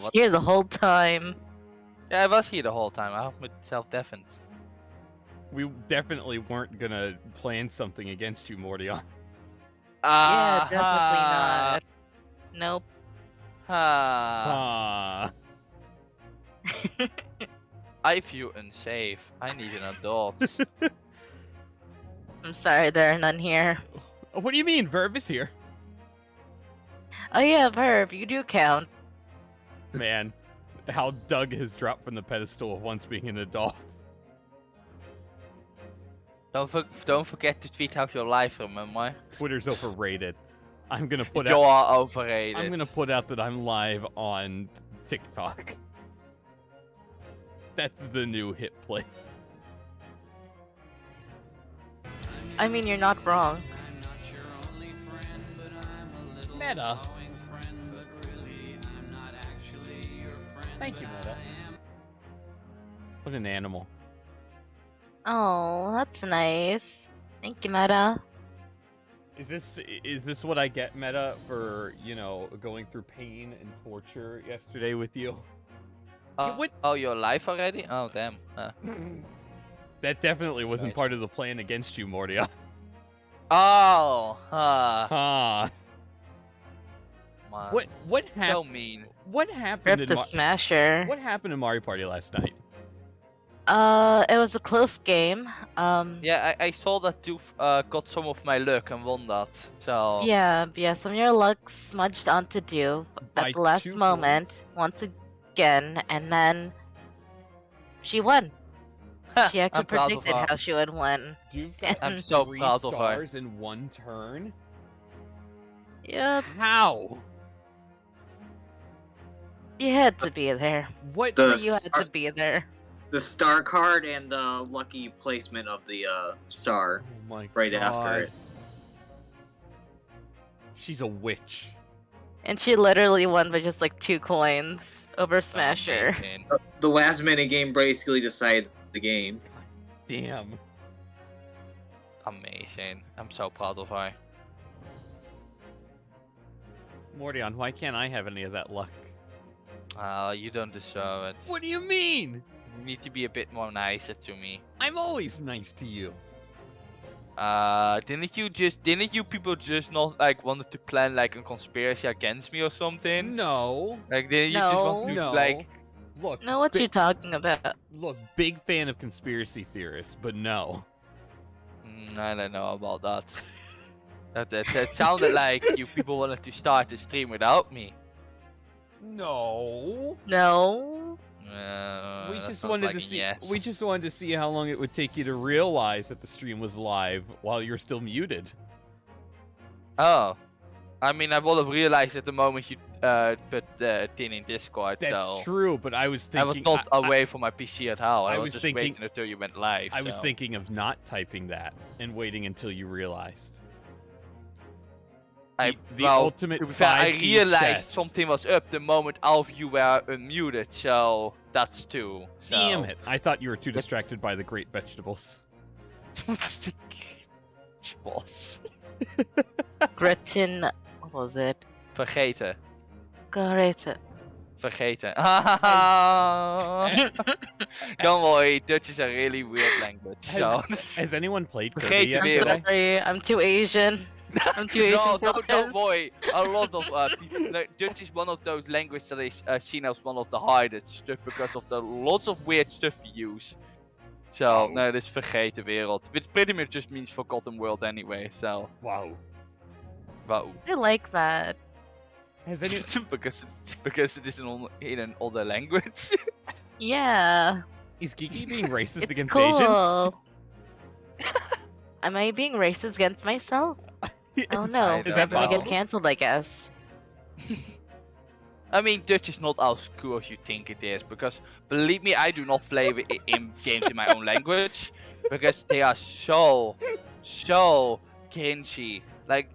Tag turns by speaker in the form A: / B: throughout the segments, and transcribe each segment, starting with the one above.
A: What?
B: Here the whole time.
A: Yeah, I was here the whole time. I helped with self-defense.
C: We definitely weren't gonna plan something against you, Mordion.
B: Yeah, definitely not. Nope.
C: Ah.
A: I feel unsafe. I need an adult.
B: I'm sorry, there are none here.
C: What do you mean? Verb is here.
B: Oh yeah, Verb, you do count.
C: Man, how Doug has dropped from the pedestal of once being an adult.
A: Don't forget to tweet out your life, remember?
C: Twitter's overrated. I'm gonna put
A: You
C: out.
A: are overrated.
C: I'm gonna put out that I'm live on TikTok. That's the new hit place.
B: I mean, you're not wrong.
C: Meta. Thank you, Meta. What an animal.
B: Oh, that's nice. Thank you, Meta.
C: Is this what I get, Meta, for, you know, going through pain and torture yesterday with you?
A: Oh, you're live already? Oh, damn.
C: That definitely wasn't
A: Right.
C: part of the plan against you, Mordia.
A: Oh,
C: Ah.
A: man.
C: What
A: So
C: happened?
A: mean.
C: What happened
B: Rip
C: in
B: the Smasher.
C: What happened in Mario Party last night?
B: It was a close game.
A: Yeah, I saw that you got some of my luck and won that. So
B: Yeah, some of your luck smudged onto Doof
C: By
B: at the last
C: 2
B: moment, once again, and then she won. She actually
A: I'm proud of
B: predicted
A: her.
B: how she would win.
C: You've
A: I'm
C: got
A: so
C: 3
A: proud of her.
C: stars in 1 turn.
B: Yep,
C: How?
B: you had to be there.
C: What?
B: You had to be there.
D: The star card and the lucky placement of the star
C: Oh my
D: right
C: God.
D: after it.
C: She's a witch.
B: And she literally won by just like 2 coins over Smasher.
A: Amazing.
D: The last minute game basically decided the game.
C: Damn.
A: Amazing. I'm so proud of her.
C: Mordion, why can't I have any of that luck?
A: You don't deserve it.
C: What do you mean?
A: You need to be a bit more nicer to me.
C: I'm always nice to you.
A: Didn't you people just not like wanted to plan like a conspiracy against me or something?
C: No.
A: Like didn't you just want to
C: No.
A: like
C: Look.
B: Know what
C: bi-
B: you talking about?
C: Look, big fan of conspiracy theorists, but no.
A: I don't know about that. That sounded like you people wanted to start the stream without me.
C: No.
B: No.
C: We
A: That
C: just
A: sounds
C: wanted
A: like
C: to
A: a
C: see.
A: yes.
C: We just wanted to see how long it would take you to realize that the stream was live while you're still muted.
A: Oh, I mean, I would have realized at the moment you put the tin in Discord.
C: That's
A: so
C: true, but I was thinking.
A: I was not away from my PC at all. I was just
C: thinking-
A: waiting until you went live.
C: I was
A: so.
C: thinking of not typing that and waiting until you realized. The
A: Well,
C: ultimate
A: to be fair, I
C: 5D
A: realized
C: chess.
A: something was up the moment all of you were unmuted, so that's 2. So.
C: Damn it! I thought you were too distracted by the great vegetables.
A: Boss.
B: Gretchen. What was it?
A: Vergeten.
B: Greta.
A: Vergeten. Don't worry, Dutch is a really weird language. So.
C: Has anyone played Kirby
A: Vergeten
C: yet
B: I'm
A: weer.
C: today?
B: sorry, I'm too Asian. I'm too Asian
A: No,
B: for
A: don't
B: this.
A: worry. A lot of Dutch is one of those languages that is seen as one of the hardest stuff because of the lots of weird stuff we use. So, no, it is vergeten wereld, which pretty much just means forgotten world anyway. So,
C: Wow.
A: wow.
B: I like that.
C: Has any?
A: because it is in an older language.
B: Yeah.
C: Is Geeky being racist
B: It's
C: against Asians?
B: cool. Am I being racist against myself? Oh no.
C: Is
A: I
B: I'm
C: that
B: gonna get
C: possible?
B: cancelled, I guess.
A: I mean, Dutch is not as cool as you think it is, because believe me, I do not play in games in my own language, because they are so cringy. Like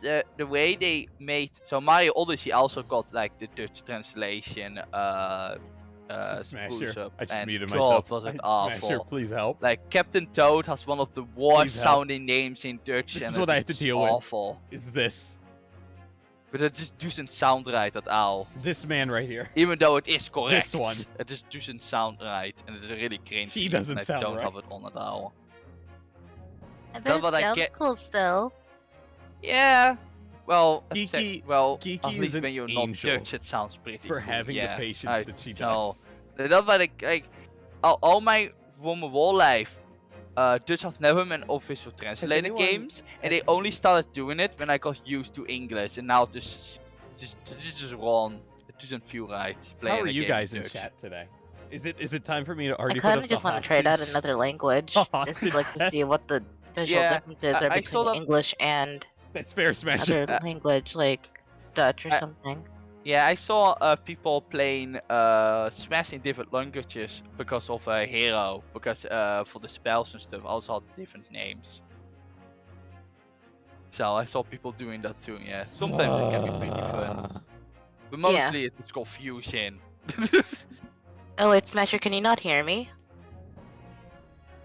A: the way they made. So Mario Odyssey also got like the Dutch translation.
C: Smasher.
A: spruce up,
C: I just
A: and
C: muted
A: God,
C: myself.
A: was it
C: Smasher,
A: awful.
C: please help.
A: Like Captain Toad has one of the worst
C: Please help.
A: sounding names in Dutch.
C: This
A: and
C: is what
A: it
C: I have to deal with.
A: awful.
C: Is this?
A: But it just doesn't sound right at all.
C: This man right here.
A: Even though it is correct.
C: This one.
A: It just doesn't sound right. And it's really cringy.
C: He doesn't
A: and I
C: sound
A: don't
C: right.
A: have it on at all.
B: I
A: That's
B: bet
A: what
B: it
A: I
B: sounds
A: get.
B: cool still.
A: Yeah. Well,
C: Geeky-
A: at
C: Geeky is
A: least
C: an
A: when you're
C: angel
A: not Dutch, it sounds pretty
C: For
A: cool.
C: having
A: yeah,
C: the patience
A: I
C: that she
A: know.
C: does.
A: Dat wat ik, all my from my whole life, Dutch have never been official translated
C: anyone-
A: games, and they only started doing it when I got used to English, and now it's just wrong. It doesn't feel right.
C: How
A: playing
C: are
A: a
C: you
A: game
C: guys
A: in
C: in
A: Dutch.
C: chat today? Is it time for me to
B: I
C: already
B: kind
C: put
B: of
C: up
B: just
C: the
B: want to try it out
C: hostage?
B: another language,
C: Hostage
B: just like to
C: chat?
B: see what the visual
A: Yeah,
B: differences are
A: I
B: between
A: saw that-
B: English and
C: That's fair, Smasher.
B: other language, like Dutch or
A: I-
B: something.
A: Yeah, I saw people playing Smash in different languages because of a hero, because for the spells and stuff also had different names. So I saw people doing that too. Yeah, sometimes it can be pretty fun, but mostly it's confusion.
B: Oh wait, Smasher, can you not hear me?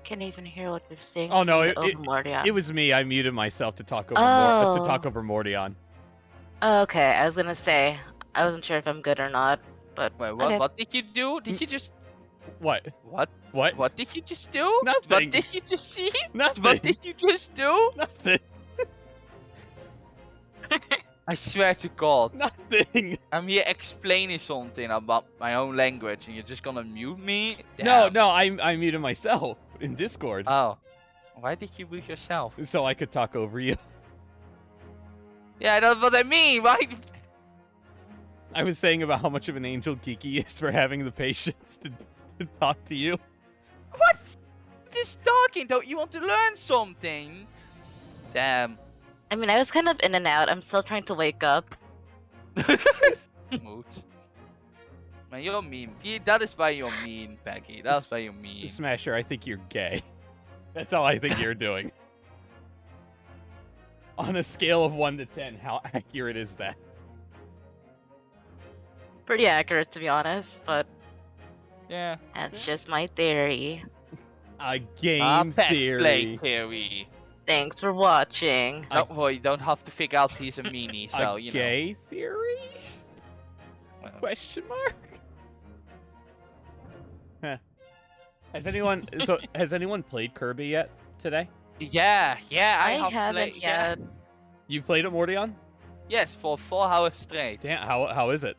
B: Can't even hear what you're saying.
C: Oh, no,
B: Speak
C: it-
B: over Mordion.
C: It was me. I muted myself to talk over
B: Oh.
C: to talk over Mordion.
B: Oh, okay, I was gonna say I wasn't sure if I'm good or not, but
A: Wait, what?
B: okay.
A: What did you do? Did you just
C: What?
A: what?
C: What?
A: What did you just do?
C: Nothing.
A: What did you just see?
C: Nothing.
A: What did you just do?
C: Nothing.
A: I swear to God.
C: Nothing.
A: I'm here explaining something about my own language, and you're just gonna mute me?
C: No,
A: Damn.
C: no. I muted myself in Discord
A: Oh, why did you mute yourself?
C: so I could talk over you.
A: Yeah, that's what I mean. Why?
C: I was saying about how much of an angel Geeky is for having the patience to talk to you.
A: What? Just talking. Don't you want to learn something? Damn.
B: I mean, I was kind of in and out. I'm still trying to wake up.
A: Mood. Man, you're mean. That is why you're mean, Peggy. That's why you're mean.
C: Smasher, I think you're gay. That's all I think you're doing. On a scale of 1 to 10, how accurate is that?
B: Pretty accurate, to be honest, but
A: Yeah.
B: that's just my theory.
C: A game theory.
A: PacksPlay theory.
B: Thanks for watching.
C: A-
A: Don't worry, you don't have to figure out he's a meanie, so
C: A
A: you know.
C: gay theory?
A: Well,
C: Question mark? Huh. Has anyone played Kirby yet today?
A: Yeah,
B: I
A: have
B: haven't
A: played, yeah.
B: yet.
C: You've played it, Mordion?
A: Yes, for 4 hours straight.
C: Damn, how is it?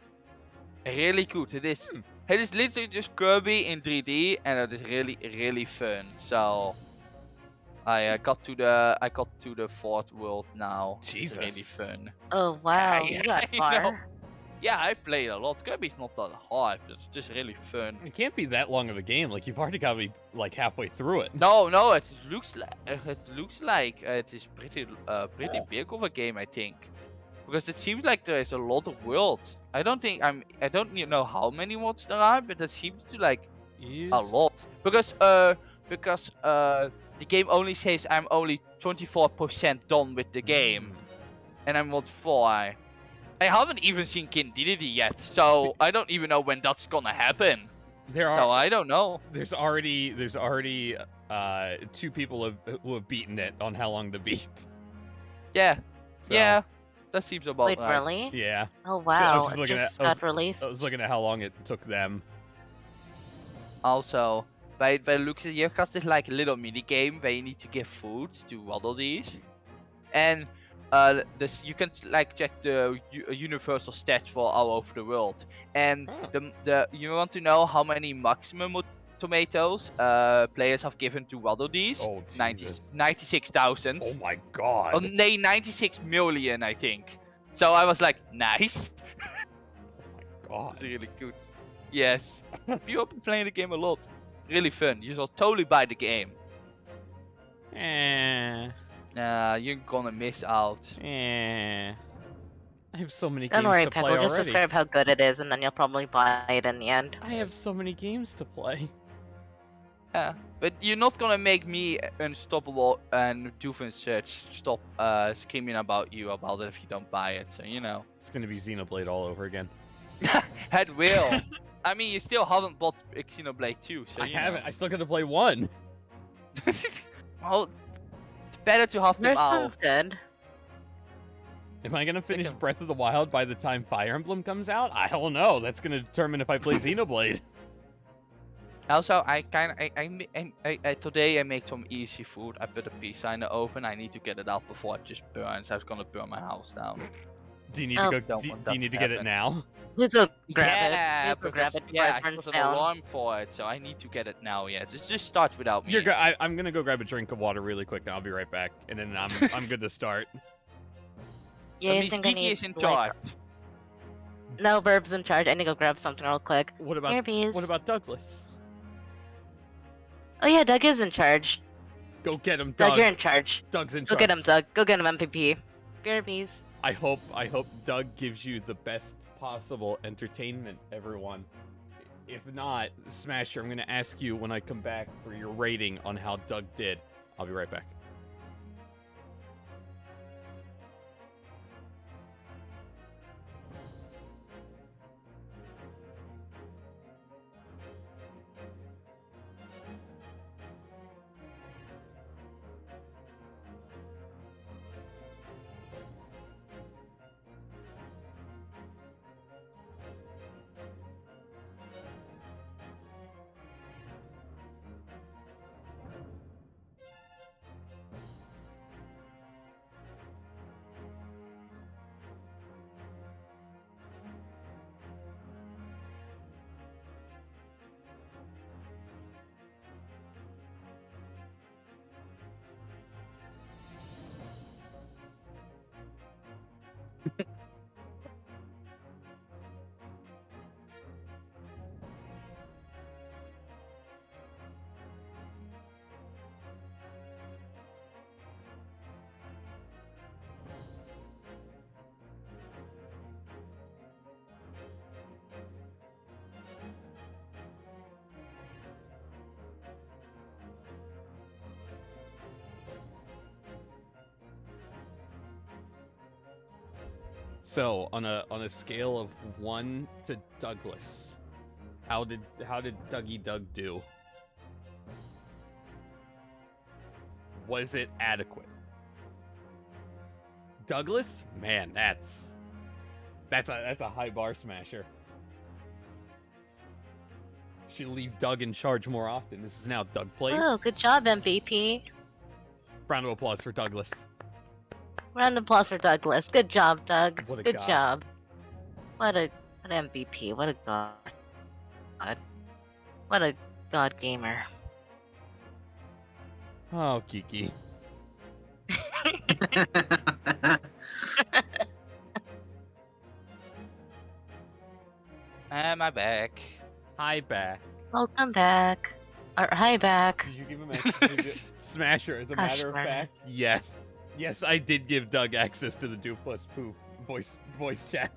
A: Really good. It is. It is literally just Kirby in 3D, and it is really fun. So, I got to the 4th world now.
C: Jesus.
A: It's really fun.
B: Oh wow,
A: Yeah,
B: you got
A: I
B: far.
A: know. Yeah, I played a lot. Kirby's not that hard. It's just really fun.
C: It can't be that long of a game. Like, you've already got to be, like, halfway through it.
A: No, it looks like it is pretty big of a game, I think, because it seems like there is a lot of worlds. I don't know how many worlds there are, but it seems to like a lot because the game only says I'm only 24% done with the game, and I'm at 4. I haven't even seen Candidity yet, so I don't even know when that's gonna happen.
C: There
A: So
C: are.
A: I don't know.
C: There's already 2 people who have beaten it on how long to beat.
A: Yeah,
C: So,
A: yeah, that seems about
B: Wait,
A: right.
B: really?
C: Yeah.
B: Oh wow,
C: just
B: it
C: looking
B: just
C: at- I
B: got released.
C: I was looking at how long it took them.
A: Also, by looks you've got this like little mini game where you need to give food to waddle these, and you can like check the universal stats for all over the world, and
C: Oh.
A: you want to know how many maximum tomatoes players have given to waddle these?
C: Oh,
A: 96,000.
C: Oh my god.
A: Oh, nay, 96 million, I think. So I was like, nice.
C: God.
A: It's really good. Yes. You have been playing the game a lot. Really fun. You shall totally buy the game. You're gonna miss out.
C: I have so many
B: Don't
C: games
B: worry,
C: to
B: Peck.
C: play
B: We'll just
C: already.
B: describe how good it is, and then you'll probably buy it in the end.
C: I have so many games to play.
A: Yeah, but you're not gonna make me unstoppable and Doofensearch stop screaming about you about it if you don't buy it. So you know.
C: It's gonna be Xenoblade all over again.
A: It will. I mean, you still haven't bought Xenoblade 2, so
C: I
A: you know.
C: haven't. I still got to play 1.
A: Well, it's better to have them
B: First
A: all.
B: one's good.
C: Am I gonna finish
A: Second.
C: Breath of the Wild by the time Fire Emblem comes out? I don't know. That's gonna determine if I play Xenoblade.
A: Also, I today I make some easy food. I put a pizza in the oven. I need to get it out before it just burns. I was gonna burn my house down.
C: Do you need
B: Oh.
C: to go?
A: Don't
C: Do,
A: want
C: do you
A: that
C: need
A: to
C: to get it
A: happen.
C: now?
B: Let's go grab
A: Yeah,
B: it. Let's go grab
A: because-
B: it before
A: yeah,
B: it burns
A: I put an
B: down.
A: alarm for it, so I need to get it now. Yeah, just start without me.
C: You're good. I'm gonna go grab a drink of water really quick, and I'll be right back. And then I'm good to start.
B: Yeah, I
A: Miss
B: think I
A: Kiki
B: need
A: is in
B: like-
A: charge.
B: No, Burb's in charge. I need to go grab something real quick.
C: What
B: Here,
C: about
B: bees.
C: what about Douglas?
B: Oh yeah, Doug is in charge.
C: Go get him,
B: Doug,
C: Doug.
B: you're in charge.
C: Doug's in
B: Go
C: charge.
B: get him, Doug. Go get him, MVP. BRBs.
C: I hope Doug gives you the best possible entertainment, everyone. If not, Smasher, I'm gonna ask you when I come back for your rating on how Doug did. I'll be right back. So on a scale of 1 to Douglas, how did Dougie Doug do? Was it adequate? Douglas? Man, that's a high bar smasher. Should leave Doug in charge more often. This is now Doug plays.
B: Oh, good job, MVP.
C: Round of applause for Douglas.
B: Round of applause for Douglas. Good job, Doug.
C: What a
B: Good
C: god.
B: job. What an MVP. What a god. What a god gamer.
C: Oh, Kiki.
A: Am I back?
C: Hi, back.
B: Welcome back. Or, hi back.
C: Did you give him access? Smasher, as a
B: Gosh,
C: matter of
B: darn it.
C: fact, yes. Yes, I did give Doug access to the Do Plus Poof voice chat.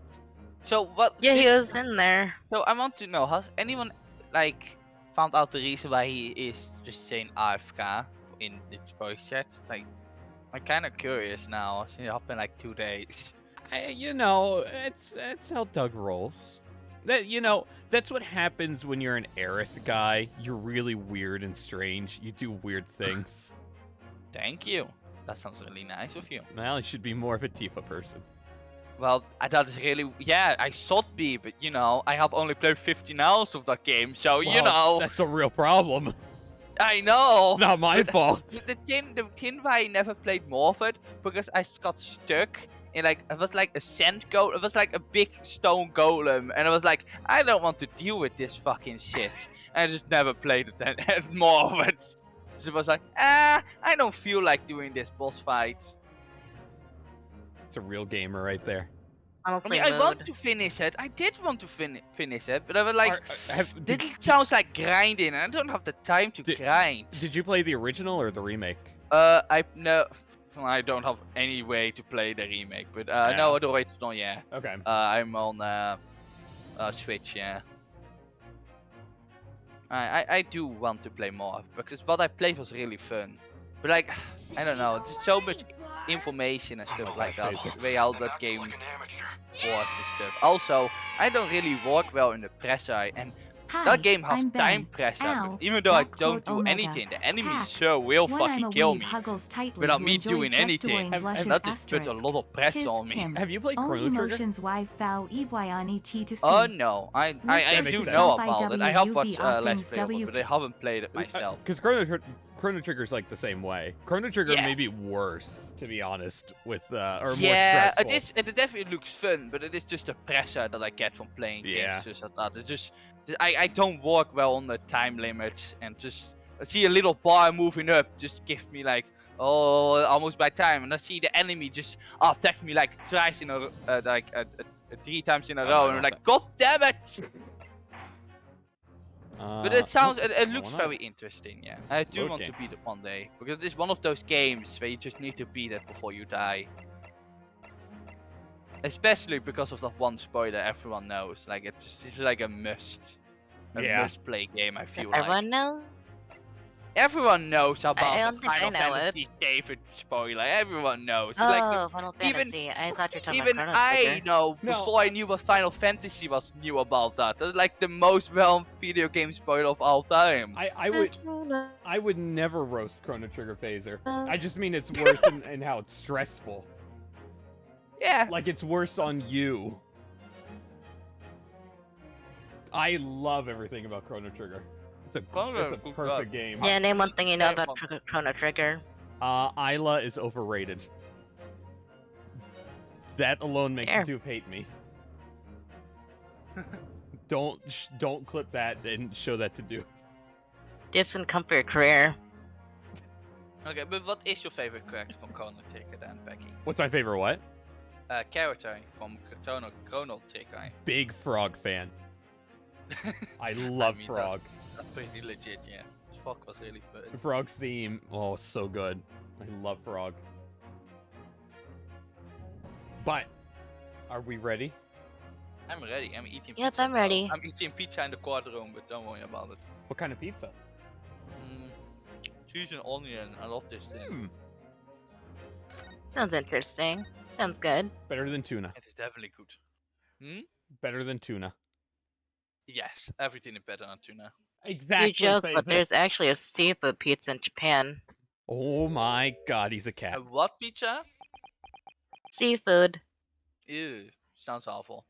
A: So what?
B: Yeah, he was in there.
A: So I want to know, has anyone like found out the reason why he is just saying AFK in the voice chat? Like, I'm kind of curious now. Since it happened like 2 days.
C: You know, it's how Doug rolls. That's what happens when you're an Aerith guy. You're really weird and strange. You do weird things.
A: Thank you. That sounds really nice of you.
C: Well, you should be more of a Tifa person.
A: Well, that is really, yeah, I should be, but you know, I have only played 15 hours of that game, so you
C: Well,
A: know,
C: that's a real problem.
A: I know.
C: Not my
A: But
C: fault.
A: The thing why I never played more of it, because I got stuck in like, it was like a sand golem, it was like a big stone golem, and I was like, I don't want to deal with this fucking shit. And I just never played it and more of it. So it was like, I don't feel like doing this boss fight.
C: It's a real gamer right there.
A: I
B: Honestly,
A: mean, I want
B: mood.
A: to finish it. I did want to finish it, but I was like,
C: Did
A: this sounds like grinding, and I don't have the time to grind.
C: Did you play the original or the remake?
A: I don't have any way to play the remake, but no, the original, yeah.
C: Okay.
A: I'm on Switch, yeah. I do want to play more because what I played was really fun, but like, I don't know, there's so much information and stuff like that. The way how that game works and stuff. Also, I don't really work well in the press eye, and That game has
E: I'm
A: time
E: Ben.
A: pressure.
E: Ow.
A: But even though I
E: Black
A: don't
E: quote
A: do
E: Omega.
A: anything, the enemies
E: Hack.
A: sure will
E: One I'm
A: fucking
E: a
A: kill
E: weeb
A: me.
E: huggles tightly
A: Without
E: who
A: me
E: enjoys
A: doing
E: just
A: anything.
E: wearing
C: Have-
E: blush
C: have-
E: and
A: That just puts a
E: asterisk.
A: lot of pressure
E: Kiss
A: on me.
E: him.
C: Have you played
E: Own
C: Chrono Trigger?
E: emotions wife vow EYON to see.
A: Oh no, I
C: That makes
A: do
C: sense.
A: know about it. I have
E: IWUV
A: watched Let's Play of it,
E: W-
A: but I haven't played it myself.
C: Because Chrono Trigger's like the same way. Chrono Trigger
A: Yeah.
C: may be worse, to be honest, with or
A: Yeah,
C: more
A: it
C: stressful.
A: is. It definitely looks fun, but it is just the pressure that I get from playing
C: Yeah.
A: games just like that. It just, I don't work well on the time limits, and just I see a little bar moving up, just give me like, oh, almost by time, and I see the enemy just attack me like twice in a like 3 times in a
C: Oh,
A: row,
C: no,
A: and I'm
C: no,
A: like, God damn it! But it sounds,
C: what's
A: it looks
C: going on?
A: very interesting, yeah. I do want
C: Okay.
A: to beat it one day, because it is one of those games where you just need to beat it before you die. Especially because of that one spoiler everyone knows, like it's like a must. A
C: Yeah.
A: must play game, I feel like.
B: Everyone knows.
A: Everyone knows about
B: don't
A: the
B: think I
A: Final
B: know it.
A: Fantasy David spoiler, everyone knows. It's
B: Oh,
A: like the-
B: Final
A: even-
B: Fantasy. I thought you were talking
A: even
B: about Chrono
A: I
B: Trigger.
A: know,
C: No.
A: before I knew what Final Fantasy was, knew about that. That's like the most well-known video game spoiler of all time.
C: I would never roast Chrono Trigger Phaser. I just mean it's worse in how it's stressful.
A: Yeah.
C: Like it's worse on you. I love everything about Chrono Trigger. It's a
A: Good
C: perfect game.
B: Yeah, name one thing you know
A: Yeah,
B: about Chrono Trigger.
C: Isla is overrated. That alone makes
B: Fair.
C: you hate me. Don't clip that and show that to do.
B: It's gonna come for your career.
A: Okay, but what is your favorite character from Chrono Trigger then, Becky?
C: What's my favorite what?
A: Character from Chrono Trigger.
C: Big Frog fan. I love
A: mean,
C: Frog.
A: That's pretty legit, yeah. Frog was really fun.
C: Frog's theme, oh, so good. I love Frog. But, are we ready?
A: I'm ready. I'm eating
B: Yep,
A: pizza.
B: I'm ready.
A: I'm eating pizza in the quadroom, but don't worry about it.
C: What kind of pizza?
A: Cheese and onion. I love this thing.
B: Sounds interesting. Sounds good.
C: Better than tuna.
A: It is definitely good.
C: Better than tuna.
A: Yes, everything is better than tuna.
C: Exactly.
B: You joke, but
C: Faith.
B: there's actually a seafood pizza in Japan.
C: Oh my god, he's a cat.
A: What pizza?
B: Seafood.
A: Ew, sounds awful.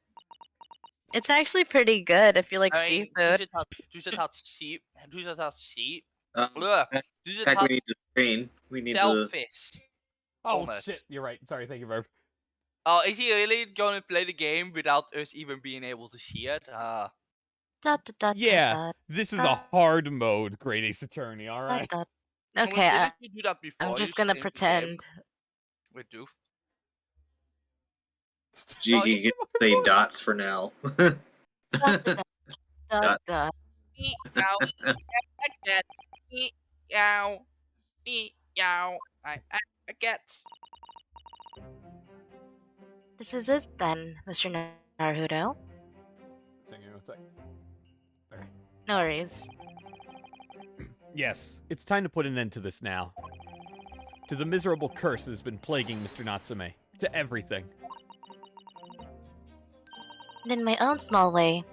B: It's actually pretty good if you like
A: I mean,
B: seafood.
A: does it have sheep? Does it have sheep?
D: Ugh.
A: Look, does it
D: Heck, we
A: have
D: need the screen. We need the.
A: shellfish?
C: Oh
A: Honest.
C: shit, you're right. Sorry, thank you, Verb.
A: Oh, is he really going to play the game without us even being able to see it?
B: Da, da, da,
C: Yeah,
B: da,
C: this is a hard mode, Great Ace Attorney,
B: da,
C: alright?
B: da.
A: Well,
B: Okay,
A: didn't you do that before?
B: I'm
A: You
B: just gonna
A: streamed the game
B: pretend.
A: with Doof.
D: Jiggy can say dots for now.
B: Da, da, da, da,
D: Dot.
B: da.
A: I get.
B: This is it then, Mr. Naruhodo.
C: Second, one sec. Okay.
B: No worries.
C: Yes, it's time to put an end to this now. To the miserable curse that has been plaguing Mr. Natsume. To everything.
B: And in my own small way,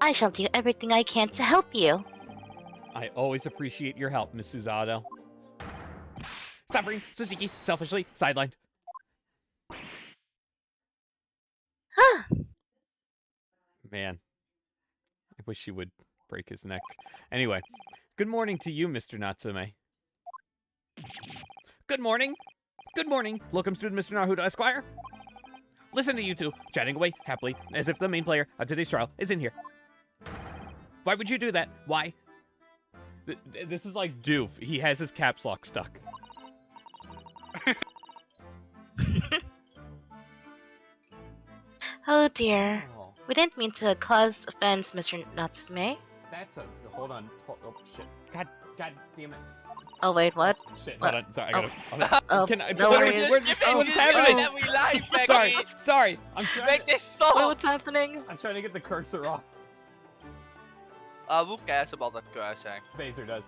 B: I shall do everything I can to help you.
C: I always appreciate your help, Miss Suzato. Suffering, Suzuki, selfishly, sidelined.
B: Huh.
C: Man. I wish she would break his neck. Anyway, good morning to you, Mr. Natsume. Good morning. Good morning, locum student Mr. Naruhodo Esquire. Listen to you two, chatting away happily, as if the main player of today's trial is in here. Why would you do that? Why? This is like Doof. He has his caps lock stuck.
B: Oh dear.
C: Oh,
B: We didn't mean to cause offense, Mr. Natsume.
C: that's a... Hold on. Oh, shit. God damn it.
B: Oh wait, what?
C: Shit,
B: What?
C: hold on. Sorry, I gotta...
B: Oh,
C: Can I...
B: no
C: what
B: worries.
C: is- what's happening?
A: Let me live, Becky.
C: Sorry. I'm trying
A: Make
C: to...
A: this stop.
B: Wait, what's happening?
C: I'm trying to get the cursor off.
A: Who cares about that cursor?
C: Phaser does.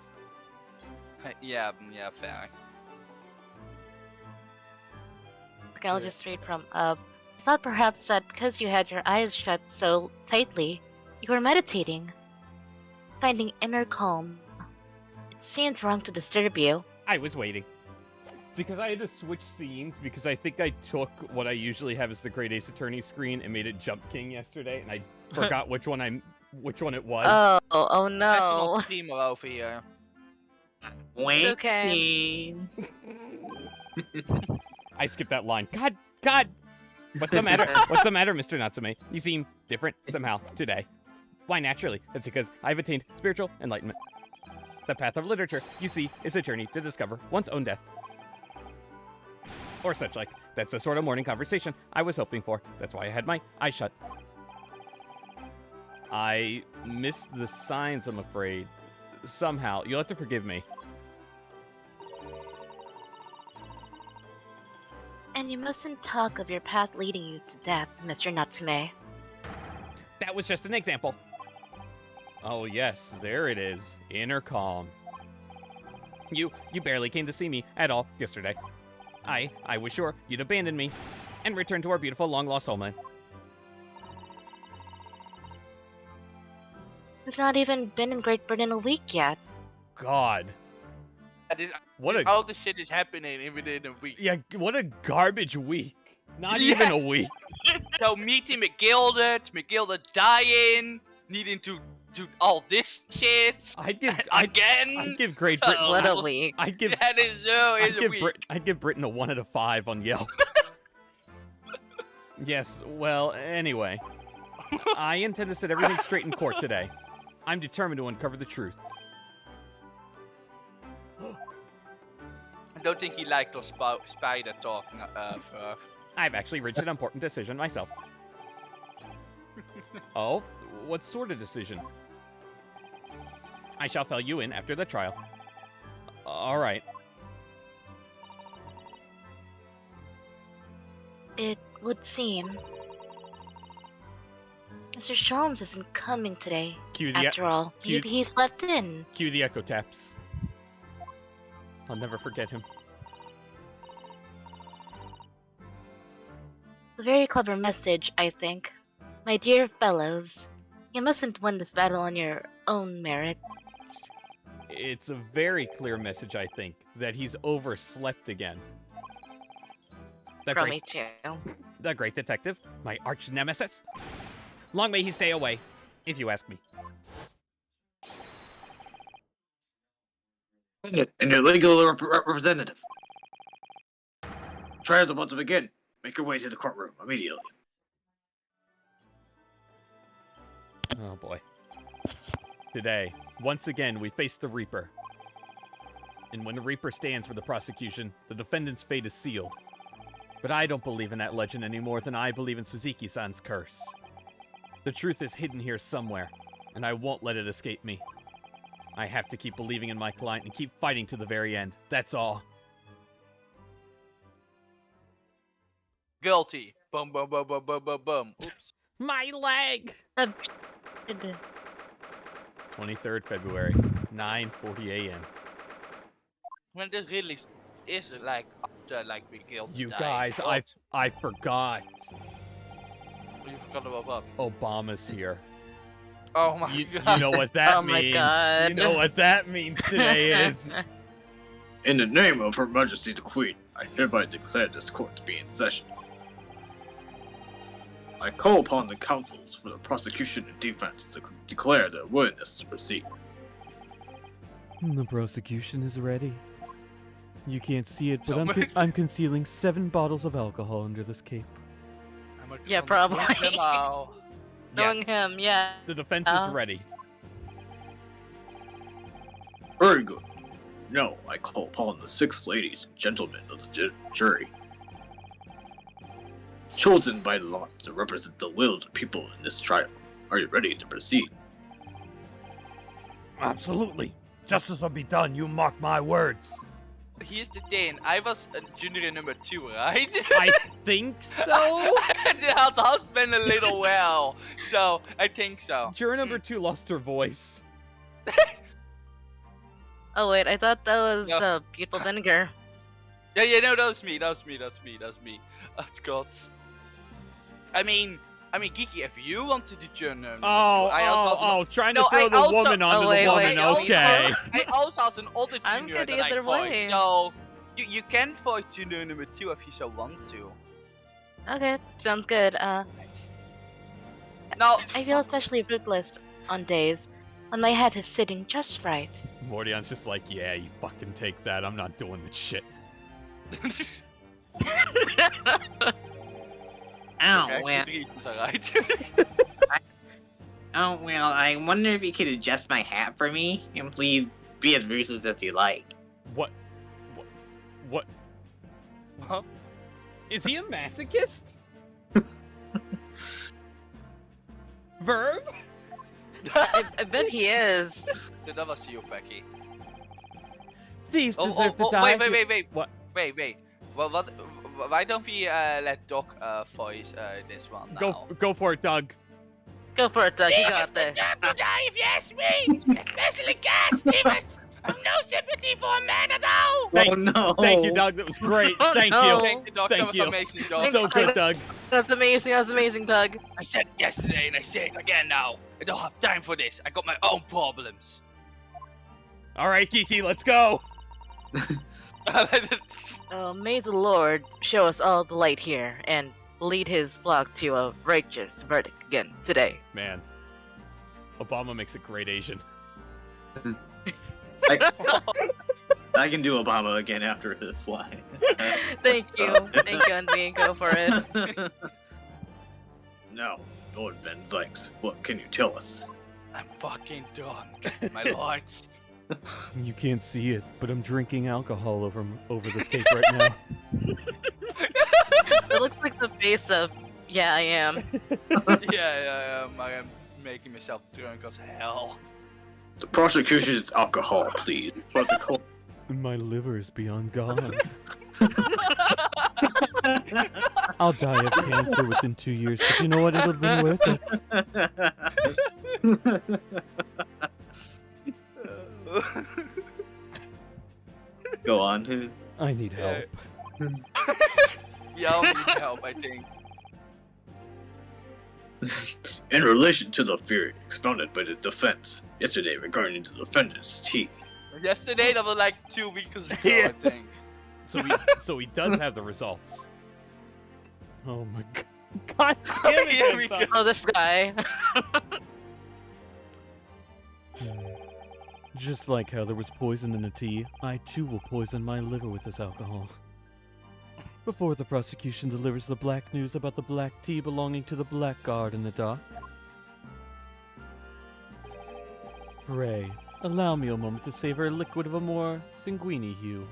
A: Yeah, fair.
B: Okay, I'll just read from I thought perhaps that because you had your eyes shut so tightly, you were meditating. finding inner calm. It seemed wrong to disturb you.
C: I was waiting. It's because I had to switch scenes because I think I took what I usually have as the Great Ace Attorney screen and made it Jump King yesterday, and I forgot which one it was.
B: Oh
A: Professional
B: no.
A: streamer over here.
D: Wait.
B: okay.
C: I skipped that line. God! What's the matter? What's the matter, Mr. Natsume? You seem different somehow today. Why, naturally. That's because I've attained spiritual enlightenment. The path of literature, you see, is a journey to discover one's own death. Or such like. That's the sort of morning conversation I was hoping for. That's why I had my eyes shut. I missed the signs, I'm afraid. Somehow. You'll have to forgive me.
B: And you mustn't talk of your path leading you to death, Mr. Natsume.
C: That was just an example. Oh yes, there it is. Inner calm. You barely came to see me at all yesterday. I was sure you'd abandon me and return to our beautiful long-lost homeland.
B: We've not even been in Great Britain a week yet.
C: God.
A: That is,
C: What a
A: all this shit is happening within a week.
C: yeah, what a garbage week. Not even a week.
A: So meeting McGilded dying, needing to do all this shit
C: I'd give
A: again.
C: I'd give Great Britain
A: Oh,
B: What a week.
C: I'd give
A: That is so is a week.
C: I'd give Britain a 1 out of 5 on Yelp. Yes, well, anyway. I intend to set everything straight in court today. I'm determined to uncover the truth.
A: I don't think he liked our spider talk.
C: I've actually reached an important decision myself. Oh? What sort of decision? I shall fill you in after the trial. Alright.
B: It would seem Mr. Sholmes isn't coming today.
C: Cue the,
B: After all,
C: cue-
B: he's left in.
C: cue the echo taps. I'll never forget him.
B: A very clever message, I think. My dear fellows, you mustn't win this battle on your own merits.
C: It's a very clear message, I think, that he's overslept again. The
B: From
C: great,
B: me too.
C: the great detective, my arch nemesis. Long may he stay away, if you ask me.
D: And your legal representative. Trial's about to begin. Make your way to the courtroom immediately.
C: Oh boy. Today, once again, we face the Reaper. And when the Reaper stands for the prosecution, the defendant's fate is sealed. But I don't believe in that legend any more than I believe in Suzuki-san's curse. The truth is hidden here somewhere, and I won't let it escape me. I have to keep believing in my client and keep fighting to the very end. That's all.
A: Guilty. Boom, boom, boom, boom, boom, boom, boom. Oops.
C: My leg! 23rd February, 9:40 a.m.
A: When this really is like after like we killed.
C: You
A: dying.
C: guys,
A: What?
C: I forgot.
A: You forgot about what?
C: Obama's here.
A: Oh my
C: You
A: god.
C: know what that
B: Oh
C: means.
B: my God.
C: You know what that means today is.
D: In the name of Her Majesty the Queen, I hereby declare this court to be in session. I call upon the counsels for the prosecution and defense to declare their willingness to proceed.
F: The prosecution is ready. You can't see it, but
A: Someone-
F: I'm concealing 7 bottles of alcohol under this cape.
B: Yeah, probably.
A: Hello.
B: Knowing
C: Yes,
B: him, yeah.
C: the defense
B: Oh.
C: is ready.
D: Very good. Now I call upon the 6 ladies and gentlemen of the jury, chosen by lot to represent the will of the people in this trial. Are you ready to proceed?
F: Absolutely. Justice will be done, you mark my words.
A: Here's the thing. I was junior number 2, right?
C: I think so.
A: That has been a little while, so I think so.
C: Juror number 2 lost her voice.
B: Oh wait, I thought that was
A: No.
B: Beautiful Vinegar.
A: Yeah, no, that was me. Oh God. I mean, I mean, Kiki, if you wanted to join trying
C: to throw the woman onto the woman. Okay.
A: I also have an other
B: I'm
A: junior
B: good
A: that I
B: either
A: fight,
B: way.
A: so you can fight junior number 2 if you so want to.
B: Okay, sounds good.
A: Now,
B: I feel especially rootless on days when my head is sitting just right.
C: Mordion's just like, yeah, you fucking take that. I'm not doing this shit.
G: Oh,
A: okay,
G: well.
A: Dries was alright.
G: Oh, well, I wonder if you could adjust my hat for me and please be as ruthless as you like.
C: What?
A: Huh?
C: Is he a masochist? Verb?
B: I bet he is.
A: So that was you, Becky.
F: Thieves
A: Oh,
F: deserve to die.
A: wait.
F: What?
A: Wait. Well, why don't we let Doc voice this one now?
C: Go for it, Doug.
B: Go for it, Doug. You got this.
A: If you ask me, especially gas, Stevens. I have no sympathy for a man at all.
C: Thank you, Doug. That was great.
B: Oh,
C: Thank
B: no.
C: you.
A: Thank you, Doc.
C: Thank
A: That was
C: you.
A: amazing, Doc.
C: So good, Doug.
B: That's amazing, Doug.
A: I said yesterday and I say it again now. I don't have time for this. I got my own problems.
C: All right, Kiki, let's go.
B: May the Lord show us all the light here and lead his flock to a righteous verdict again today.
C: Man, Obama makes a great Asian.
D: I can do Obama again after this slide.
B: Thank you, Andy. Go for it.
D: Now, Lord Van Zykes, what can you tell us?
A: I'm fucking drunk, my lords.
F: You can't see it, but I'm drinking alcohol over this cake right now.
B: It looks like the face of, yeah, I am.
A: Yeah, I am making myself drunk as hell.
D: The prosecution's alcohol, please. But the court.
F: My liver is beyond gone. I'll die of cancer within 2 years, but you know what? It'll be worth it.
D: Go on.
F: I need help.
A: Yeah, I'll need help, I think.
D: In relation to the theory expounded by the defense yesterday regarding the defendant's tea.
A: Yesterday, that was like 2 weeks ago,
C: Yeah.
A: I think.
C: So he does have the results.
F: Oh my god.
C: God damn it!
A: Here we
C: Van Zykes.
B: Oh, this guy.
F: Just like how there was poison in the tea, I too will poison my liver with this alcohol. Before the prosecution delivers the black news about the black tea belonging to the blackguard in the dock. Pray, allow me a moment to savor a liquid of a more sanguine hue.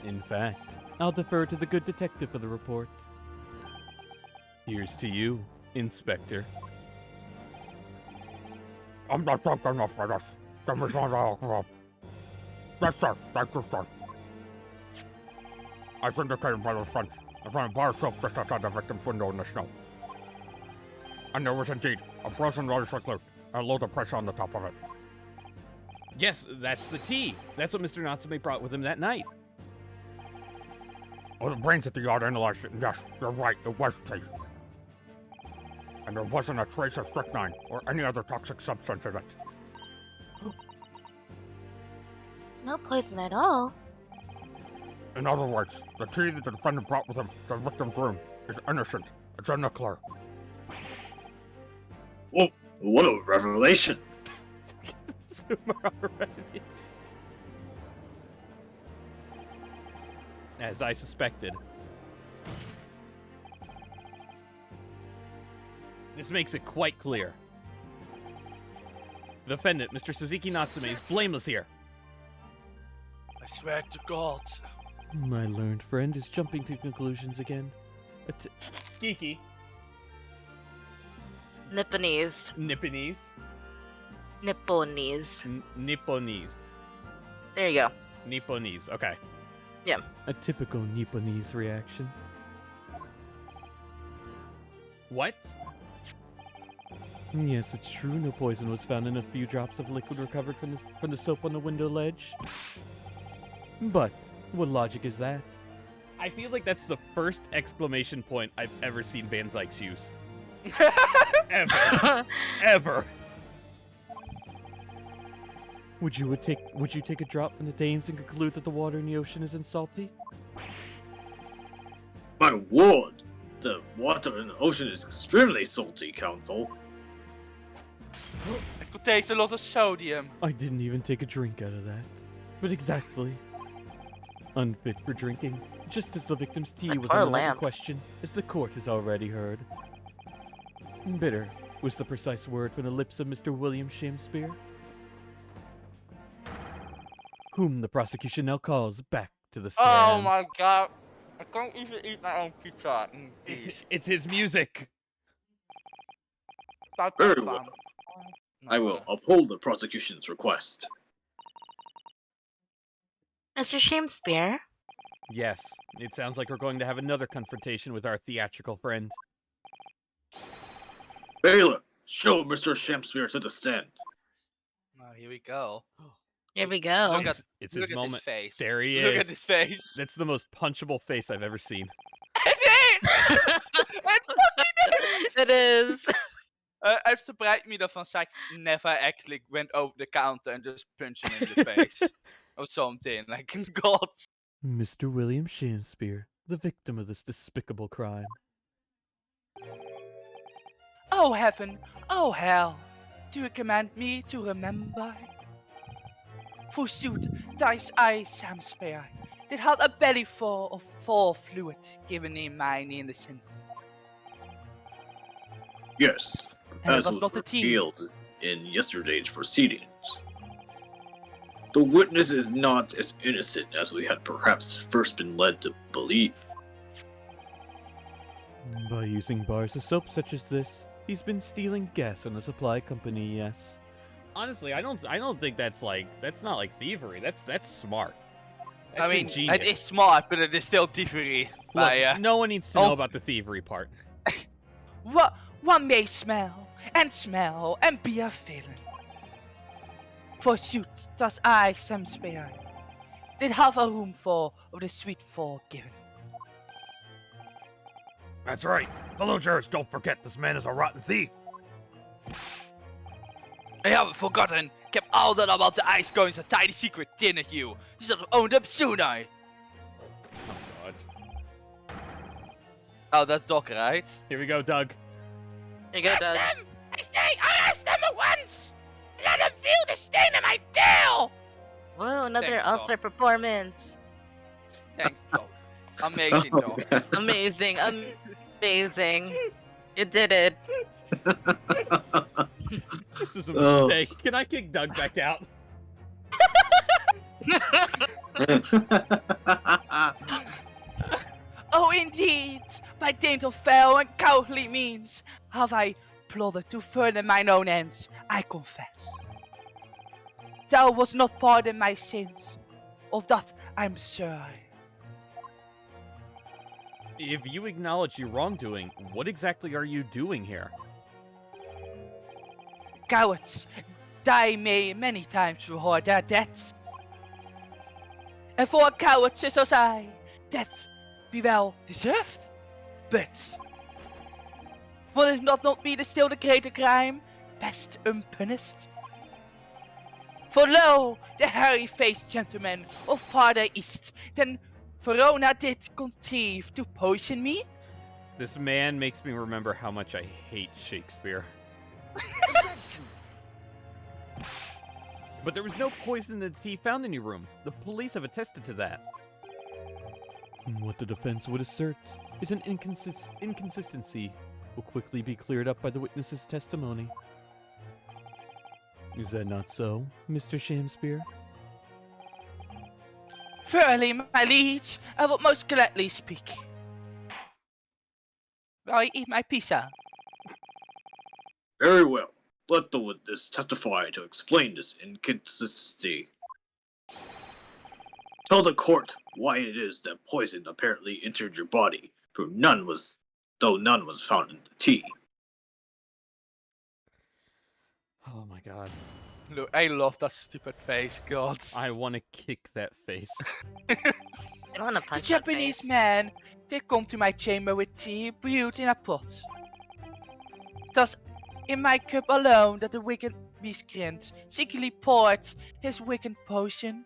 F: In fact, I'll defer to the good detective for the report. Here's to you, Inspector.
C: I'm not drunk enough for this. Give me some alcohol. Yes, sir. Thank you, sir. As indicated by the front, I found a bar of soap just outside the victim's window in the snow. And there was indeed a frozen rose liquid and a load of pressure on the top of it. Yes, that's the tea. That's what Mr. Natsume brought with him that night. Oh, the brains at the yard analyzed it, and yes, you're right, it was tea. And there wasn't a trace of strychnine or any other toxic substance in it.
B: No poison at all.
C: In other words, the tea that the defendant brought with him to the victim's room is innocent. It's nuclear.
D: Whoa, what a revelation!
C: As I suspected. This makes it quite clear. The defendant, Mr. Suzuki Natsume, is blameless here.
A: I swear to God.
F: My learned friend is jumping to conclusions again.
C: Geeky.
B: Nipponese.
C: Nipponese.
B: Nipponese.
C: Nipponese.
B: There you go.
C: Nipponese, okay.
F: A typical Nipponese reaction.
C: What?
F: Yes, it's true. No poison was found in a few drops of liquid recovered from the soap on the window ledge. But what logic is that?
C: I feel like that's the first exclamation point I've ever seen Van Zykes use. Ever. Ever.
F: Would you take a drop from the Thames and conclude that the water in the ocean isn't salty?
D: My word! The water in the ocean is extremely salty, Council.
A: It contains a lot of sodium.
F: I didn't even take a drink out of that. But exactly. Unfit for drinking, just as the victim's tea
B: That
F: was
B: poor
F: on the
B: lamp.
F: question, as the court has already heard. Bitter was the precise word from the lips of Mr. William Shakespeare, whom the prosecution now calls back to the stand.
A: Oh my god. I can't even eat my own pizza.
C: It's his music.
D: Very well. I will uphold the prosecution's request.
B: Mr. Shakespeare?
C: Yes, it sounds like we're going to have another confrontation with our theatrical friend.
D: Bailiff, show Mr. Shakespeare to the stand.
A: Oh, here we go.
B: Here we go.
A: Look at,
C: It's
A: look
C: his
A: at
C: moment.
A: his face.
C: There he
A: Look
C: is.
A: at his face.
C: That's the most punchable face I've ever seen.
A: It is!
B: It is.
A: Het verbaast me dat Van Sack never actually went over the counter and just punched him in the face. Or something. Like, God.
F: Mr. William Shakespeare, the victim of this despicable crime.
A: Oh heaven, oh hell, do you command me to remember? Forsooth, thijs I, Sam Spear, did had a belly full of foul fluid given in mine innocence.
D: Yes,
A: And
D: as
A: it was
D: was
A: not the tea.
D: revealed in yesterday's proceedings. The witness is not as innocent as we had perhaps first been led to believe.
F: By using bars of soap such as this, he's been stealing gas from the supply company, yes.
C: Honestly, I don't think that's not like thievery. That's smart.
A: I
C: That's
A: mean,
C: ingenious.
A: it is smart, but it is still thievery.
C: Look, no one needs to know
A: oh.
C: about the thievery part.
A: One may smell and be a villain. Forsooth, does I, Sam Spear, did have a roomful of the sweet forgiven.
C: That's right. Fellow jurors, don't forget this man is a rotten thief.
A: I haven't forgotten. Kept all that about the ice goings a tiny secret, didn't you? You should have owned up sooner.
C: Oh god.
A: Oh, that's Doc, right?
C: Here we go, Doug.
B: Here you go, Doug.
A: I say, arrest them at once! Let them feel the stain of my tail!
B: Whoa, another
A: Thanks,
B: all-star performance.
A: Thanks, Doc. Amazing, Doc.
B: Amazing, amazing. You did it.
C: This is a
D: Oh.
C: mistake. Can I kick Doug back out?
A: Oh, indeed! By dint of foul and cowardly means have I plotted to further mine own ends, I confess. Thou was not pardon my sins, of that I'm sure.
C: If you acknowledge your wrongdoing, what exactly are you doing here?
A: Cowards die may many times for their debts. And for a coward such as I, death be well deserved. But will it not be still the greater crime, best unpunished? For lo, the hairy-faced gentleman of farther east, then Verona did conceive to poison me?
C: This man makes me remember how much I hate Shakespeare. But there was no poison in the tea found in your room. The police have attested to that.
F: What the defense would assert is an inconsistency will quickly be cleared up by the witness's testimony. Is that not so, Mr. Shakespeare?
A: Verily, my liege, I will most gladly speak. Will I eat my pizza?
D: Very well. Let the witness testify to explain this inconsistency. Tell the court why it is that poison apparently entered your body, though none was found in the tea.
C: Oh my god.
A: Look, I love that stupid face, God.
C: I want to kick that face.
B: I don't want to
A: The
B: punch that
A: Japanese
B: face.
A: man did come to my chamber with tea brewed in a pot. 'Twas in my cup alone that the wicked miscreant secretly poured his wicked potion.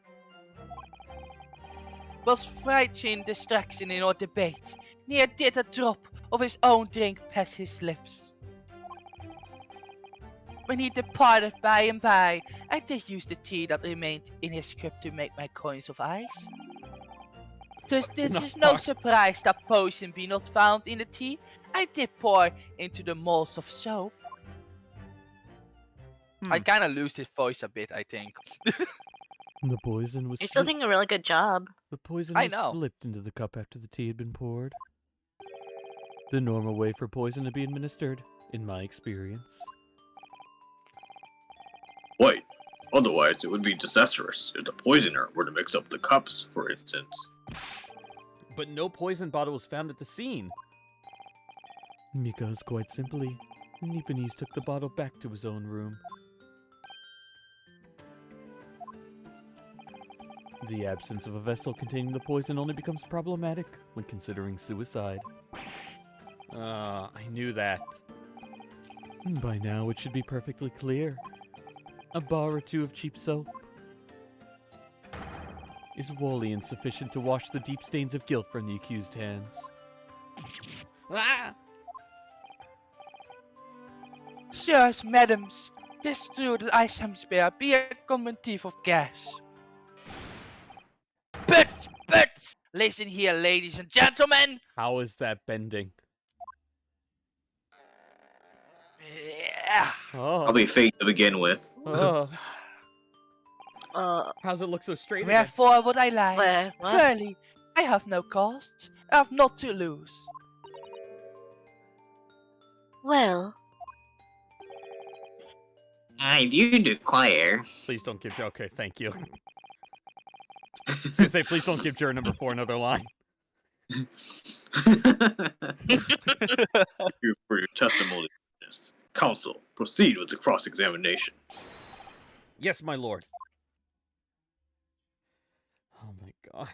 A: Was frightening distraction in our debate, near did a drop of his own drink pass his lips. When he departed by and by, I did use the tea that remained in his cup to make my coins of ice. Thus this is no surprise that potion be not found in the tea I did pour into the molds of soap. I kinda lose his voice a bit, I think.
F: The poison was
B: You're still doing a really good job.
F: The poison
A: I
F: was
A: know.
F: slipped into the cup after the tea had been poured. The normal way for poison to be administered, in my experience.
D: Wait, otherwise it would be disastrous if the poisoner were to mix up the cups, for instance.
C: But no poison bottle was found at the scene.
F: Because, quite simply, Nipponese took the bottle back to his own room. The absence of a vessel containing the poison only becomes problematic when considering suicide.
C: I knew that.
F: By now, it should be perfectly clear. A bar or two of cheap soap. Is wholly insufficient to wash the deep stains of guilt from the accused hands.
C: Ah!
A: Sirs, madams, 'tis true that I somewhere be a common thief of gas. But, listen here, ladies and gentlemen.
C: How is that bending?
A: Yeah.
C: Oh.
D: I'll be fake to begin with.
C: Oh.
B: Uh,
C: How's it look so straight again?
A: Wherefore would I lie?
B: what?
A: Surely, I have no cause. I have naught to lose.
B: Well,
G: I do declare.
C: Please don't give Joe. Okay, thank you. I was gonna say, please don't give juror number 4 another line.
D: Thank you for your testimony. Counsel, proceed with the cross-examination.
C: Yes, my lord. Oh my god.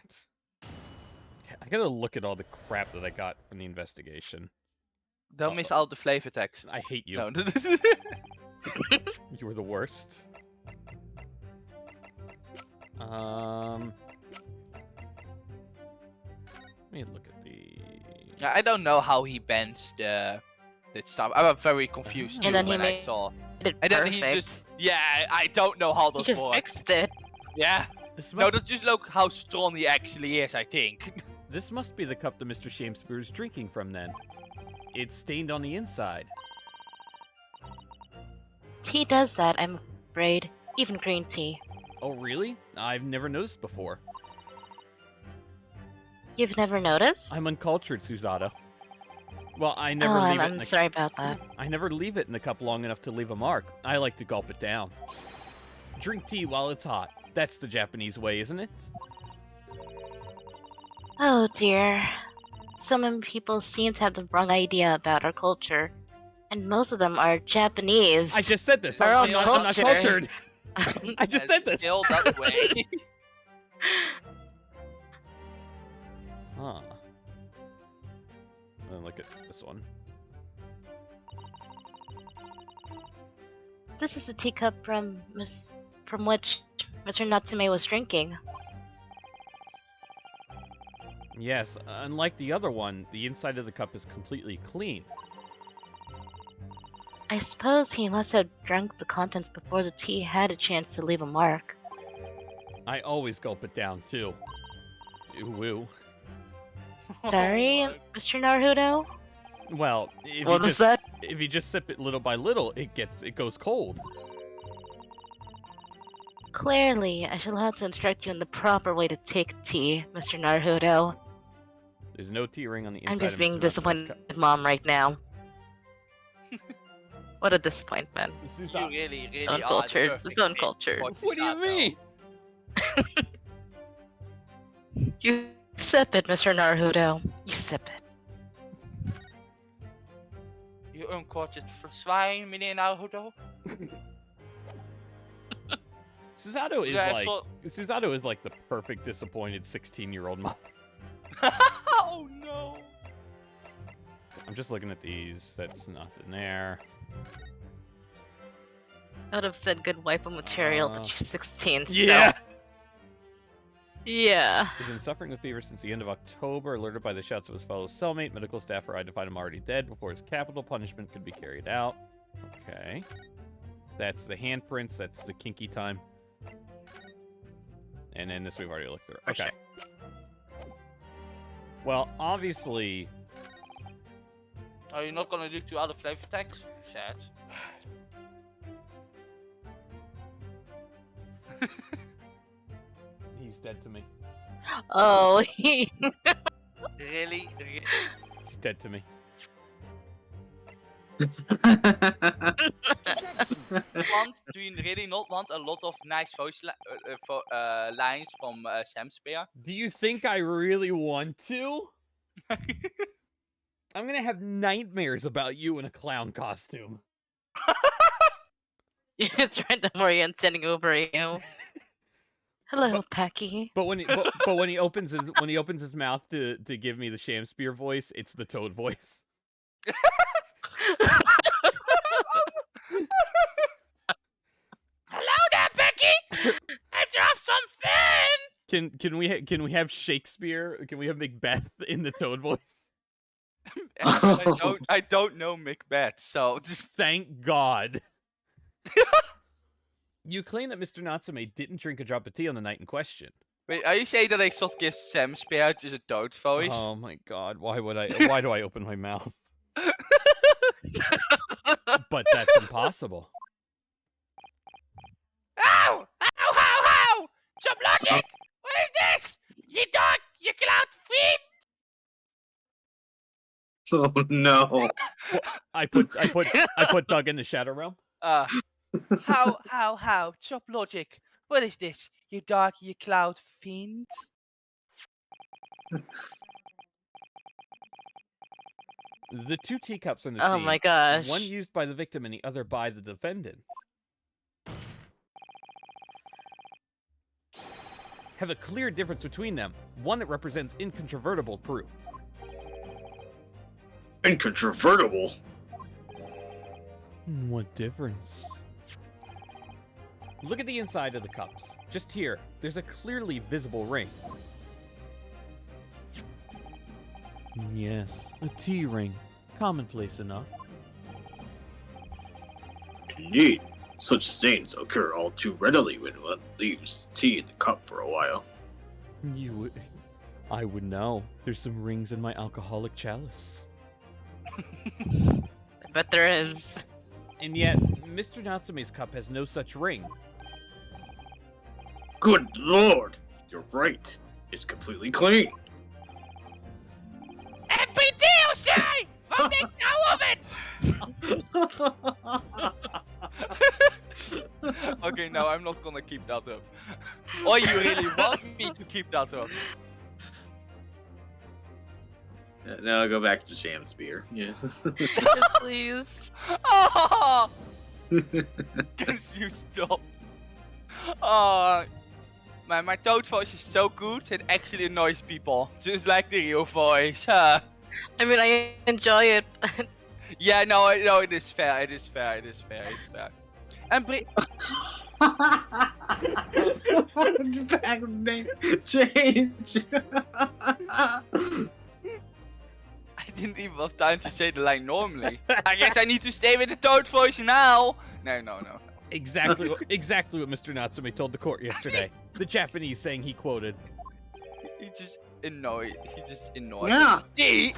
C: Okay, I gotta look at all the crap that I got from the investigation.
A: Don't miss out the flavor text.
C: I hate you.
A: No.
C: You were the worst. Let me look at the...
A: I don't know how he bends the stuff. I'm very confused
B: And
A: too
B: then he
A: when I
B: made
A: saw.
B: it
A: And then
B: perfect.
A: he just, yeah, I don't know how
B: He
A: those
B: just
A: work.
B: fixed it.
A: Yeah.
C: This
A: No,
C: must,
A: that's just look how strong he actually is, I think.
C: this must be the cup that Mr. Shamespeare is drinking from then. It's stained on the inside.
B: Tea does that, I'm afraid. Even green tea.
C: Oh, really? I've never noticed before.
B: You've never noticed?
C: I'm uncultured, Susato. Well, I never
B: Oh,
C: leave it
B: I'm
C: in the...
B: sorry about that.
C: I never leave it in the cup long enough to leave a mark. I like to gulp it down. Drink tea while it's hot. That's the Japanese way, isn't it?
B: Oh dear. Some people seem to have the wrong idea about our culture. And most of them are Japanese.
C: I just said this.
B: Our
C: I'm
B: own
C: not
B: culture.
C: cultured. I just
A: And
C: said this.
A: Still that way.
C: Huh. Then look at this one.
B: This is a teacup from which Mr. Natsume was drinking.
C: Yes, unlike the other one, the inside of the cup is completely clean.
B: I suppose he must have drunk the contents before the tea had a chance to leave a mark.
C: I always gulp it down, too. Ew, woo.
B: Sorry, Mr. Naruhodo?
C: Well, if
B: What
C: you
B: was
C: just,
B: that?
C: If you just sip it little by little, it goes cold.
B: Clearly, I shall have to instruct you in the proper way to take tea, Mr. Naruhodo.
C: There's no tea ring on the inside.
B: I'm just
C: of
B: being
C: Mr. Natsume's
B: disappointed,
C: cup.
B: Mom, right now. What a disappointment.
A: You really, really
B: Uncultured.
A: are the
B: It's
A: perfect
B: uncultured.
A: fit for
C: What do you
A: Chisato.
C: mean?
B: You sip it, Mr. Naruhodo. You sip it.
A: You uncultured swine, meneer Naruhodo.
C: Susato is
A: Yeah, I
C: like
A: thought-
C: Susato is like the perfect disappointed 16-year-old mom.
A: Oh no.
C: I'm just looking at these. That's nothing there.
B: I would have said good wipe material, but you're 16 still.
C: Yeah!
B: Yeah.
C: He's been suffering with fever since the end of October, alerted by the shouts of his fellow cellmate. Medical staff arrived to find him already dead before his capital punishment could be carried out. Okay. That's the handprints, that's the kinky time. And then this we've already looked through. Okay. Well, obviously...
A: Are you not gonna look to other flavor text? Sad.
C: He's dead to me.
B: Oh,
A: Really?
C: He's dead to me.
A: Do you really not want a lot of nice voice lines from Sam Spear?
C: Do you think I really want to? I'm gonna have nightmares about you in a clown costume.
B: it's random Orient sending over you. Hello, Packy.
C: But when he opens his mouth to give me the Sham Spear voice, it's the Toad voice.
A: Hello there, Becky. Let's have some fun.
C: Can we have Shakespeare? Can we have Macbeth in the Toad voice?
A: I don't know Macbeth, so just
C: Thank God. You claim that Mr. Natsume didn't drink a drop of tea on the night in question.
A: wait. Are you saying that I should give Sam Spear just a Toad's voice?
C: Oh my God! Why do I open my mouth? But that's impossible.
A: Ow! Ow! Ow! Ow! Some logic! What is this? You dog! You cloud feet!
D: Oh no.
C: I put Doug in the Shadow Realm.
A: How? Chop logic. What is this? You dog, you cloud fiend?
C: The two teacups on the
B: Oh
C: scene.
B: my gosh.
C: One used by the victim and the other by the defendant. Have a clear difference between them. One that represents incontrovertible proof.
D: Incontrovertible.
F: What difference?
C: Look at the inside of the cups. Just here, there's a clearly visible ring.
F: Yes, a tea ring. Commonplace enough.
D: Indeed. Such stains occur all too readily when one leaves tea in the cup for a while.
F: I would know. There's some rings in my alcoholic chalice.
B: I bet there is.
C: And yet, Mr. Natsume's cup has no such ring.
D: Good lord! You're right. It's completely clean.
A: Happy deal, say! I'll make no of it! Okay, no, I'm not gonna keep that up. Or you really want me to keep that up?
D: Now I'll go back to Sham Spear. Yeah.
B: Yes, please.
A: Oh! Can you stop? Oh, man, my Toad voice is so good it actually annoys people, just like the real voice. Huh?
B: I mean, I enjoy it.
A: Yeah, no, it is fair. It is fair. And
D: Back name change.
A: I didn't even have time to say the line normally. I guess I need to stay with the Toad voice now. No.
C: Exactly what Mr. Natsume told the court yesterday. The Japanese saying he quoted.
A: He just annoyed.
D: Yeah.
A: Me.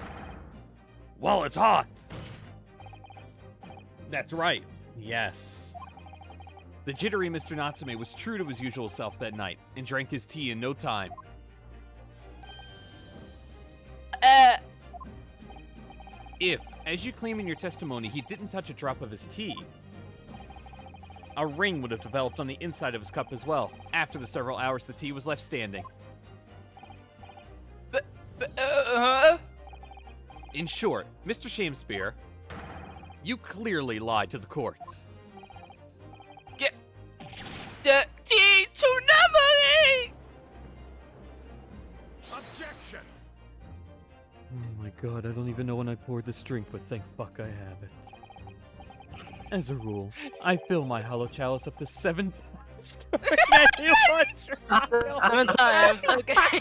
C: Well, it's hot! That's right. Yes. The jittery Mr. Natsume was true to his usual self that night and drank his tea in no time. If, as you claim in your testimony, he didn't touch a drop of his tea, a ring would have developed on the inside of his cup as well, after the several hours the tea was left standing. In short, Mr. Shamespeare, you clearly lied to the court.
A: Get the tea to memory.
H: Objection!
F: Oh my god, I don't even know when I poured this drink, but thank fuck I have it. As a rule, I fill my hollow chalice up to 7 times.
B: 7 times, okay.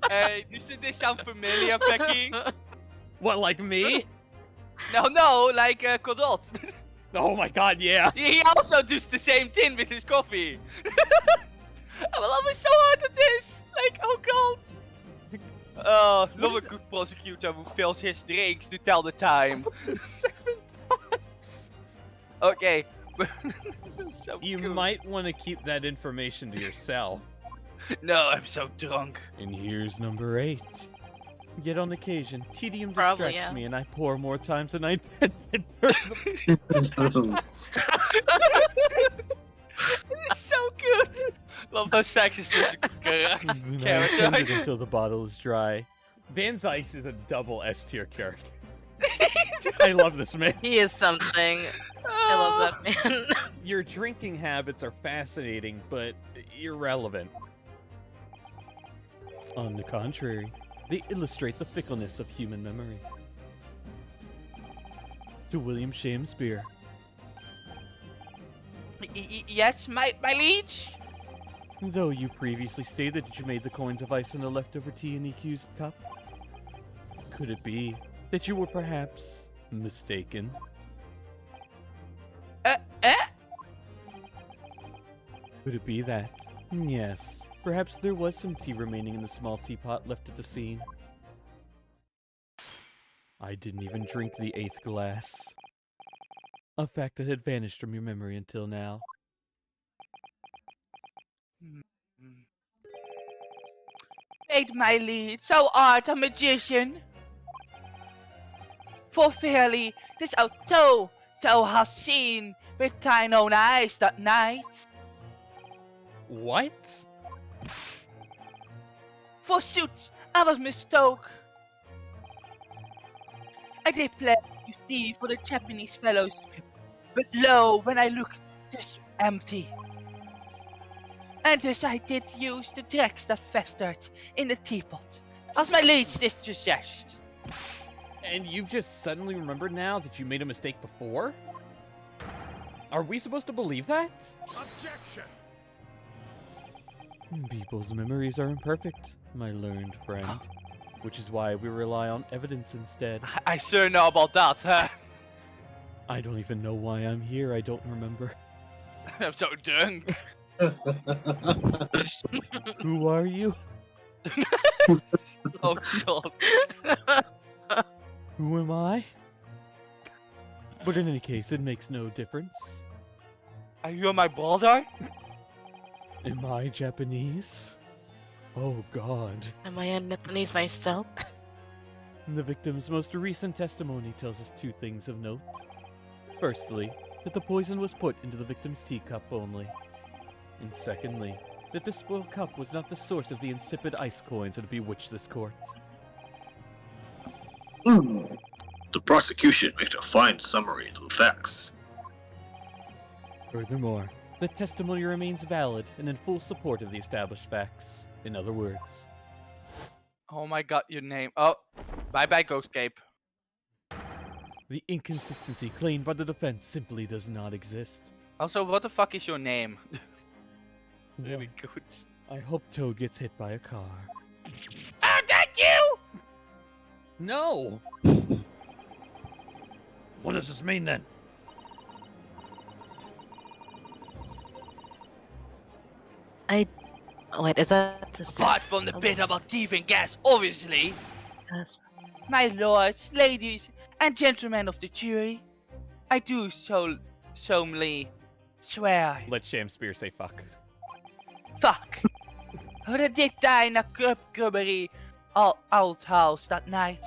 A: Hey, doesn't this sound familiar, Becky?
C: What, like me?
A: No, like Kodot.
C: Oh my god, yeah.
A: He also does the same thing with his coffee. I'm laughing so hard at this. Like, oh god. Love a good prosecutor who fills his drinks to tell the time.
C: 7 times.
A: Okay. So
C: You
A: good.
C: might want to keep that information to yourself.
A: No, I'm so drunk.
F: And here's number 8. Yet on occasion, tedium
B: Probably,
F: distracts
B: yeah.
F: me and I pour more times than I intended.
A: It's so good. Love how sex is such a correct
F: Then I
A: character.
F: attend it until the bottle is dry.
C: Van Zykes is a double S tier character. I love this man.
B: He is something. I love that man.
C: Your drinking habits are fascinating, but irrelevant.
F: On the contrary, they illustrate the fickleness of human memory. To William Shakespeare.
A: Yes, my liege?
F: Though you previously stated that you made the coins of ice in the leftover tea in the accused cup, could it be that you were perhaps mistaken? Could it be that? Yes, perhaps there was some tea remaining in the small teapot left at the scene. I didn't even drink the 8th glass. A fact that had vanished from your memory until now.
A: Wait, my liege, thou art a magician. For fairly, this thou hast seen with thine own eyes that night.
C: What?
A: Forsooth, I was mistook. I did play, you see, for the Japanese fellowship, but lo, when I looked, just empty. And as I did use the dregs that festered in the teapot, as my liege did suggest.
C: And you've just suddenly remembered now that you made a mistake before? Are we supposed to believe that?
H: Objection!
F: People's memories are imperfect, my learned friend. Which is why we rely on evidence instead.
A: I sure know about that, huh?
F: I don't even know why I'm here, I don't remember.
A: I'm so drunk.
F: Who are you?
A: Oh god.
F: Who am I? But in any case, it makes no difference.
A: Are you my brother?
F: Am I Japanese? Oh god.
B: Am I a Nepalese myself?
F: The victim's most recent testimony tells us 2 things of note. Firstly, that the poison was put into the victim's teacup only. And secondly, that the spoiled cup was not the source of the insipid ice coins that bewitched this court.
D: The prosecution made a fine summary of the facts.
F: Furthermore, the testimony remains valid and in full support of the established facts. In other words,
A: Oh my god, your name. Oh, bye-bye, Ghostcape.
F: the inconsistency claimed by the defense simply does not exist.
A: Also, what the fuck is your name?
F: Well,
A: Very good.
F: I hope Toad gets hit by a car.
A: Oh, that you!
C: No! What does this mean then?
B: Wait, is that just...
A: Apart from the bit about thieving gas, obviously.
B: Yes.
A: My lords, ladies, and gentlemen of the jury, I do solemnly swear.
C: Let Shakespeare say fuck.
A: Fuck. Dat dit daar in a grubbery old house that night.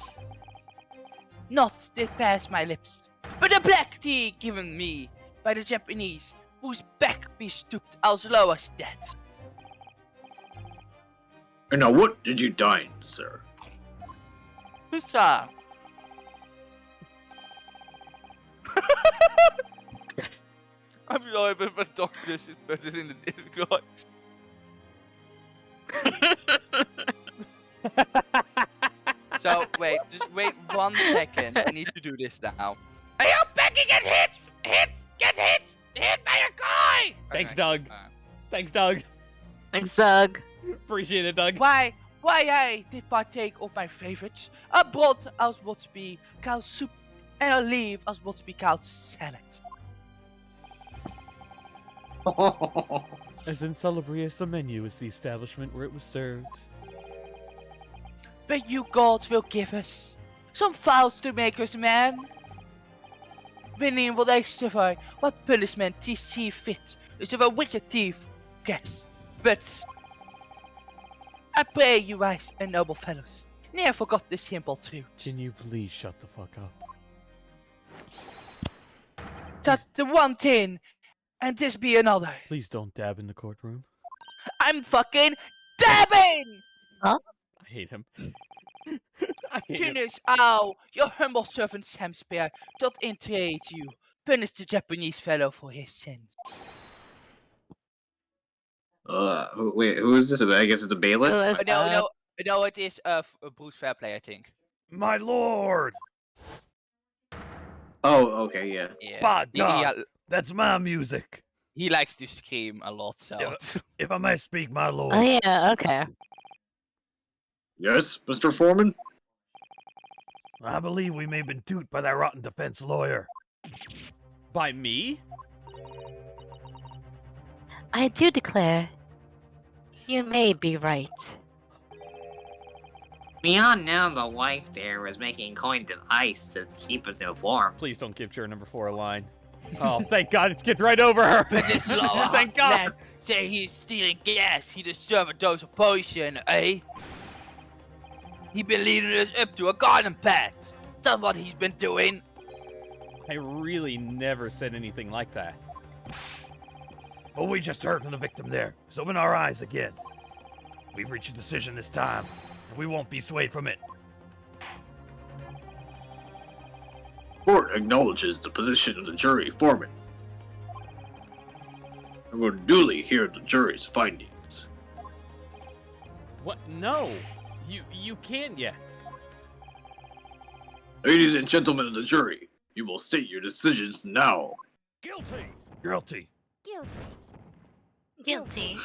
A: Not did pass my lips, but the black tea given me by the Japanese, whose back be stooped as low as dead.
D: And now what did you dine, sir?
A: Pizza. I'm sorry, but my doctor is better in the Discord. So, wait, just wait 1 second. I need to do this now. Are you begging and hit? Get hit! Hit by a guy!
C: Thanks, Doug. Thanks, Doug.
B: Thanks, Doug.
C: Appreciate it, Doug.
A: Why I did partake of my favorites? A broth as what to be cow soup, and a leaf as what to be cow salad.
F: As insalubrious a menu as the establishment where it was served.
A: But you gods will give us some fouls to make us man. Winning will they suffer what punishment he see fit is of a wicked thief, yes. But I pray you wise and noble fellows, never forgot this simple truth.
F: Can you please shut the fuck up?
A: That's the one thing, and this be another.
F: Please don't dab in the courtroom.
A: I'm fucking dabbing!
C: I hate him. I hate him.
A: Tunis, ow, your humble servant Sam Spear doth entreat you. Punish the Japanese fellow for his sins.
D: Wait, who is this? I guess it's a bailiff?
A: No, it is Bruce Fairplay, I think.
F: My lord!
D: Oh, okay, yeah.
A: Yeah.
F: By
A: He-
F: God,
A: he,
F: that's my music.
A: he likes to scream a lot, so.
F: Yeah. If I may speak, my lord.
B: Oh yeah, okay.
D: Yes, Mr. Foreman?
F: I believe we may have been duped by that rotten defense lawyer.
C: By me?
B: I do declare, you may be right.
G: We all know the wife there was making coins of ice to keep us informed.
C: Please don't give juror number 4 a line. Oh, thank God, it's skipped right over her.
A: But this lower
C: Thank God.
A: lad say he's stealing gas, he deserves a dose of poison, eh? He been leading us up to a garden path. That's what he's been doing.
C: I really never said anything like that.
F: What we just heard from the victim there is open our eyes again. We've reached a decision this time, and we won't be swayed from it.
D: Court acknowledges the position of the jury foreman. I will duly hear the jury's findings.
C: What? No. You can't yet.
D: Ladies and gentlemen of the jury, you will state your decisions now.
F: Guilty! Guilty.
B: Guilty.
G: Guilty.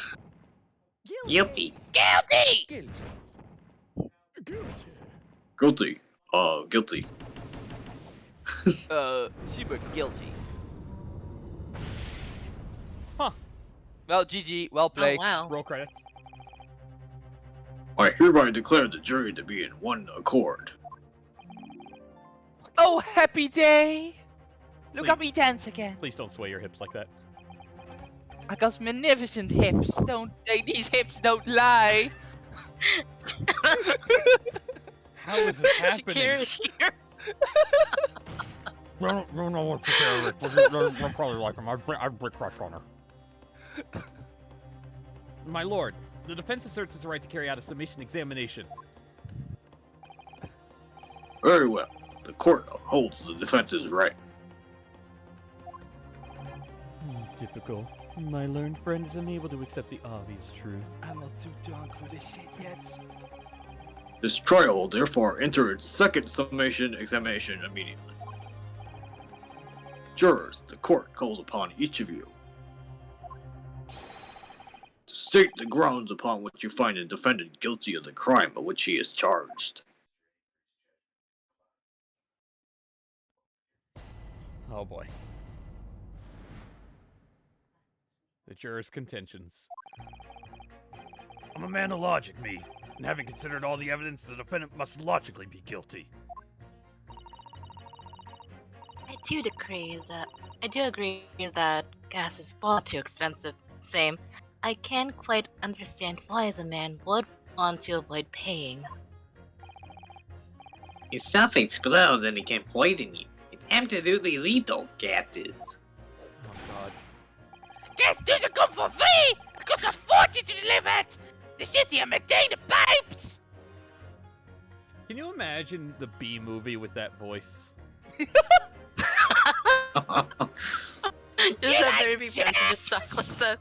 A: Guilty!
D: Guilty. Guilty.
A: Super guilty.
C: Huh.
A: Well, GG, well
B: Oh
A: played.
B: wow.
C: Roll credits.
D: I hereby declare the jury to be in one accord.
A: Oh, happy day! Look
C: Please.
A: at me dance again.
C: Please don't sway your hips like that.
A: I got magnificent hips. These hips don't lie.
C: How is this happening?
B: Shakira, Shakira.
F: I don't know what to care of this, but you're probably like him. I've brick crush on her.
C: My lord, the defense asserts its right to carry out a summation examination.
D: Very well. The court upholds the defense's right.
F: Typical. My learned friend is unable to accept the obvious truth.
A: I'm not too drunk for this shit yet.
D: This trial will therefore enter its second summation examination immediately. Jurors, the court calls upon each of you to state the grounds upon which you find the defendant guilty of the crime of which he is charged.
C: Oh boy. The jurors' contentions.
F: I'm a man of logic, me, and having considered all the evidence, the defendant must logically be guilty.
B: I do agree that gas is far too expensive. Same. I can't quite understand why the man would want to avoid paying.
G: If stuff explodes and it can poison you, it's absolutely lethal, gases.
C: Oh god.
A: Gas doesn't come for free! It costs a fortune to deliver it! The city and maintain the pipes!
C: Can you imagine the B movie with that voice?
B: Just have there be person just suck like that.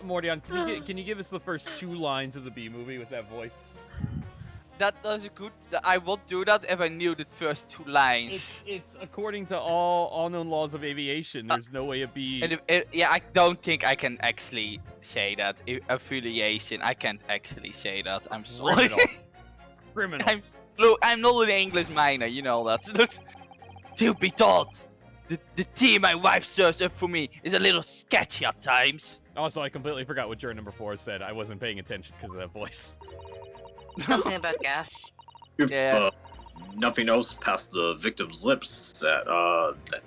C: Mordion, can you give us the first 2 lines of the B movie with that voice?
A: does a good. I would do that if I knew the first 2 lines.
C: It's according to all known laws of aviation. There's no way it be.
A: And yeah, I don't think I can actually say that. Affiliation, I can't actually say that. I'm sorry.
C: Criminal.
A: I'm not an English minor, you know that. To be taught, the tea my wife serves up for me is a little sketchy at times.
C: Also, I completely forgot what juror number 4 said. I wasn't paying attention because of that voice.
B: Something about gas.
D: If
A: Yeah.
D: nothing else passed the victim's lips that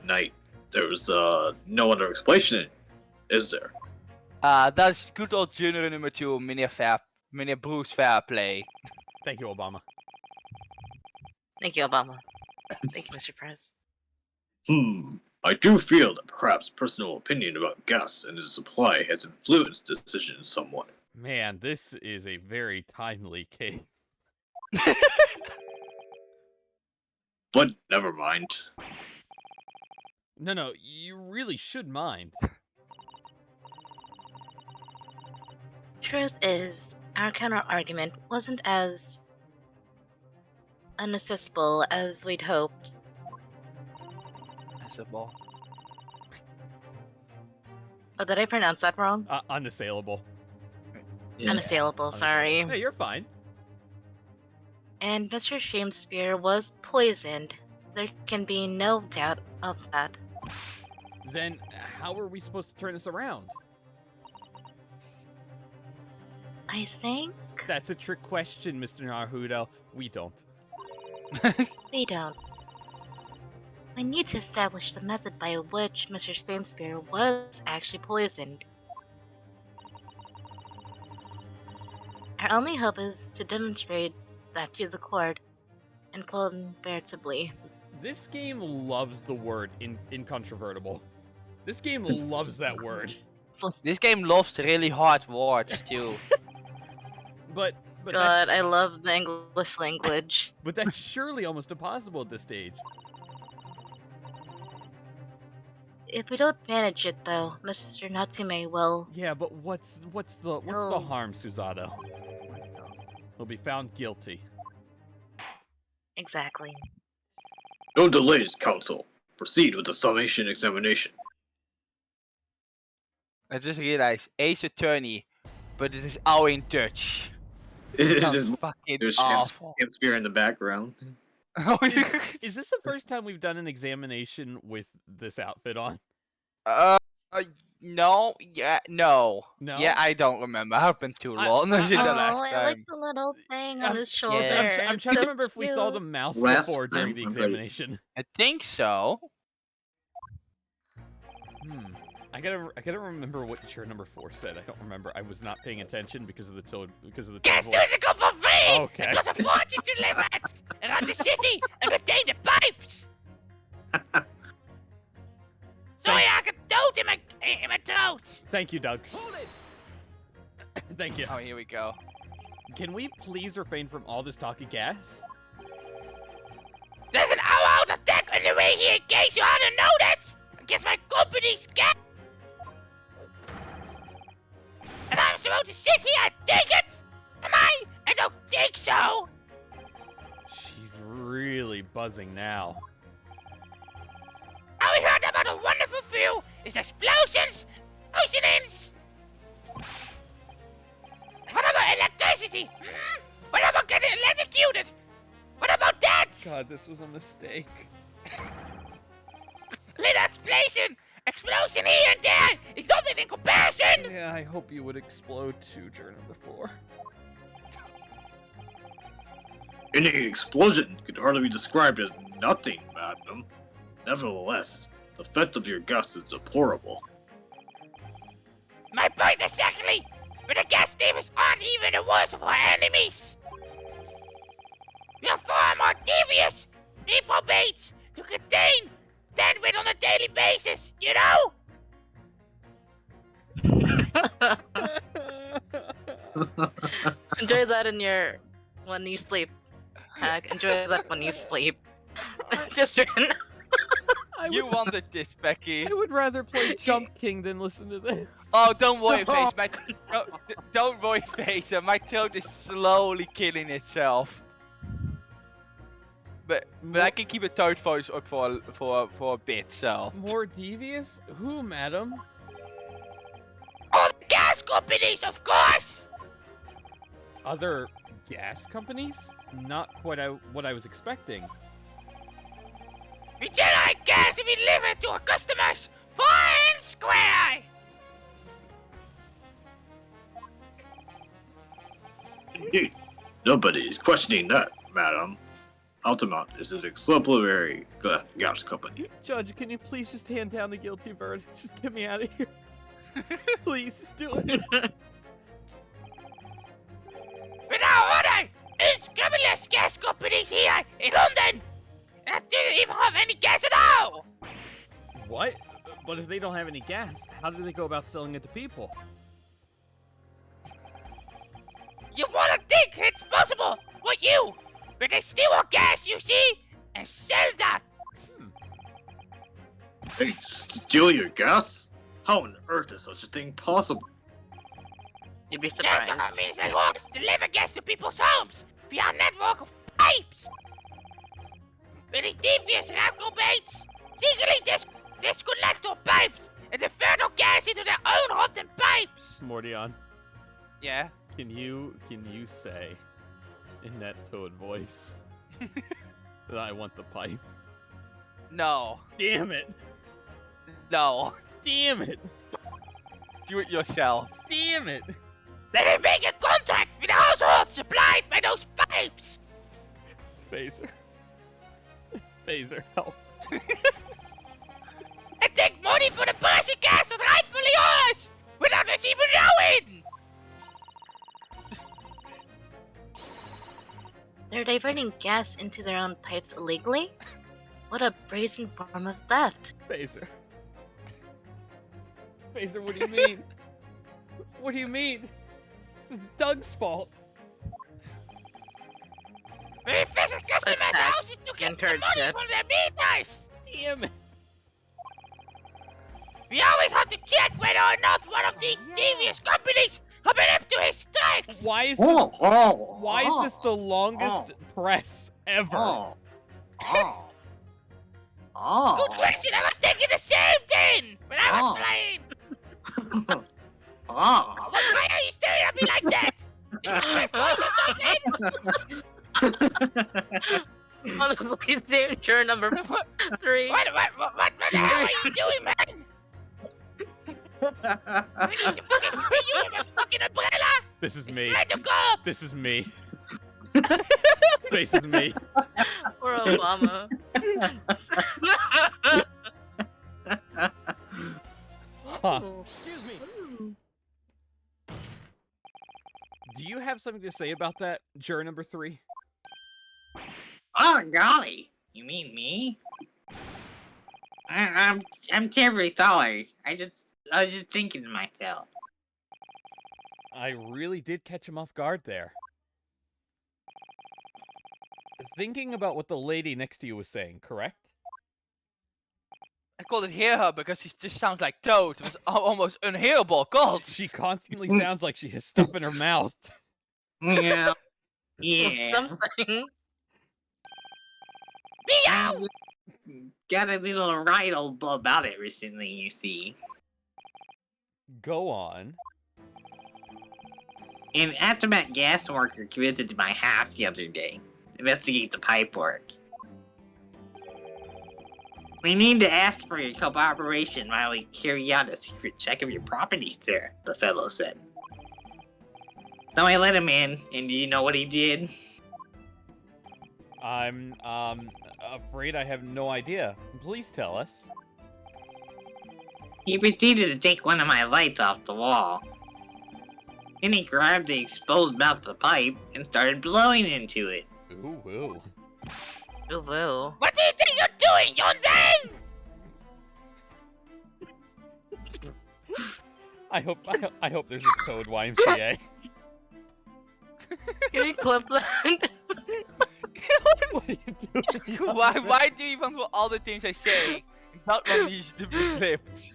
D: night, there was no other explanation, is there?
A: That's good old junior number 2, meneer Bruce Fairplay.
C: Thank you, Obama.
B: Thank you, Obama. Thank you, Mr. Prez.
D: I do feel that perhaps personal opinion about gas and its supply has influenced decisions somewhat.
C: Man, this is a very timely case.
D: But never mind.
C: No, you really should mind.
B: Truth is, our counter-argument wasn't as unaccessible as we'd hoped.
A: That's a ball.
B: Oh, did I pronounce that wrong?
C: Unassailable.
B: Unassailable, sorry.
C: Hey, you're fine.
B: And Mr. Shakespeare was poisoned. There can be no doubt of that.
C: Then how are we supposed to turn this around?
B: I think
C: That's a trick question, Mr. Naruhodo. We don't.
B: we don't. We need to establish the method by which Mr. Shakespeare was actually poisoned. Our only hope is to demonstrate that to the court, incontrovertibly.
C: This game loves the word incontrovertible. This game loves that word.
A: This game loves really hard words too.
C: But
B: God, I love the English language.
C: but that's surely almost impossible at this stage.
B: If we don't manage it, though, Mr. Natsume will.
C: Yeah, but what's the
B: Oh.
C: harm, Susato? He'll be found guilty.
B: Exactly.
D: No delays, counsel. Proceed with the summation examination.
A: I just realized Ace Attorney, but it is all in Dutch.
D: It
A: Sounds
D: is
A: fucking
D: there's
A: awful.
D: Shakespeare in the background.
C: Is this the first time we've done an examination with this outfit on?
A: No, yeah, no.
C: No?
A: Yeah, I don't remember. I've been too long since the
B: Oh,
A: last
B: I
A: time.
B: like the little thing on
C: I'm-
B: his shoulder.
C: I'm
B: It's
C: trying to
B: so
C: remember if we saw the
B: cute.
C: mouse
D: Last
C: before during the
D: time, I'm ready.
C: examination.
A: I think so.
C: I gotta remember what juror number 4 said. I don't remember. I was not paying attention because of the tone
A: Gas
C: voice.
A: doesn't come for free!
C: Okay.
A: Because of fortune delivered around the city and retain the pipes! Sorry, I got dope in my throat!
C: Thank you, Doug. Thank you.
A: Oh, here we go.
C: Can we please refrain from all this talk of gas?
A: There's an all-out attack on the way here in case you hadn't noticed! Against my company's gas! And I'm supposed to sit here and take it? Am I? I don't think so!
C: She's really buzzing now.
A: All we heard about a wonderful view is explosions, poisonings. What about electricity? What about getting electrocuted? What about that?
C: God, this was a mistake.
A: Little explosion here and there is nothing in comparison.
C: Yeah, I hope you would explode too, juror number 4.
D: Any explosion could hardly be described as nothing, madam. Nevertheless, the effect of your gas is deplorable.
A: My point exactly. But the gas thieves aren't even the worst of our enemies. We are far more devious, reprobates to contain than with on a daily basis, you know?
B: Enjoy that when you sleep. Hag. Enjoy that when you sleep. Just
A: You wanted this, Becky.
C: I would rather play Jump King than listen to this.
A: Oh, don't worry, Face. Don't worry, Face. My throat is slowly killing itself. but I can keep a toad voice up for a bit, so.
C: More devious? Who, madam?
A: All the gas companies, of course!
C: Other gas companies? Not quite what I was expecting.
A: We generate gas and we deliver it to our customers, fair and square!
D: Indeed, nobody is questioning that, madam. Altamont is an exemplary gas company.
F: Judge, can you please just hand down the guilty verdict? Just get me out of here. Please, just do it.
A: But now, order! It's countless gas companies here in London! That didn't even have any gas at all!
C: What? But if they don't have any gas, how do they go about selling it to people?
A: You wanna think it's possible, would you? But they steal our gas, you see, and sell that!
D: Hey, steal your gas? How on earth is such a thing possible?
B: You'd be
A: That's
B: surprised.
A: what means they want to deliver gas to people's homes via a network of pipes! Many devious reprobates secretly disconnect our pipes and divert our gas into their own rotten pipes!
F: Mordion,
A: Yeah?
F: can you say in that toad voice that I want the pipe?
A: No.
F: Damn it!
A: No.
F: Damn it!
A: Do it yourself.
F: Damn it!
A: Let him make a contract with the household supplied by those pipes!
F: Phaser. Phaser, help.
A: And take money for the price of gas that's rightfully yours! Without us even knowing!
B: They're diverting gas into their own pipes illegally? What a brazen form of theft.
F: Phaser. Phaser, what do you mean? What do you mean? It's Doug's fault.
A: We visit customers'
B: Attack.
A: houses to get the
B: Encourage
A: money
B: that.
A: from their meters!
F: Damn it.
A: We always have to check whether or not one of these devious companies have been up to his strikes!
F: Why is this, why is this the longest press ever?
A: Good question, I was thinking the same thing when I was playing! Why are you staring at me like that? Is this my voice or something?
B: Honestly, signature number 3.
A: What the hell are you doing, man? We need to fucking spin you with a fucking umbrella!
F: This is
A: It's
F: me.
A: ready to go!
F: This is me. This is me.
B: Or Obama.
F: Huh. Excuse me. Do you have something to say about that, juror number 3?
G: Oh golly, you mean me? I'm terribly sorry. I was just thinking to myself.
F: I really did catch him off guard there. Thinking about what the lady next to you was saying, correct?
A: I couldn't hear her because she just sounds like Toad. It was almost unhearable. God!
F: She constantly sounds like she has stuff in her mouth.
G: Yeah. Yeah.
B: Something.
A: Meow!
G: Got a little riddle about it recently, you see.
F: Go on.
G: An Atomat gas worker visited my house the other day to investigate the pipe work. We need to ask for your cooperation while we carry out a secret check of your property, sir, the fellow said. So I let him in, and do you know what he did?
F: I'm, afraid I have no idea. Please tell us.
G: He proceeded to take one of my lights off the wall. Then he grabbed the exposed mouth of the pipe and started blowing into it.
F: Ooh, ooh.
B: Ooh, woo.
A: What do you think you're doing, Yonbang?
F: I hope there's a code YMCA.
B: Can you clip that?
F: What are you doing?
A: Why do you want all the things I say not want these to be clipped?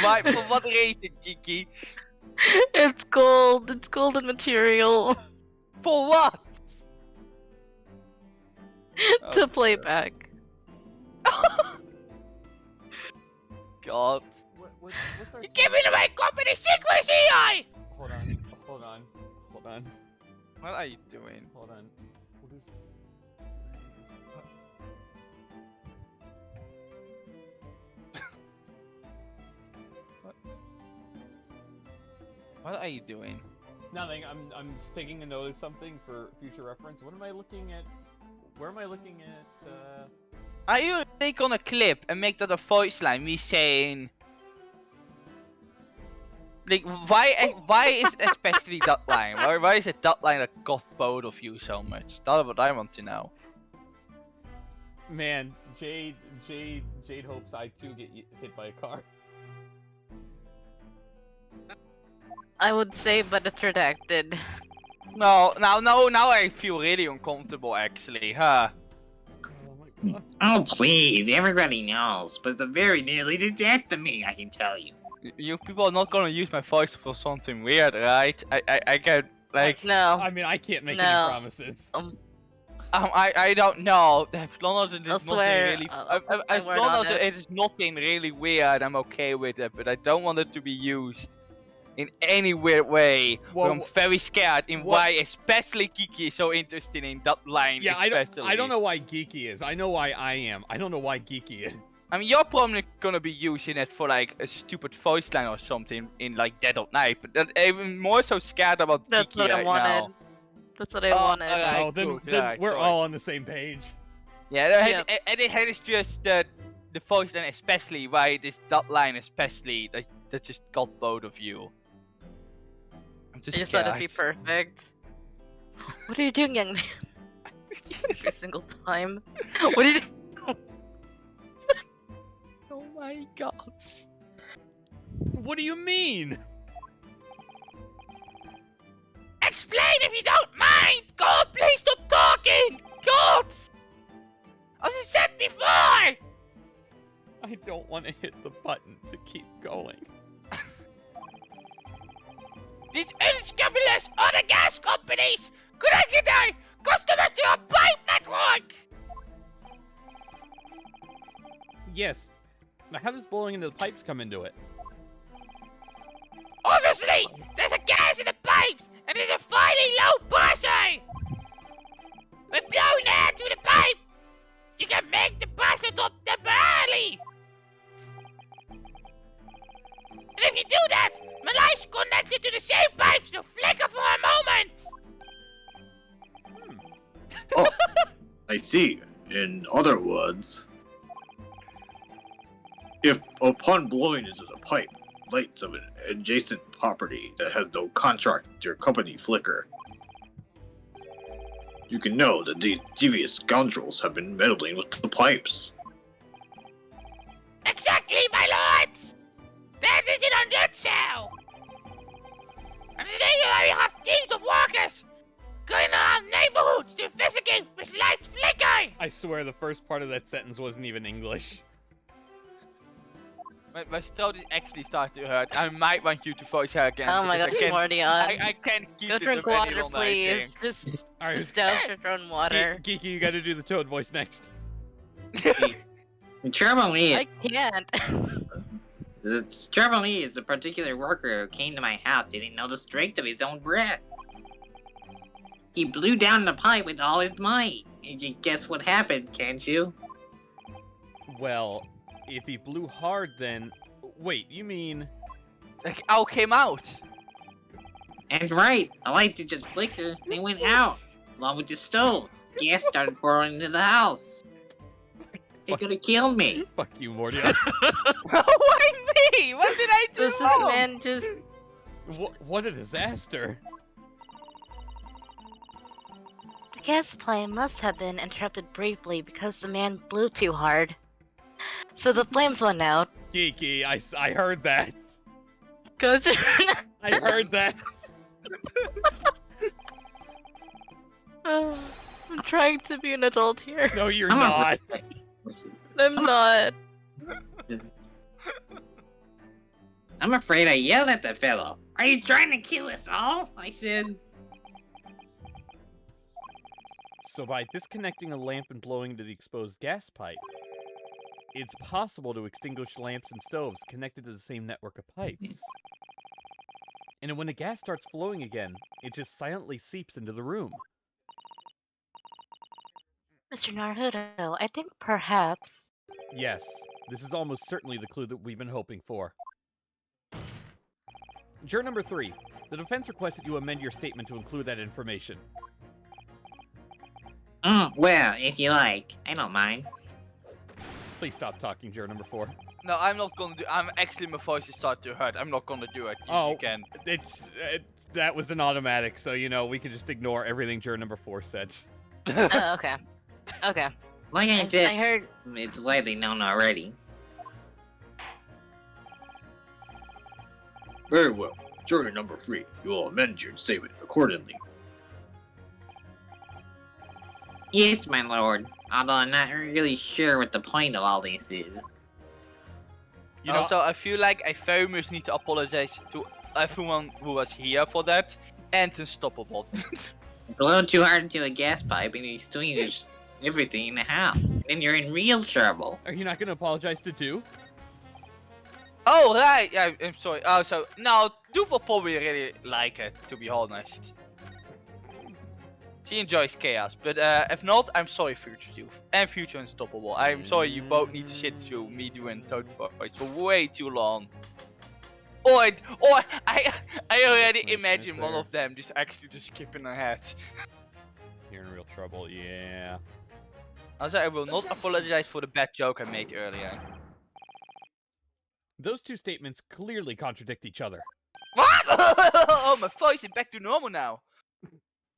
A: Why? For what reason, Kiki?
B: It's gold. It's golden material.
A: For what?
B: to play back.
A: God.
C: What's our
A: You're giving away company secrets here!
C: Hold on.
A: What are you doing?
C: Hold on. What is...
A: What are you doing?
C: Nothing. I'm just taking a note of something for future reference. What am I looking at? Where am I looking at?
A: Are you take on a clip and make that a voice line? Me saying, like, why is it especially that line? Why is it that line that got both of you so much? That's what I want to know.
C: Man, Jade hopes I too get hit by a car.
B: I would say, but it's redacted.
A: No, now I feel really uncomfortable actually, huh?
C: Oh my god.
G: Oh, please, everybody knows, but it's a very nearly dead to me, I can tell you.
A: You people are not gonna use my voice for something weird, right? I get like
B: No.
C: I mean, I can't make
B: No.
C: any promises.
A: I don't know. As long as it is
B: I'll
A: nothing
B: swear,
A: really,
B: I'll
A: as
B: word
A: long
B: on
A: as
B: it.
A: it is nothing really weird, I'm okay with it. But I don't want it to be used in any weird way.
C: Well,
A: I'm very scared in
C: what-
A: why, especially Kiki, is so interested in that line.
C: Yeah,
A: especially.
C: I don't know why Geeky is. I know why I am. I don't know why Geeky is.
A: I mean, you're probably gonna be using it for like a stupid voice line or something in like Dead of Night. But I'm even more so scared about
B: That's
A: Kiki
B: what I
A: right
B: wanted.
A: now.
B: That's what I
A: Oh,
B: wanted.
A: alright.
C: Oh, then,
A: good,
C: then
A: right,
C: we're
A: sorry.
C: all on the same page.
A: Yeah,
B: Yep.
A: it is just the voice line, especially why this that line, especially that just got both of you. I'm
B: I
A: just
B: just thought it'd be
A: scared.
B: perfect. What are you doing, young man? Every single time. What are you doing?
A: Oh my god.
C: What do you mean?
A: Explain if you don't mind! God, please stop talking! God! As I said before!
C: I don't want to hit the button to keep going.
A: These unscrupulous other gas companies connected our customers to a pipe network!
C: Yes. Now, how does blowing into the pipes come into it?
A: Obviously, there's a gas in the pipes, and it's a fairly low pressure! By blowing air to the pipe, you can make the pressure drop temporarily! And if you do that, my life's connected to the same pipes to flicker for a moment!
D: Oh, I see. In other words, if upon blowing into the pipe, lights of an adjacent property that has no contract with your company flicker, you can know that these devious scoundrels have been meddling with the pipes.
A: Exactly, my lords! That is in a nutshell! And today you have teams of workers going around neighborhoods to investigate which lights flicker!
C: I swear the first part of that sentence wasn't even English. My throat is actually starting to hurt. I might want you to voice her again.
B: Oh my god, Mordion.
C: Um,
A: I can't keep
B: Go
A: this
B: drink
A: up any
B: water,
A: longer, I
B: please.
A: think.
B: Just
C: Alright,
B: douse your own water.
C: Geeky, you gotta do the Toad voice next.
G: The trouble is,
B: I can't.
G: the trouble is, a particular worker who came to my house didn't know the strength of his own breath. He blew down the pipe with all his might. You can guess what happened, can't you?
C: Well, if he blew hard, then... Wait, you mean...
A: Like, owl came out.
G: And right, the light did just flicker, and it went out, along with the stove. Gas started pouring into the house. It could have killed me.
C: Fuck you, Mordion.
A: Why me? What did I do
B: This is
A: wrong?
B: man just.
C: What a disaster.
B: The gas supply must have been interrupted briefly because the man blew too hard. So the flames went out.
C: Geeky, I heard that.
B: Cause
C: I heard that.
B: I'm trying to be an adult here.
C: No, you're
G: I'm
C: not.
B: I'm not.
G: I'm afraid I yelled at the fellow. Are you trying to kill us all? I said.
C: So by disconnecting a lamp and blowing into the exposed gas pipe, it's possible to extinguish lamps and stoves connected to the same network of pipes. And when the gas starts flowing again, it just silently seeps into the room.
B: Mr. Naruhodo, I think perhaps...
C: Yes, this is almost certainly the clue that we've been hoping for. Juror number 3. The defense requests that you amend your statement to include that information.
G: Well, if you like. I don't mind.
C: Please stop talking, juror number 4.
A: No, I'm not gonna do. I'm actually, my voice is starting to hurt. I'm not gonna do it. You can.
C: That was an automatic, so we can just ignore everything juror number 4 said.
B: Oh, okay. Okay.
G: Like I
B: I
G: said,
B: heard...
G: it's widely known already.
D: Very well. Jury number 3, you will amend your statement accordingly.
G: Yes, my lord. Although I'm not really sure what the point of all this is.
A: Also, I feel like I very much need to apologize to everyone who was here for that, and Unstoppable.
G: Blow too hard into a gas pipe and you extinguish everything in the house. Then you're in real trouble.
C: Are you not going to apologize to Doof?
A: Oh, right. Yeah, I'm sorry. Oh, so no, Doof will probably really like it, to be honest. She enjoys chaos, but if not, I'm sorry, Future Doof and Future Unstoppable. I'm sorry you both need to sit through me doing Toad Voice for way too long. Or I already imagine one of them just actually just skipping ahead.
C: You're in real trouble, yeah.
A: Also, I will not apologize for the bad joke I made earlier.
C: Those two statements clearly contradict each other.
A: What? Oh, my voice is back to normal now.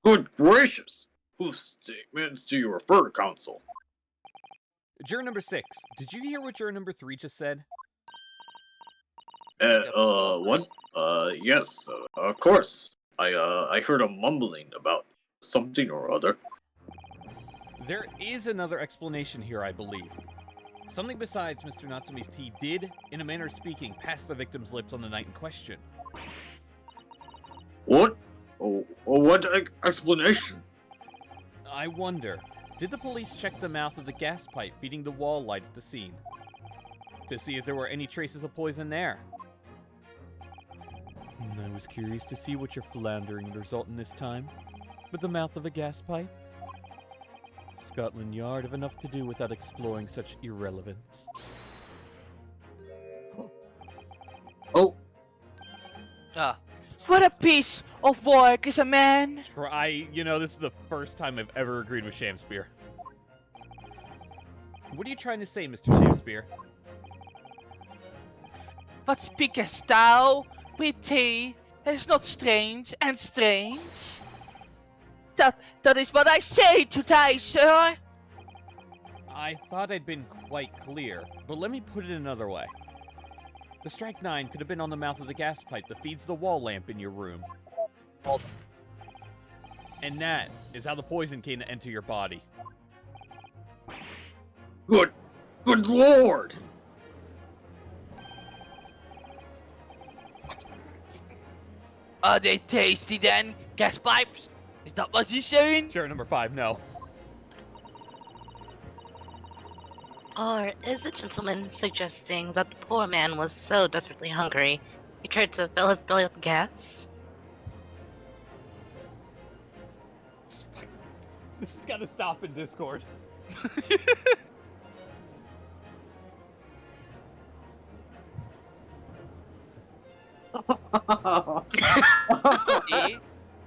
D: Good gracious! Whose statements do you refer, counsel?
C: Juror number 6, did you hear what juror number 3 just said?
D: What? Yes, of course. I heard a mumbling about something or other.
C: There is another explanation here, I believe. Something besides Mr. Natsume's tea did, in a manner of speaking, pass the victim's lips on the night in question.
D: What? Oh, what explanation?
C: I wonder, did the police check the mouth of the gas pipe feeding the wall light at the scene? To see if there were any traces of poison there?
F: I was curious to see what your floundering would result in this time. But the mouth of a gas pipe? Scotland Yard have enough to do without exploring such irrelevance.
D: Oh.
A: Ah. What a piece of work is a man!
C: This is the first time I've ever agreed with Shamspear. What are you trying to say, Mr. Shamspear?
A: What speakest thou? With tea, it is not strange and strange. That is what I say today, sir!
C: I thought I'd been quite clear, but let me put it another way. The Strike 9 could have been on the mouth of the gas pipe that feeds the wall lamp in your room. And that is how the poison came to enter your body.
D: Good lord!
A: Are they tasty then? Gas pipes? Is that what you're saying?
C: Juror number 5, no.
B: Or is the gentleman suggesting that the poor man was so desperately hungry, he tried to fill his belly with gas?
C: This has got to stop in Discord.
A: See?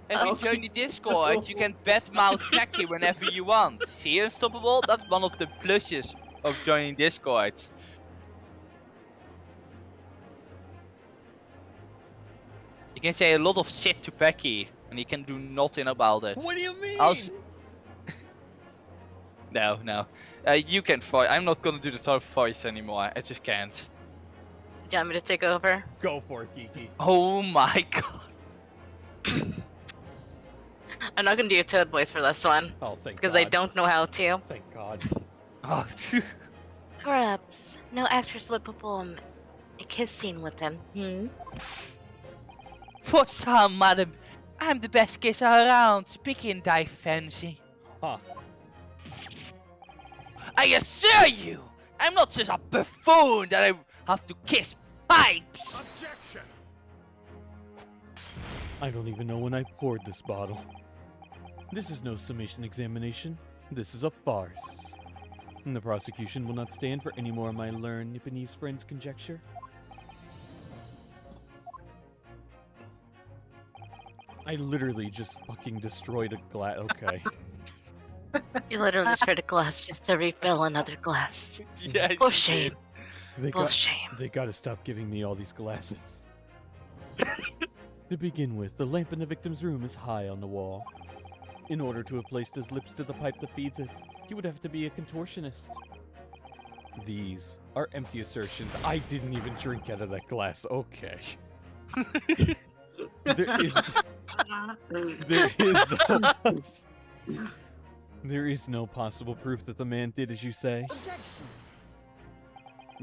A: If you join the Discord, you can badmouth Jackie whenever you want. See, Unstoppable? That's one of the pluses of joining Discord. You can say a lot of shit to Becky, and he can do nothing about it.
C: What do you mean?
A: No. You can fight. I'm not gonna do the tough voice anymore. I just can't.
B: Do you want me to take over?
C: Go for it, Geeky.
A: Oh my god.
B: I'm not gonna do a Toad voice for this one,
C: Oh, thank
B: because
C: God.
B: I don't know how to.
C: Thank God.
A: Oh.
B: Perhaps no actress would perform a kiss scene with him,
A: For some, madam, I'm the best kisser around. Speaking thy fancy.
C: Huh.
A: I assure you, I'm not such a buffoon that I have to kiss pipes.
H: Objection!
F: I don't even know when I poured this bottle. This is no summation examination. This is a farce. And the prosecution will not stand for any more of my learned Nipponese friend's conjecture. I literally just fucking destroyed a glass. Okay.
B: You literally destroyed a glass just to refill another glass.
A: Yeah,
B: For
A: you
B: shame.
A: did.
F: They
B: For
F: got,
B: shame.
F: they gotta stop giving me all these glasses. To begin with, the lamp in the victim's room is high on the wall. In order to have placed his lips to the pipe that feeds it, he would have to be a contortionist. These are empty assertions. I didn't even drink out of that glass. Okay. There is there is no possible proof that the man did as you say.
H: Objection!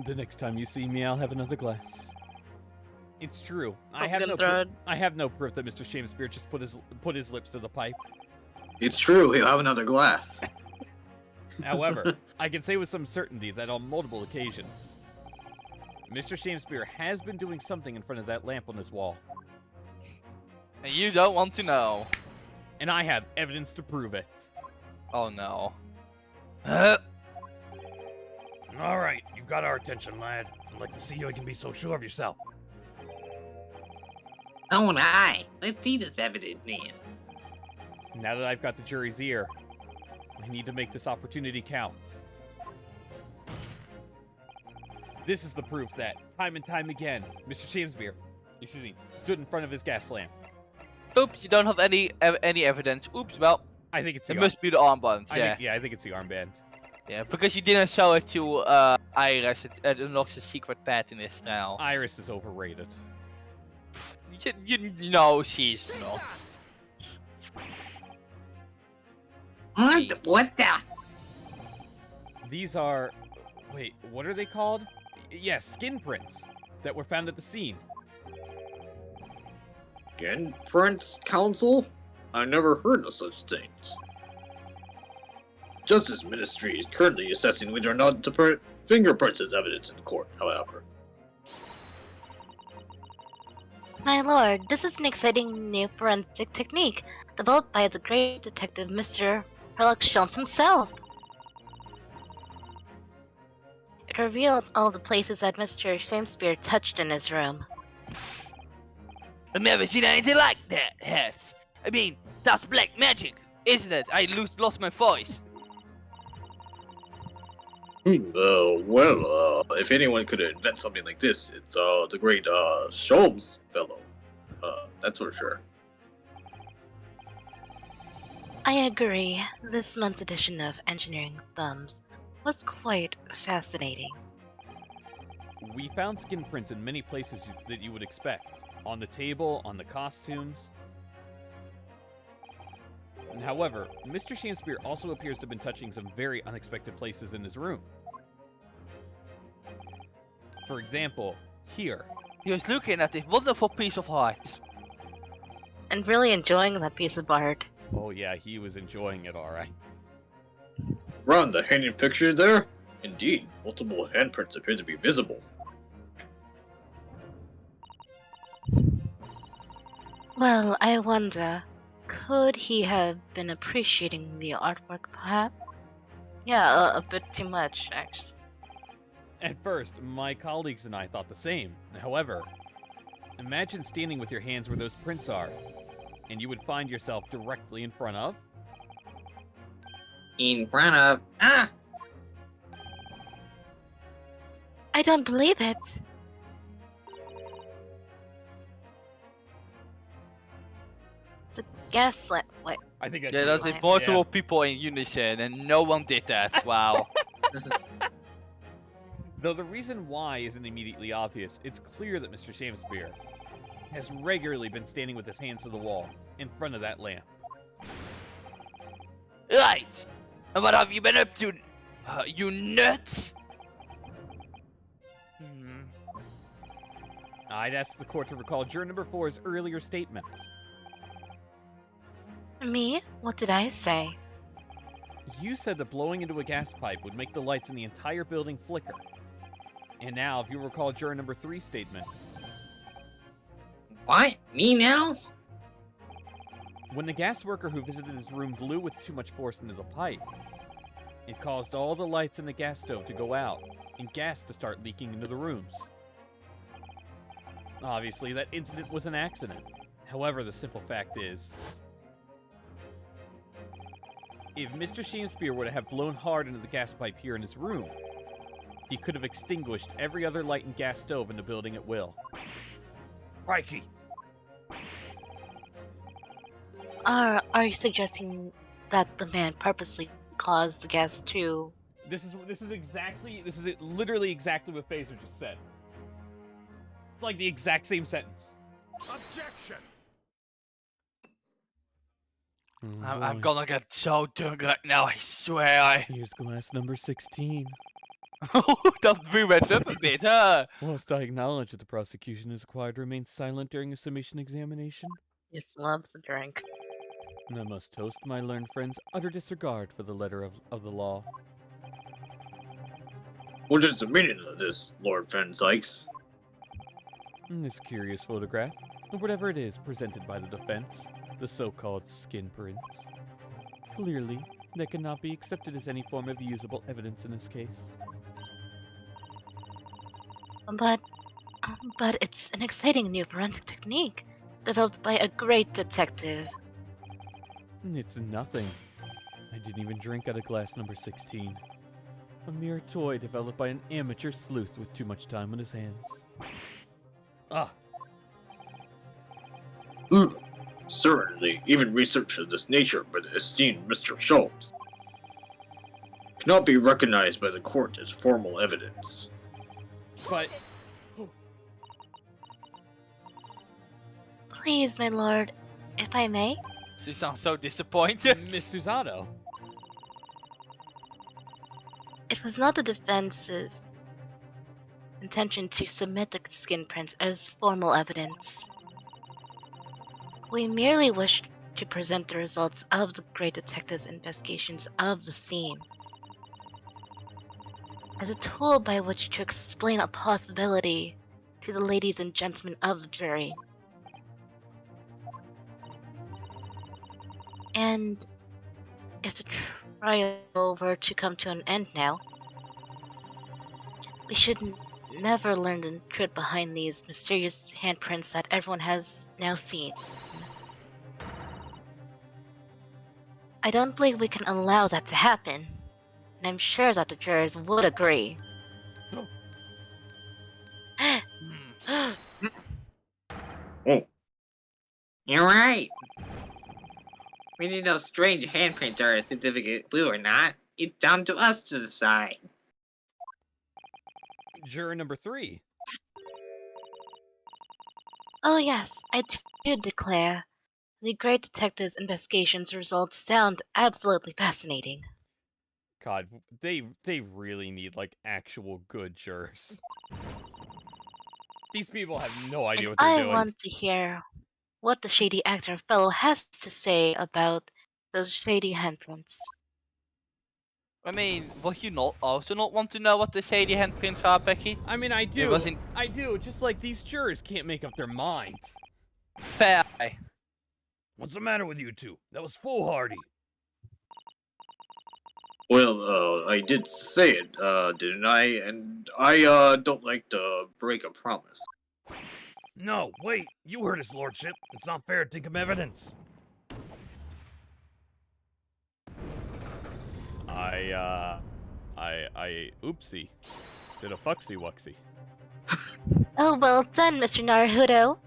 F: The next time you see me, I'll have another glass.
C: It's true. I
B: Pumpkin
C: have
B: thread.
C: no proof that Mr. Shamespeare just put his lips to the pipe.
D: It's true, he'll have another glass.
C: However, I can say with some certainty that on multiple occasions, Mr. Shamespeare has been doing something in front of that lamp on his wall.
A: And you don't want to know.
C: And I have evidence to prove it.
A: Oh no.
H: Alright, you've got our attention, lad. I'd like to see you can be so sure of yourself.
G: Oh, and I. Let's see this evidence then.
C: Now that I've got the jury's ear, I need to make this opportunity count. This is the proof that, time and time again, Mr. Shamespeare, stood in front of his gas lamp.
A: Oops, you don't have any evidence. Oops, well,
C: I think it's the
A: it must be the armband, yeah.
C: I think it's the armband.
A: Yeah, because you didn't show it to Iris, it unlocks a secret pattern in his style.
C: Iris is overrated.
A: You know she's not.
G: What the?
C: These are... Wait, what are they called? Yes, skin prints that were found at the scene.
D: Again, Prince Council? I never heard of such things. Justice Ministry is currently assessing whether or not to put fingerprints as evidence in court, however.
B: My lord, this is an exciting new forensic technique developed by the great detective Mr. Sherlock Holmes himself. It reveals all the places that Mr. Shamespeare touched in his room.
A: I've never seen anything like that, Hess. I mean, that's black magic, isn't it? I lost my voice.
D: If anyone could invent something like this, it's the great Sholmes fellow. That's for sure.
B: I agree. This month's edition of Engineering Thumbs was quite fascinating.
C: We found skin prints in many places that you would expect. On the table, on the costumes. However, Mr. Shamespeare also appears to have been touching some very unexpected places in his room. For example, here.
A: He was looking at this wonderful piece of art.
B: And really enjoying that piece of art.
C: Oh yeah, he was enjoying it alright.
D: Ron, the hanging picture there? Indeed, multiple handprints appear to be visible.
B: Well, I wonder, could he have been appreciating the artwork, perhaps? Yeah, a bit too much, actually.
C: At first, my colleagues and I thought the same. However, imagine standing with your hands where those prints are, and you would find yourself directly in front of...
G: In front of... Ah!
B: I don't believe it. The gaslight. Wait.
C: I think
A: Yeah, that's
B: Gaslight.
A: multiple people in unison, and no one did that. Wow.
C: Though the reason why isn't immediately obvious, it's clear that Mr. Shamespeare has regularly been standing with his hands to the wall, in front of that lamp.
A: Right. And what have you been up to, you nut?
C: I'd ask the court to recall juror number 4's earlier statement.
B: Me? What did I say?
C: You said that blowing into a gas pipe would make the lights in the entire building flicker. And now, if you recall juror number 3's statement,
G: What? Me now?
C: when the gas worker who visited his room blew with too much force into the pipe, it caused all the lights in the gas stove to go out and gas to start leaking into the rooms. Obviously, that incident was an accident. However, the simple fact is, if Mr. Shamespeare were to have blown hard into the gas pipe here in his room, he could have extinguished every other light and gas stove in the building at will.
H: Crikey.
B: Are you suggesting that the man purposely caused the gas to...
C: This is literally exactly what Phaser just said. It's like the exact same sentence.
H: Objection.
A: I'm gonna get so drunk right now, I swear.
F: Here's glass number 16.
A: Dat went up a bit, huh?
F: Whilst I acknowledge that the prosecution is required to remain silent during a submission examination,
B: Just loves a drink.
F: I must toast my learned friend's utter disregard for the letter of the law.
D: What is the meaning of this, Lord Van Zykes?
F: In this curious photograph, or whatever it is presented by the defense, the so-called skin prints, clearly, they cannot be accepted as any form of usable evidence in this case.
B: But it's an exciting new forensic technique developed by a great detective.
F: It's nothing. I didn't even drink out of glass number 16. A mere toy developed by an amateur sleuth with too much time on his hands.
C: Ah,
D: Certainly, even research of this nature by the esteemed Mr. Sholmes cannot be recognized by the court as formal evidence.
C: but
B: Please, my lord, if I may?
A: She sounds so disappointed.
C: Miss Susato,
B: It was not the defense's intention to submit the skin prints as formal evidence. We merely wished to present the results of the great detective's investigations of the scene as a tool by which to explain a possibility to the ladies and gentlemen of the jury. And if the trial were to come to an end now, we should never learn the truth behind these mysterious handprints that everyone has now seen. I don't believe we can allow that to happen, and I'm sure that the jurors would agree.
D: Oh,
G: You're right. We need those strange handprints are a certificate clue or not. It's down to us to decide.
C: juror number 3.
B: Oh yes, I do declare. The great detective's investigations results sound absolutely fascinating.
C: God, they really need like actual good jurors. These people have no idea
B: And
C: what they're
B: I
C: doing.
B: want to hear what the shady actor fellow has to say about those shady handprints.
A: I mean, would you not also not want to know what the shady handprints are, Becky?
C: I mean, I do.
A: wasn't-
C: I do. Just like these jurors can't make up their minds.
A: Fair.
H: What's the matter with you two? That was foolhardy.
D: well, I did say it, didn't I? And I, don't like to break a promise.
H: No, wait. You heard his lordship. It's not fair to think of evidence.
C: Oopsie. Did a fucksy wucksy.
B: Oh, well done, Mr. Naruhodo.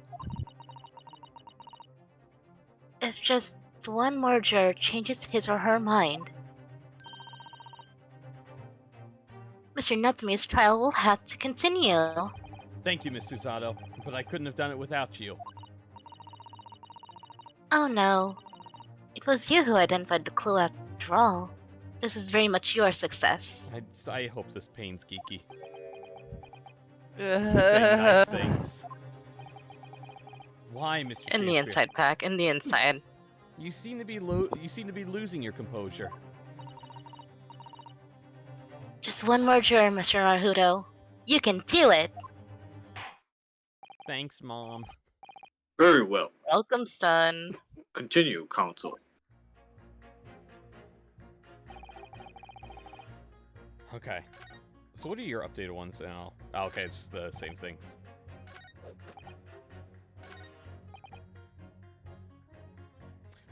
B: If just one more juror changes his or her mind, Mr. Natsumi's trial will have to continue.
C: Thank you, Miss Susato, but I couldn't have done it without you.
B: Oh no. It was you who identified the clue after all. This is very much your success.
C: I hope this pains Geeky. Saying nice things. Why, Mr.
B: In the
C: Shakespeare?
B: inside pack, in the inside.
C: You seem to be losing your composure.
B: Just one more turn, Mr. Naruhodo. You can do it!
C: Thanks, Mom.
D: Very well.
B: Welcome, son.
D: Continue, Counsel.
C: Okay. So what are your updated ones now? Oh, okay, it's the same thing.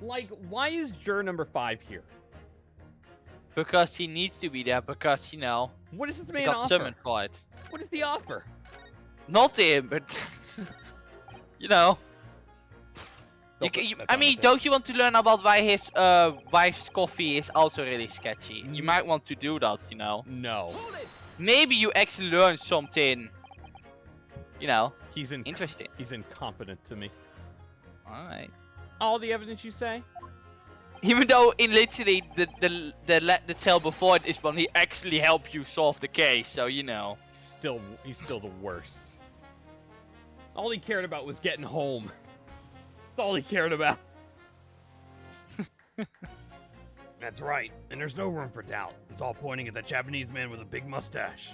C: Like, why is juror number 5 here?
A: Because he needs to be there, because, you know,
C: What does this
A: he
C: man
A: got
C: offer?
A: summoned for it.
C: What is the offer?
A: Not him, but, you know. I mean, don't you want to learn about why his wife's coffee is also really sketchy? You might want to do that, you know.
C: No.
A: Maybe you actually learn something, you know,
C: He's
A: interesting.
C: He's incompetent to me.
A: Alright.
C: All the evidence you say?
A: Even though in literally the tale before this one, he actually helped you solve the case, so you know.
C: He's still the worst. All he cared about was getting home. That's all he cared about.
H: That's right, and there's no room for doubt. It's all pointing at that Japanese man with a big mustache.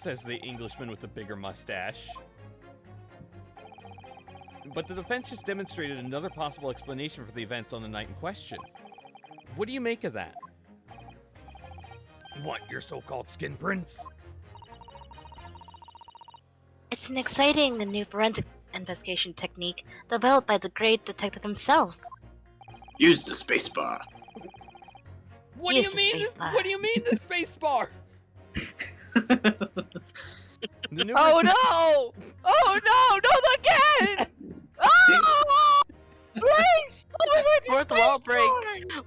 C: Says the Englishman with the bigger mustache. But the defense just demonstrated another possible explanation for the events on the night in question. What do you make of that?
H: What, your so-called skin prints?
B: It's an exciting and new forensic investigation technique developed by the great detective himself.
D: Use the spacebar.
C: What
B: Use
C: do
B: the
C: you mean?
B: spacebar.
C: What do you mean the space bar?
A: Oh no! Oh no! Not again! Oh! Please! Oh,
B: Fourth wall break.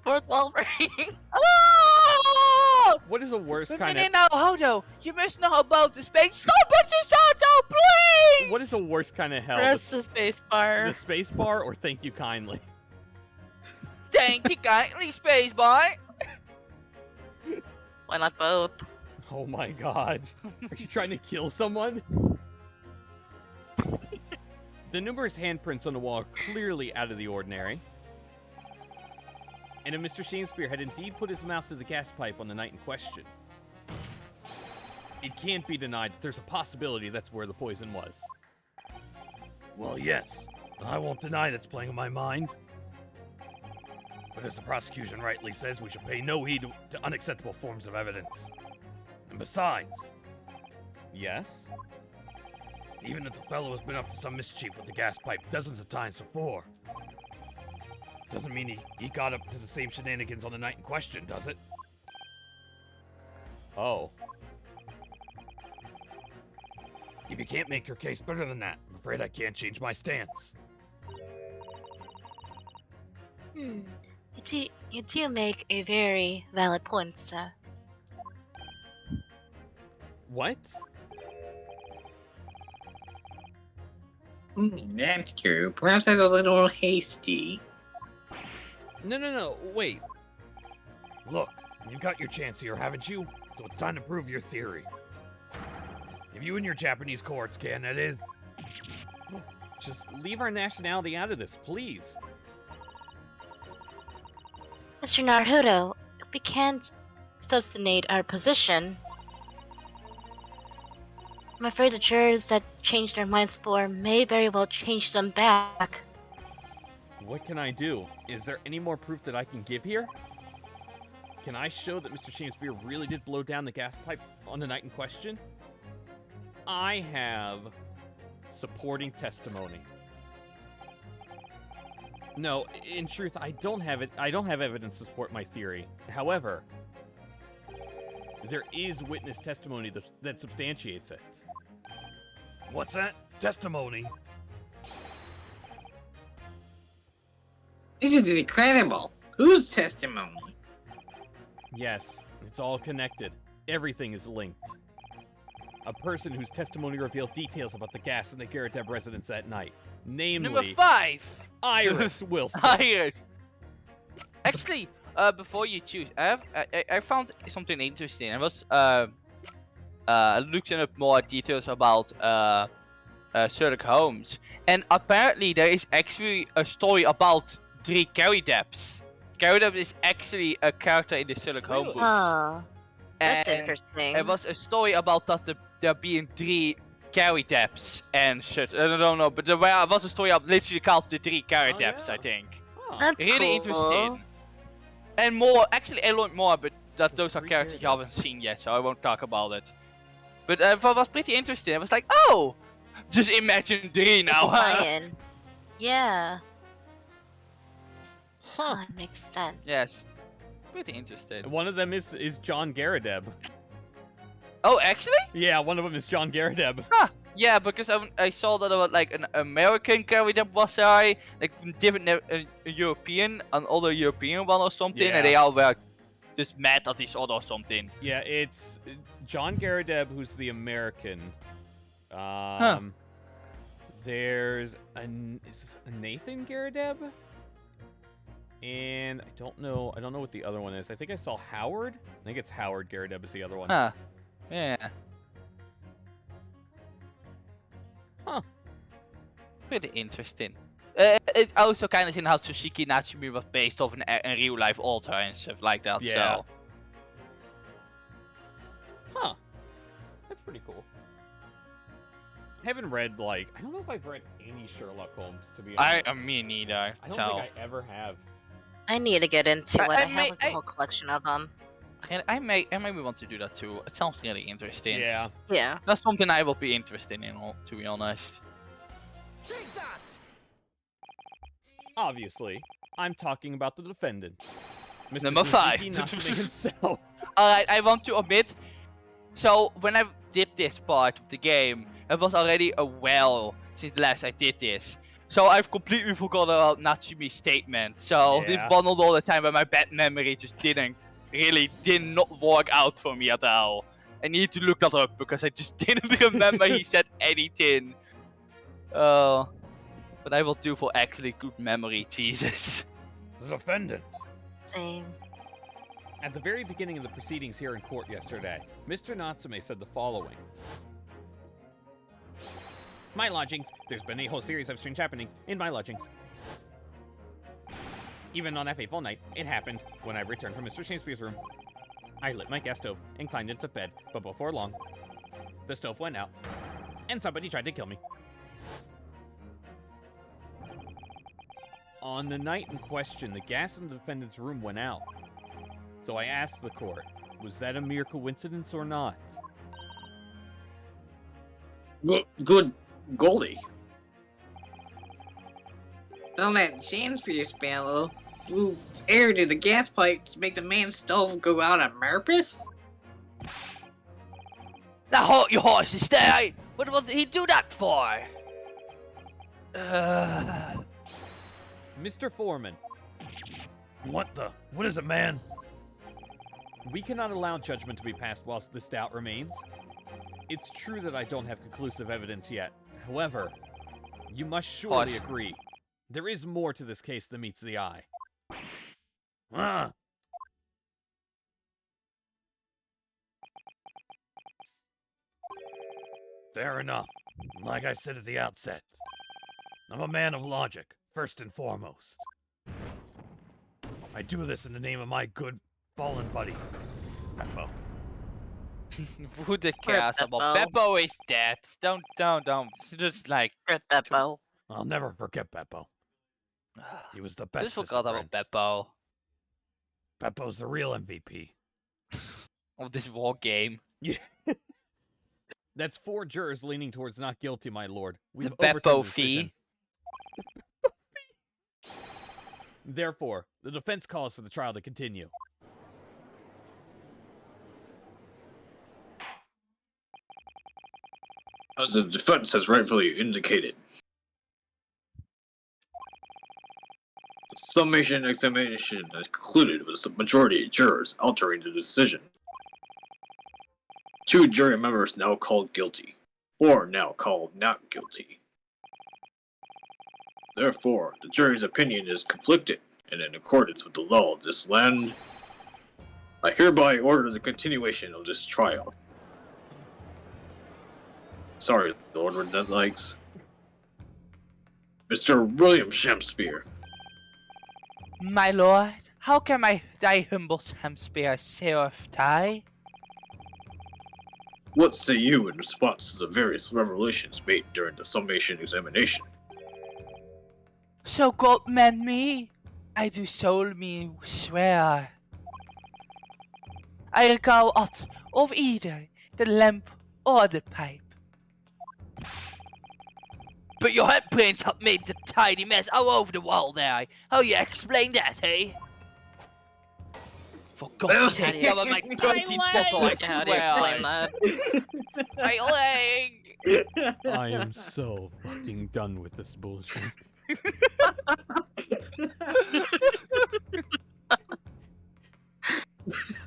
B: Fourth wall break.
A: Oh!
C: What is the worst
A: But
C: kind of?
A: Naruhodo, you must know about the space. Stop it, Susato, please!
C: What is the worst kind of hell?
B: Press the space bar.
C: The space bar or thank you kindly?
A: Thank you kindly, spacebar.
B: Why not both?
C: Oh my god. Are you trying to kill someone? The numerous handprints on the wall are clearly out of the ordinary. And if Mr. Shakespeare had indeed put his mouth to the gas pipe on the night in question, it can't be denied that there's a possibility that's where the poison was.
H: Well, yes. I won't deny that's playing on my mind. But as the prosecution rightly says, we should pay no heed to unacceptable forms of evidence. And besides,
C: Yes?
H: even if the fellow has been up to some mischief with the gas pipe dozens of times before, doesn't mean he got up to the same shenanigans on the night in question, does it?
C: Oh.
H: If you can't make your case better than that, I'm afraid I can't change my stance.
B: You do make a very valid point, sir.
C: What?
G: That's true. Perhaps I was a little hasty.
C: No, wait.
H: Look, you've got your chance here, haven't you? So it's time to prove your theory. If you and your Japanese courts can, that is.
C: Just leave our nationality out of this, please.
B: Mr. Naruhodo, if we can't substantiate our position, I'm afraid the jurors that changed their minds for may very well change them back.
C: What can I do? Is there any more proof that I can give here? Can I show that Mr. Shakespeare really did blow down the gas pipe on the night in question? I have supporting testimony. No, in truth, I don't have it. I don't have evidence to support my theory. However, there is witness testimony that substantiates it.
H: What's that? Testimony?
G: This is incredible. Whose testimony?
C: Yes, it's all connected. Everything is linked. A person whose testimony revealed details about the gas in the Garadeb residence that night. Namely,
A: Number 5.
C: Iris Wilson.
A: Iris. Actually, before you choose, I found something interesting. I was looking up more details about Sherlock Holmes, and apparently there is actually a story about 3 Garadebs. Garadeb is actually a character in the Sherlock Holmes
C: Really?
A: books.
B: That's
A: And
B: interesting.
A: It was a story about that there being 3 carry depths and shit. I don't know, but there was a story of literally called the 3 carry
C: Oh,
A: depths,
C: yeah.
A: I think.
C: Huh.
B: That's
A: Really
B: cool.
A: interesting. And more, actually I learned more, but those are
C: 3
A: characters you
C: carry
A: haven't seen yet, so I won't talk about it. But it was pretty interesting. I was like, oh! Just imagine 3
B: It's a
A: now, huh?
B: tie-in. Yeah.
C: Huh.
B: Oh, it makes sense.
A: Yes. Pretty interesting.
C: One of them is John Garadeb.
A: Oh, actually?
C: Yeah, one of them is John Garadeb.
A: Yeah, because I saw that there was like an American carry that was like different European, another European one or something,
C: Yeah.
A: and they all were just mad at each other or something.
C: Yeah, it's John Garadeb who's the American. There's a Nathan Garadeb, and I don't know what the other one is. I think I saw Howard. I think it's Howard Garadeb is the other one.
A: Huh. Yeah.
C: Huh.
A: Pretty interesting. It also kind of in how Tsushiki Natsumi was based off a real life author and stuff like that.
C: Yeah.
A: So.
C: Huh. That's pretty cool. I haven't read, I don't know if I've read any Sherlock Holmes, to be honest.
A: Me neither.
C: I don't think I ever have.
B: I need to get into it.
A: I
B: I have a whole collection of them.
A: I maybe want to do that too. It sounds really interesting.
C: Yeah.
B: Yeah.
A: That's something I will be interested in, to be honest.
C: Obviously, I'm talking about the defendant. Mr.
A: Number 5.
C: Suzuki Natsume himself.
A: Alright, I want to admit. So, when I did this part of the game, it was already a while since the last I did this. So, I've completely forgotten about Natsumi's statement. So,
C: Yeah.
A: it bundled all the time, but my bad memory just did not work out for me at all. I need to look that up because I just didn't remember he said anything. But I will do for actually good memory, Jesus.
H: The defendant.
B: Same.
C: At the very beginning of the proceedings here in court yesterday, Mr. Natsume said the following. My lodgings. There's been a whole series of strange happenings in my lodgings. Even on that fateful night, it happened when I returned from Mr. Shakespeare's room. I lit my gas stove and climbed into bed, but before long, the stove went out, and somebody tried to kill me. On the night in question, the gas in the defendant's room went out. So I asked the court, was that a mere coincidence or not?
D: Good Goldie.
G: So that Shakespeare's fellow blew air to the gas pipe to make the man's stove go out on purpose?
A: Now hold your horses, stay! What did he do that for?
C: Mr. Foreman,
H: What is it, man?
C: we cannot allow judgment to be passed whilst this doubt remains. It's true that I don't have conclusive evidence yet. However, you must surely agree, there is more to this case than meets the eye.
H: Ah. Fair enough. Like I said at the outset, I'm a man of logic, first and foremost. I do this in the name of my good fallen buddy, Beppo.
A: Who the cares about Beppo is dead. Don't. Just like.
B: Rip Beppo.
H: I'll never forget Beppo. He was the best.
A: Just forgot about Beppo.
H: Beppo's the real MVP.
A: Of this war game.
C: Yeah. That's 4 jurors leaning towards not guilty, my lord. We've
A: The
C: overturned
A: Beppo
C: the
A: fee.
C: decision. Therefore, the defense calls for the trial to continue.
D: As the defense has rightfully indicated. The summation examination has concluded with the majority of jurors altering the decision. 2 jury members now called guilty, 4 now called not guilty. Therefore, the jury's opinion is conflicted, and in accordance with the law of this land, I hereby order the continuation of this trial. Sorry, Lord with dead legs. Mr. William Shakespeare.
A: My lord, how can thy humble Shakespeare serve thy?
D: What say you in response to the various revelations made during the summation examination?
A: So God meant me. I do solemnly swear. I recall at of either the lamp or the pipe. But your handprints have made the tiny mess all over the wall there. How you explain that, hey? For God's sake, cover my dirty bottle, I
B: How do you explain
A: swear.
B: that?
A: My leg!
F: I am so fucking done with this bullshit.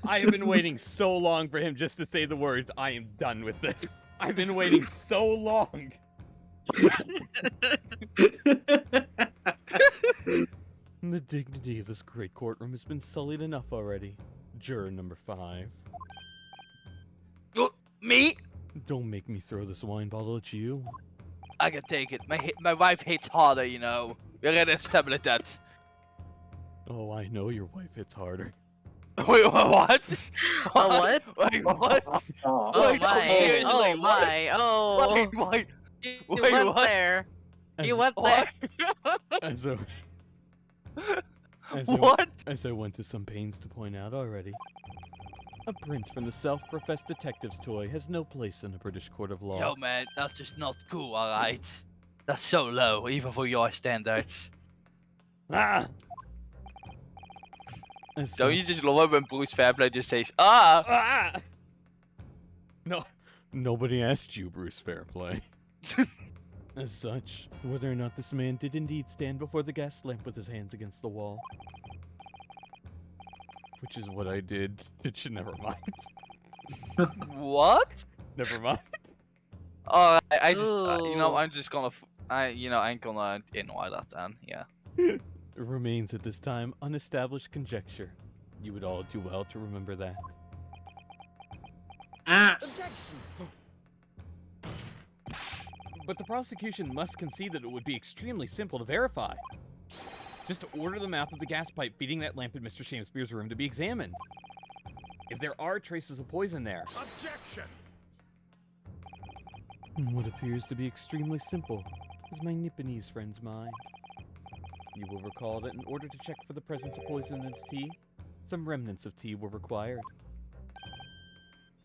F: I have been waiting so long for him just to say the words, I am done with this. I've been waiting so long. The dignity of this great courtroom has been sullied enough already. Juror number 5.
A: Me?
F: Don't make me throw this wine bottle at you.
A: I can take it. My wife hits harder, you know. We're gonna establish that.
F: Oh, I know your wife hits harder.
A: Wait, what?
B: What?
A: Wait, what?
B: Oh
A: Wait,
B: my!
A: okay,
B: Oh
A: wait,
B: my! Oh!
A: Wait.
B: You
A: Wait,
B: went
A: what?
B: there. You
F: As-
B: went there.
F: As I,
A: What?
F: as I went to some pains to point out already. A print from the self-professed detective's toy has no place in a British court of law.
A: Yo, man, that's just not cool, alright? That's so low, even for your standards.
F: Ah! As
A: Don't you
F: such-
A: just love it when Bruce Fairplay just says, ah!
F: Ah! No, nobody asked you, Bruce Fairplay. As such, whether or not this man did indeed stand before the gas lamp with his hands against the wall. Which is what I did. Never mind.
A: What?
F: Never mind.
A: Oh, I just, you know,
B: Ooh.
A: I'm just gonna, I'm gonna ignore that then, yeah.
F: It remains at this time unestablished conjecture. You would all do well to remember that. But the prosecution must concede that it would be extremely simple to verify. Just to order the mouth of the gas pipe feeding that lamp in Mr. Shakespeare's room to be examined. If there are traces of poison there,
H: Objection!
F: what appears to be extremely simple is my Nipponese friend's mind. You will recall that in order to check for the presence of poison in the tea, some remnants of tea were required.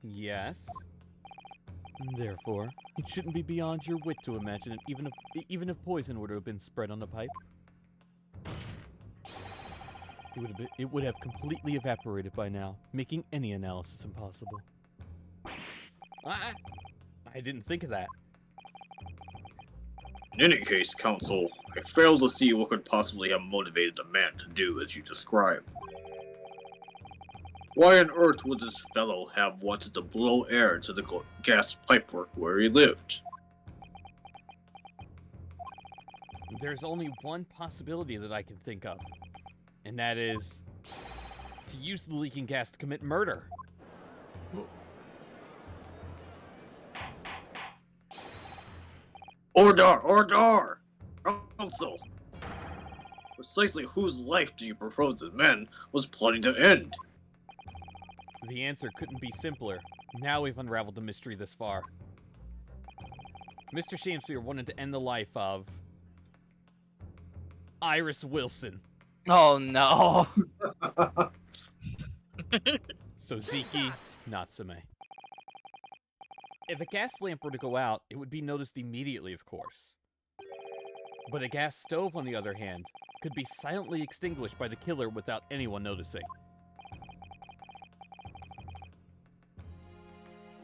F: Yes? Therefore, it shouldn't be beyond your wit to imagine it even if poison were to have been spread on the pipe. It would have completely evaporated by now, making any analysis impossible. I didn't think of that.
D: In any case, counsel, I fail to see what could possibly have motivated the man to do as you describe. Why on earth would this fellow have wanted to blow air into the gas pipework where he lived?
F: There's only one possibility that I can think of, and that is to use the leaking gas to commit murder.
D: Order! Counsel! Precisely whose life do you propose the man was plotting to end?
F: The answer couldn't be simpler. Now we've unraveled the mystery this far. Mr. Shakespeare wanted to end the life of Iris Wilson.
A: Oh no.
F: So Ziki, Natsume. If a gas lamp were to go out, it would be noticed immediately, of course. But a gas stove, on the other hand, could be silently extinguished by the killer without anyone noticing.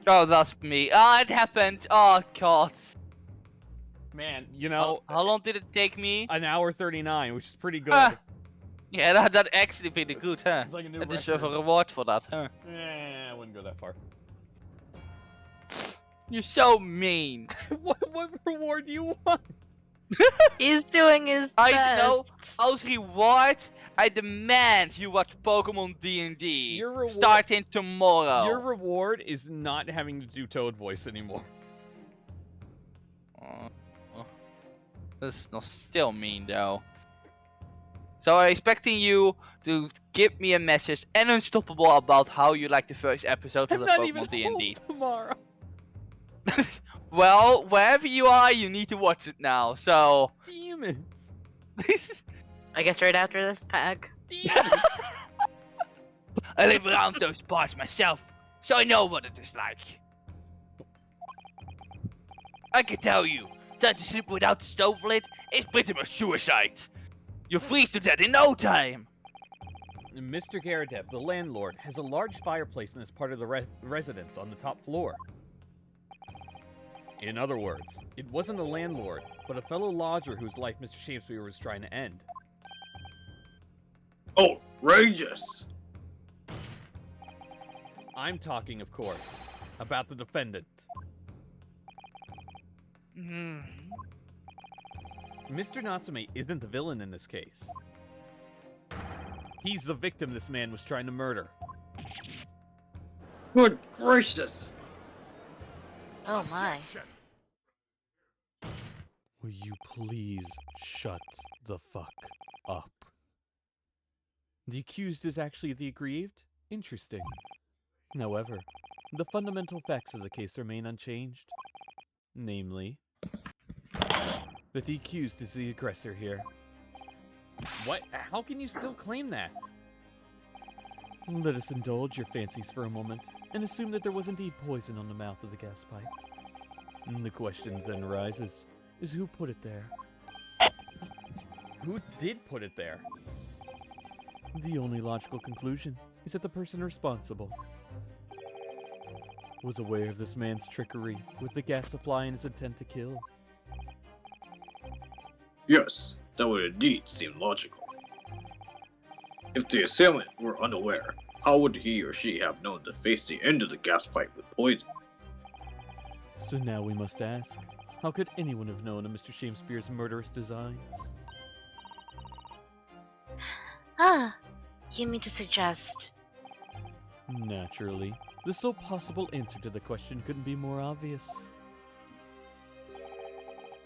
A: Oh, that's me. Oh, it happened. Oh, God.
F: Man, you know,
A: How long did it take me?
F: an hour 39, which is pretty good.
A: Ah, yeah, that actually pretty good, huh?
F: It's like a new
A: I deserve a
F: record.
A: reward for that, huh?
F: I wouldn't go that far.
A: You're so mean.
F: what reward do you want?
B: He's doing his
A: I
B: best.
A: know. Als reward, I demand you watch Pokemon D&D.
F: Your reward-
A: Starting tomorrow.
F: Your reward is not having to do Toad voice anymore.
A: This is not still mean though. So I'm expecting you to give me a message and unstoppable about how you like the first episode of
F: I'm
A: the
F: not even
A: Pokemon D&D.
F: home tomorrow.
A: Well, wherever you are, you need to watch it now, so...
C: Damn it.
B: I guess right after this pack.
A: I live around those parts myself, so I know what it is like. I can tell you, trying to sleep without the stove lit is pretty much suicide. You'll freeze to death in no time.
C: Mr. Garadeb, the landlord, has a large fireplace in this part of the residence on the top floor. In other words, it wasn't a landlord, but a fellow lodger whose life Mr. Shakespeare was trying to end.
D: Outrageous!
C: I'm talking, of course, about the defendant. Mr. Natsume isn't the villain in this case. He's the victim this man was trying to murder.
D: Good gracious!
B: Oh my.
F: Will you please shut the fuck up? The accused is actually the aggrieved? Interesting. However, the fundamental facts of the case remain unchanged. Namely, that the accused is the aggressor here.
C: What? How can you still claim that?
F: Let us indulge your fancies for a moment, and assume that there was indeed poison on the mouth of the gas pipe. And the question then arises, is who put it there?
C: Who did put it there?
F: The only logical conclusion is that the person responsible was aware of this man's trickery with the gas supply and his intent to kill.
D: Yes, that would indeed seem logical. If the assailant were unaware, how would he or she have known to face the end of the gas pipe with poison?
F: So now we must ask, how could anyone have known of Mr. Shakespeare's murderous designs?
B: You mean to suggest...
F: Naturally, the sole possible answer to the question couldn't be more obvious.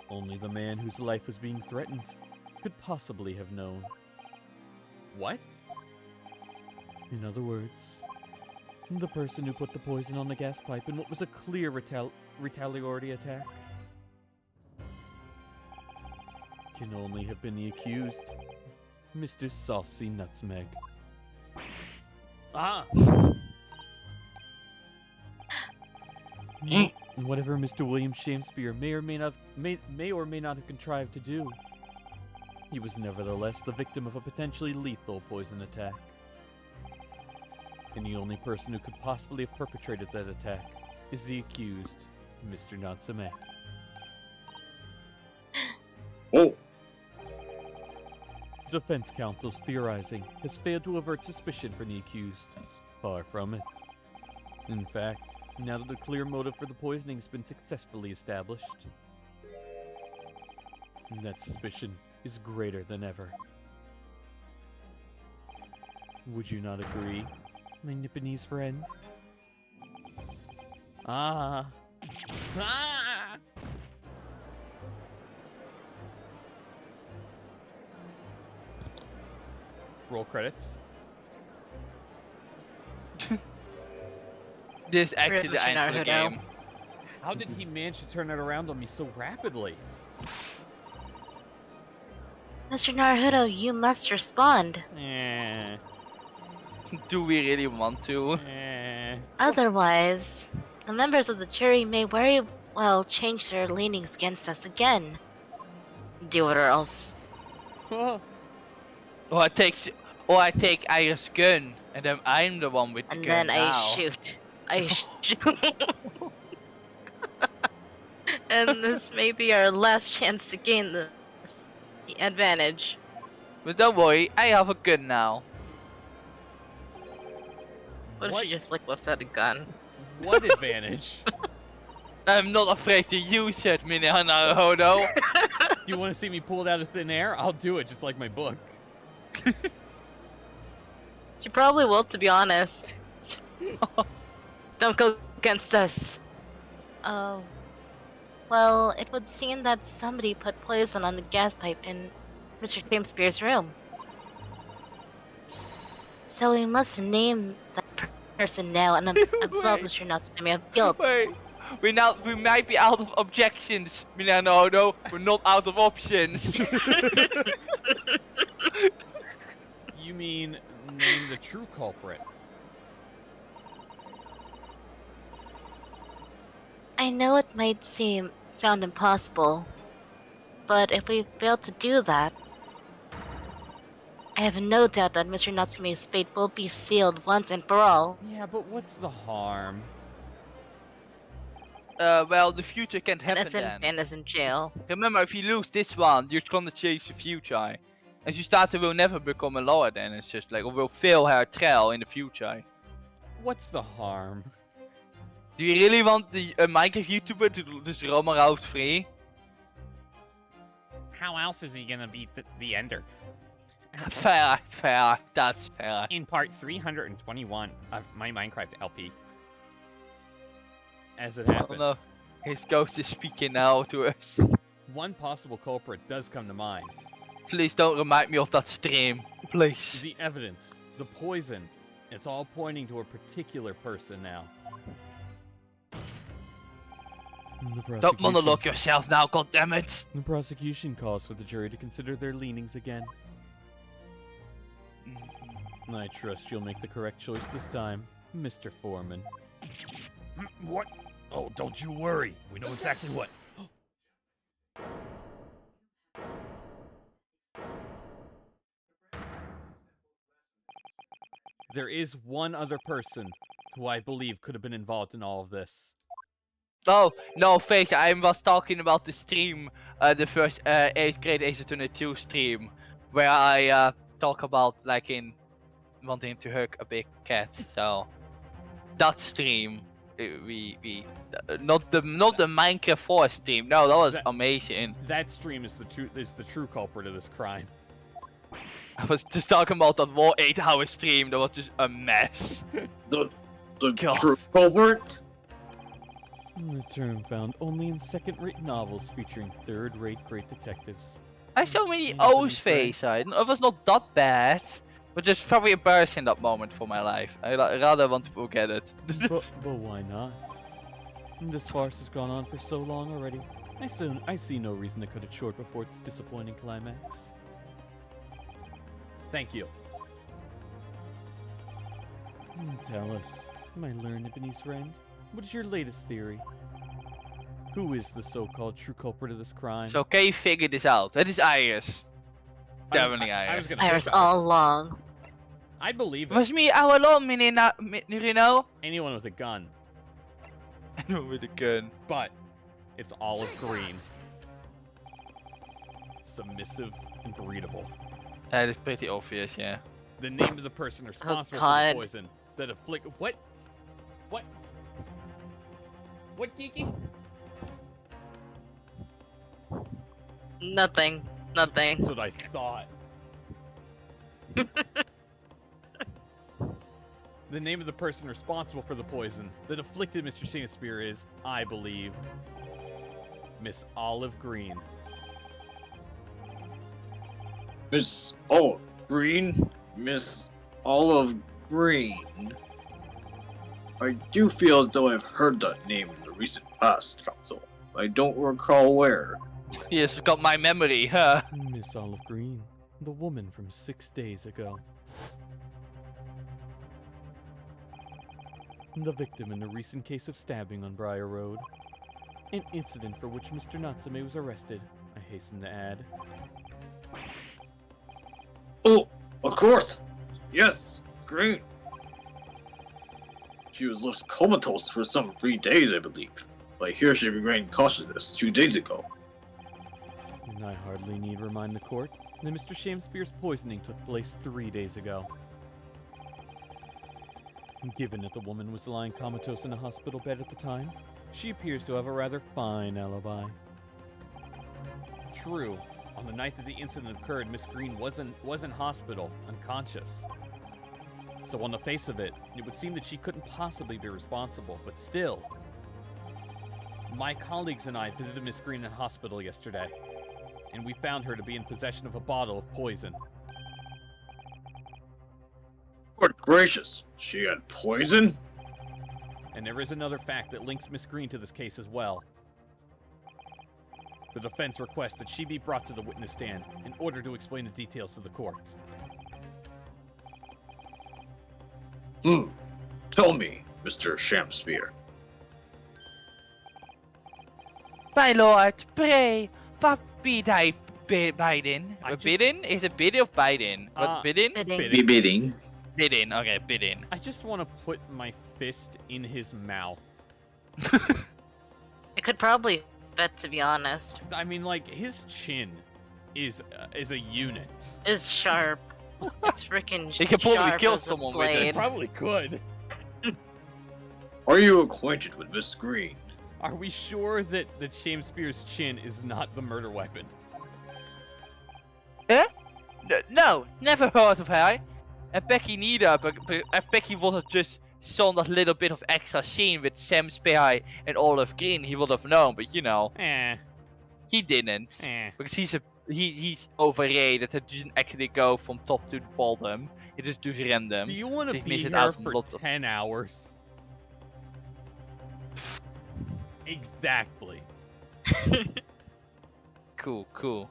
F: Only the man whose life was being threatened could possibly have known.
C: What?
F: In other words, the person who put the poison on the gas pipe in what was a clear retaliatory attack can only have been the accused, Mr. Saucy Nutmeg.
C: Ah!
F: Whatever Mr. William Shakespeare may or may not have contrived to do, he was nevertheless the victim of a potentially lethal poison attack. And the only person who could possibly have perpetrated that attack is the accused, Mr. Natsume.
D: Oh,
F: The defense counsel's theorizing has failed to avert suspicion from the accused. Far from it. In fact, now that the clear motive for the poisoning has been successfully established, that suspicion is greater than ever. Would you not agree, my Nipponese friend?
C: Ah! Ah! Roll credits.
A: This is actually the
B: Mr.
A: end for the
B: Naruhodo.
A: game.
C: How did he manage to turn it around on me so rapidly?
B: Mr. Naruhodo, you must respond.
A: Do we really want to?
B: Otherwise, the members of the jury may very well change their leanings against us again. Do it or else.
C: Oh.
A: Or I take Ira's gun, and then I'm the one with the
B: And
A: gun
B: then I
A: now.
B: shoot. I shoot. And this may be our last chance to gain this advantage.
A: But don't worry, I have a gun now.
B: What if
C: What?
B: she just like whips out a gun?
C: What advantage?
A: I'm not afraid to use it, Mini Naruhodo.
C: Do you want to see me pull it out of thin air? I'll do it just like my book.
B: She probably will, to be honest. Don't go against us. Oh. Well, it would seem that somebody put poison on the gas pipe in Mr. Shakespeare's room. So we must name that person now and absolve
A: Wait.
B: Mr. Natsume of guilt.
A: Wait, we might be out of objections, Naruhodo. We're not out of options.
C: You mean name the true culprit?
B: I know it might sound impossible, but if we fail to do that, I have no doubt that Mr. Natsume's fate will be sealed once and for all.
C: Yeah, but what's the harm?
A: Well, the future can't happen
B: That's
A: then.
B: Anna's in jail.
A: Remember, if you lose this one, you're gonna change the future. And Yusata will never become a lawyer then. It's just like, or will fail her trial in the future.
C: What's the harm?
A: Do you really want the Minecraft YouTuber to just roam around free?
C: How else is he gonna beat the Ender?
A: Fair, that's fair.
C: In part 321 of my Minecraft LP. As it happens.
A: Oh no, his ghost is speaking now to us.
C: One possible culprit does come to mind.
A: Please don't remind me of that stream, please.
C: The evidence, the poison, it's all pointing to a particular person now.
A: Don't monologue yourself now, goddammit!
F: The prosecution calls for the jury to consider their leanings again. I trust you'll make the correct choice this time, Mr. Foreman.
H: What? Oh, don't you worry. We know exactly what.
C: There is one other person who I believe could have been involved in all of this.
A: Oh, no, face, I was talking about the stream, the first 8th grade Ace Attorney 2 stream, where I talk about, like, in wanting to hug a big cat, so... That stream, not the Minecraft 4 stream, no, that was amazing.
C: That stream is the true culprit of this crime.
A: I was just talking about that one 8-hour stream that was just a mess.
D: The
A: God.
D: true culprit?
F: The term found only in second-rate novels featuring third-rate great detectives.
A: I saw many
F: Anthony
A: O's face, it was not that bad. But just very embarrassing that moment for my life. I rather want to forget it.
F: but why not? This farce has gone on for so long already. I see no reason to cut it short before its disappointing climax.
C: Thank you.
F: Tell us, my learned Ebony's friend, what is your latest theory? Who is the so-called true culprit of this crime?
A: So can you figure this out? That is Iris. Definitely Iris.
B: Iris all along.
C: I believe
A: It
C: it.
A: was me all along, Nurino.
C: Anyone with a gun.
A: Anyone with a gun.
C: But it's olive green. Submissive and breedable.
A: That is pretty obvious, yeah.
C: The name of the person responsible for the
B: God.
C: poison that afflict. What? What? What, Kiki?
B: Nothing.
C: That's what I thought. The name of the person responsible for the poison that afflicted Mr. Shakespeare is, I believe, Miss Olive Green.
D: Miss Olive Green? Miss Olive Green? I do feel as though I've heard that name in the recent past, Council. I don't recall where.
A: Yes, got my memory, huh?
F: Miss Olive Green, the woman from 6 days ago. The victim in a recent case of stabbing on Briar Road. An incident for which Mr. Natsume was arrested, I hasten to add.
D: Oh, of course! Yes, Green. She was left comatose for some 3 days, I believe. But I hear she regained consciousness 2 days ago.
F: And I hardly need remind the court that Mr. Shakespeare's poisoning took place 3 days ago. Given that the woman was lying comatose in a hospital bed at the time, she appears to have a rather fine alibi.
C: True. On the night that the incident occurred, Miss Green was in hospital, unconscious. So on the face of it, it would seem that she couldn't possibly be responsible, but still. My colleagues and I visited Miss Green in hospital yesterday, and we found her to be in possession of a bottle of poison.
D: Good gracious, she had poison?
C: And there is another fact that links Miss Green to this case as well. The defense requests that she be brought to the witness stand in order to explain the details to the court.
D: Tell me, Mr. Shamspear.
A: My lord, pray, what be thy Biden? Bidden? Is it bidden of Biden? What, bidden?
B: Bidding.
D: Be bidding.
A: Bidden, okay, bidden.
C: I just want to put my fist in his mouth.
B: It could probably fit, to be honest.
C: I mean, like, his chin is a unit.
B: Is sharp. It's freaking
A: He could probably
B: sharp
A: kill
B: as a
A: someone with it.
B: blade.
C: Probably could.
D: Are you acquainted with Miss Green?
C: Are we sure that Shamspear's chin is not the murder weapon?
A: No, never heard of her. And Becky neither, but if Becky would have just shown that little bit of extra scene with Sam Spear and Olive Green, he would have known, but you know, he didn't. Because he's overrated, it doesn't actually go from top to the bottom, it just does random.
C: Do you want to
A: So he
C: be
A: misses
C: here
A: out on
C: for
A: lots of-
C: 10 hours? Exactly.
A: Cool.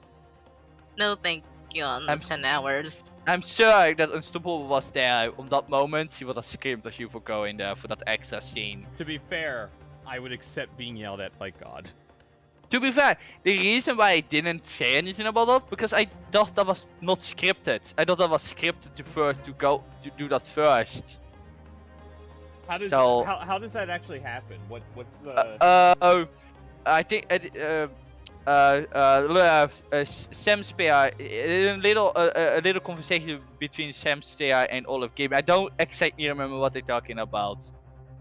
B: No thank you on
A: I'm
B: 10 hours.
A: I'm sure that Unstoppable was there on that moment, he would have screamed as you for going there for that extra scene.
C: To be fair, I would accept being yelled at by God.
A: To be fair, the reason why I didn't say anything about that, because I thought that was not scripted. I thought that was scripted to do that first.
C: How does
A: So-
C: how does that actually happen? What's the
A: I think Sam Spear, a little conversation between Sam Spear and Olive Game. I don't exactly remember what they're talking about,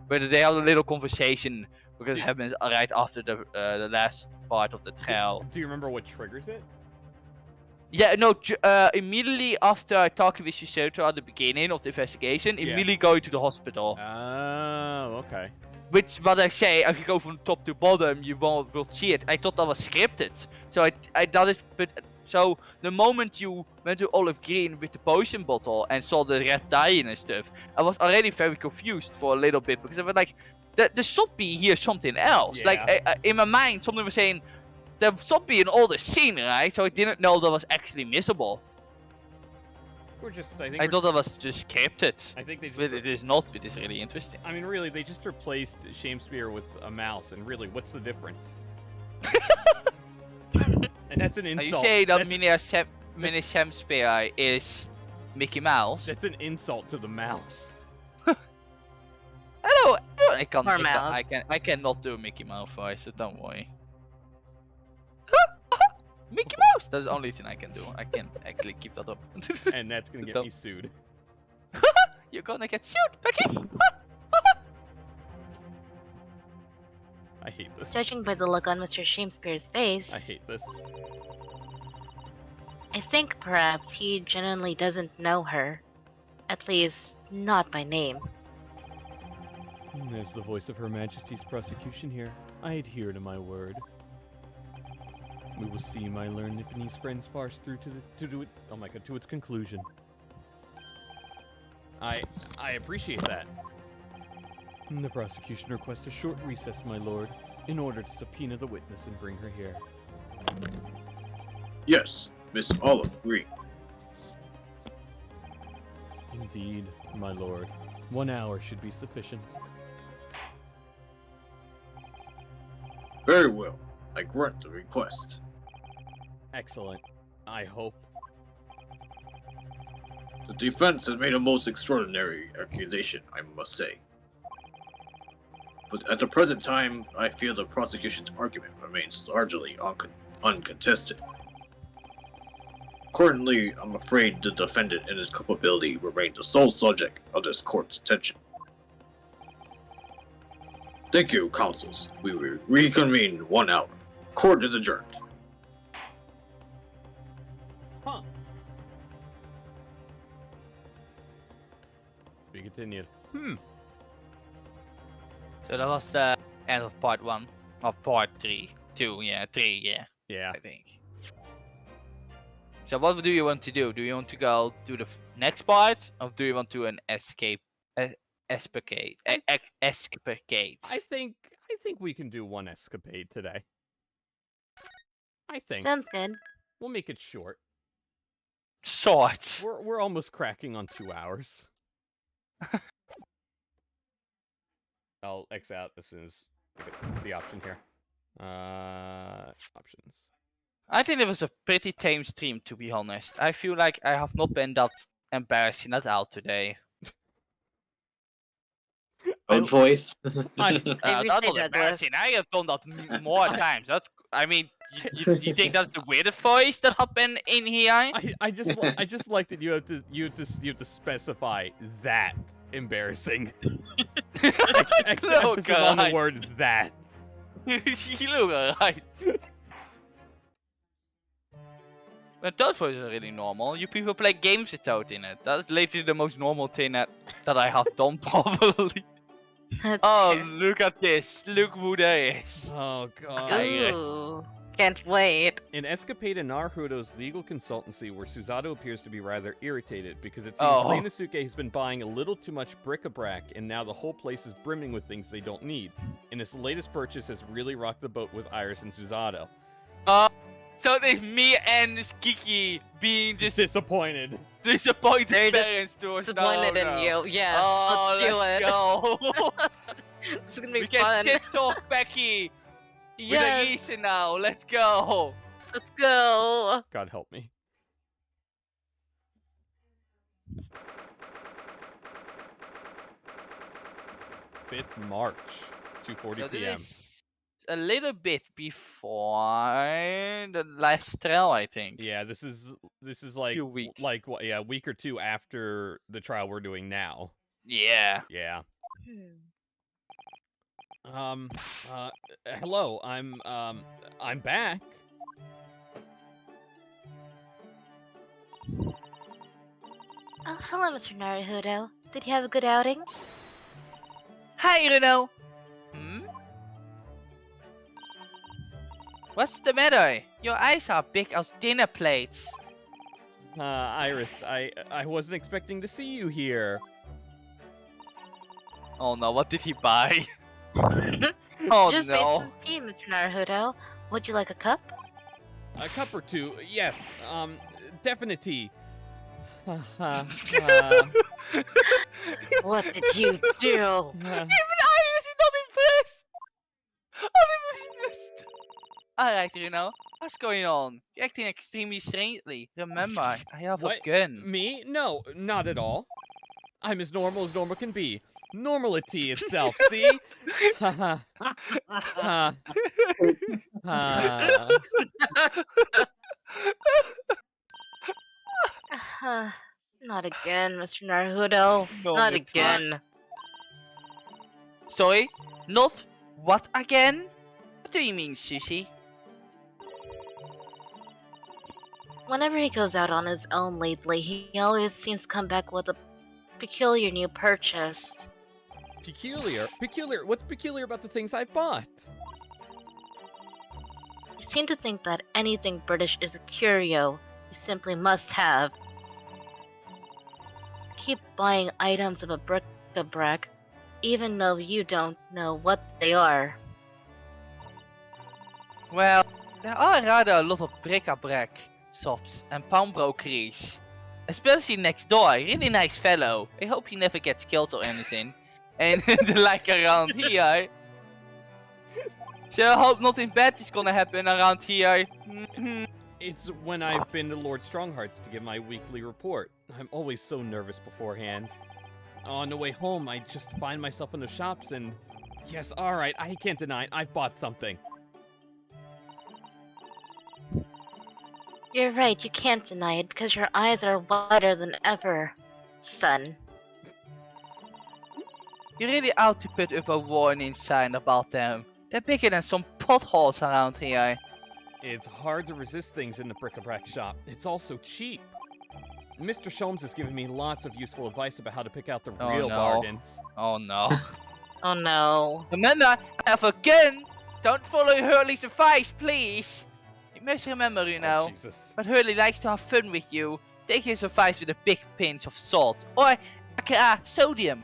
A: but they have a little conversation because it happens right after the last part of the trial.
C: Do you remember what triggers it?
A: Yeah, no, immediately after talking with Shisoto at the beginning of the investigation,
C: Yeah.
A: immediately going to the hospital.
C: Oh, okay.
A: Which, what I say, if you go from top to bottom, you will see it. I thought that was scripted. So I thought it, but so the moment you went to Olive Green with the potion bottle and saw the red dye and stuff, I was already very confused for a little bit because I was like, there should be here something else.
C: Yeah.
A: Like in my mind, something was saying there should be an older scene, right? So I didn't know that was actually missable. I thought that was just scripted.
C: I think they just.
A: But it is not. It is really interesting.
C: I mean, really, they just replaced Shamspear with a mouse, and really, what's the difference? And that's an
A: Are you
C: insult.
A: saying that
C: That's-
A: Mini Shamspear is Mickey Mouse?
C: That's an insult to the mouse.
A: Hello, I can't.
B: Or mouse.
A: I cannot do Mickey Mouse voice, so don't worry. Mickey Mouse. That's the only thing I can do. I can't actually keep that up.
C: And that's gonna get
A: Don't-
C: me sued.
A: You're gonna get sued, Becky.
C: I hate this.
B: Judging by the look on Mr. Shamspear's face,
C: I hate this.
B: I think perhaps he genuinely doesn't know her. At least, not by name.
F: As the voice of Her Majesty's prosecution here, I adhere to my word. We will see my learned Nipponese friends farce through to its conclusion.
C: I appreciate that.
F: The prosecution requests a short recess, my lord, in order to subpoena the witness and bring her here.
D: Yes, Miss Olive Green.
F: Indeed, my lord. 1 hour should be sufficient.
D: Very well. I grant the request.
C: Excellent. I hope.
D: The defense has made a most extraordinary accusation, I must say. But at the present time, I feel the prosecution's argument remains largely uncontested. Accordingly, I'm afraid the defendant and his culpability remain the sole subject of this court's attention. Thank you, counsels. We will reconvene in 1 hour. Court is adjourned.
C: Huh. Be continued.
A: So that was the end of part 1. Of part 3. 2, yeah, 3, yeah,
C: Yeah.
A: I think. So what do you want to do? Do you want to go to the next part? Or do you want to an escape? escapade. Escapade.
C: I think we can do one escapade today. I think
B: Sounds good.
C: we'll make it short.
A: Short.
C: We're almost cracking on 2 hours. I'll X out as soon as I get the option here. Options.
A: I think it was a pretty tame stream, to be honest. I feel like I have not been that embarrassing at all today.
D: Own voice.
B: If you
A: That's
B: say
A: not
B: Douglas.
A: embarrassing. I have done that more times. I mean, you think that's the weirdest voice that have been in here?
C: I just like that you have to specify that embarrassing. Extra
A: Oh,
C: emphasis on the
A: God.
C: word that.
A: You look alright. But those voices are really normal. You people play games with Toad in it. That's literally the most normal thing that I have done, probably.
B: That's
A: Oh,
B: fair.
A: look at this. Look who there is.
C: Oh god.
B: Ooh, can't wait.
C: In Escapade and Naruhodo's legal consultancy, where Susato appears to be rather irritated because it seems
A: Oh.
C: Reinosuke has been buying a little too much bric-a-brac, and now the whole place is brimming with things they don't need. And his latest purchase has really rocked the boat with Iris and Susato.
A: So there's me and Kiki being just
C: Disappointed.
A: disappointed
B: They're just
A: parents towards
B: Disappointed in
A: Naruto.
B: you. Yes,
A: Oh,
B: let's do it.
A: go.
B: This is gonna be
A: We
B: fun.
A: can shit talk Becky with a
B: Yes,
A: reason now. Let's go.
B: let's go.
C: God help me. Fifth March, 2:40
A: So
C: p.m.
A: this is a little bit before the last trial, I think.
C: Yeah, this is like
A: Few weeks.
C: like what? Yeah, a week or two after the trial we're doing now.
A: Yeah.
C: Yeah.
B: Hmm.
C: Hello. I'm back.
B: Oh, hello, Mr. Naruhodo. Did you have a good outing?
A: Hi, Runo. What's the matter? Your eyes are big as dinner plates.
C: Iris, I wasn't expecting to see you here.
A: Oh no, what did he buy? Oh
B: Just made
A: no.
B: some tea, Mr. Naruhodo. Would you like a cup?
C: A cup or two, yes. Definitely.
B: What did you do?
A: Even Iris is not impressed! I'm impressed! Alright, Runo. What's going on? You're acting extremely strangely. Remember, I have
C: What?
A: a gun.
C: Me? No, not at all. I'm as normal can be. Normality itself, see? Ha ha.
B: Not again, Mr. Naruhodo.
A: No,
B: Not
A: Mr.
B: again.
A: Sorry? Not what again? What do you mean, Sushi?
B: Whenever he goes out on his own lately, he always seems to come back with a peculiar new purchase.
C: Peculiar? Peculiar? What's peculiar about the things I've bought?
B: You seem to think that anything British is a curio you simply must have. Keep buying items of a bric-a-brac, even though you don't know what they are.
A: Well, there are rather a lot of bric-a-brac shops and pawnbrokeries. Especially next door, really nice fellow. I hope he never gets killed or anything. And like around here. So I hope nothing bad is gonna happen around here.
C: It's when I've been to Lord Strongheart's to give my weekly report. I'm always so nervous beforehand. On the way home, I just find myself in the shops and... Yes, alright, I can't deny it, I've bought something.
B: You're right, you can't deny it because your eyes are wider than ever, son.
A: You really ought to put up a warning sign about them. They're bigger than some potholes around here.
C: It's hard to resist things in the bric-a-brac shop. It's all so cheap. Mr. Sholmes has given me lots of useful advice about how to pick out the
A: Oh,
C: real
A: no.
C: bargains.
A: Oh no.
B: Oh no.
A: Remember, I have a gun! Don't follow Hurley's advice, please! You must remember, you know.
C: Oh, Jesus.
A: But Hurley likes to have fun with you. Take his advice with a big pinch of salt. Or aka sodium.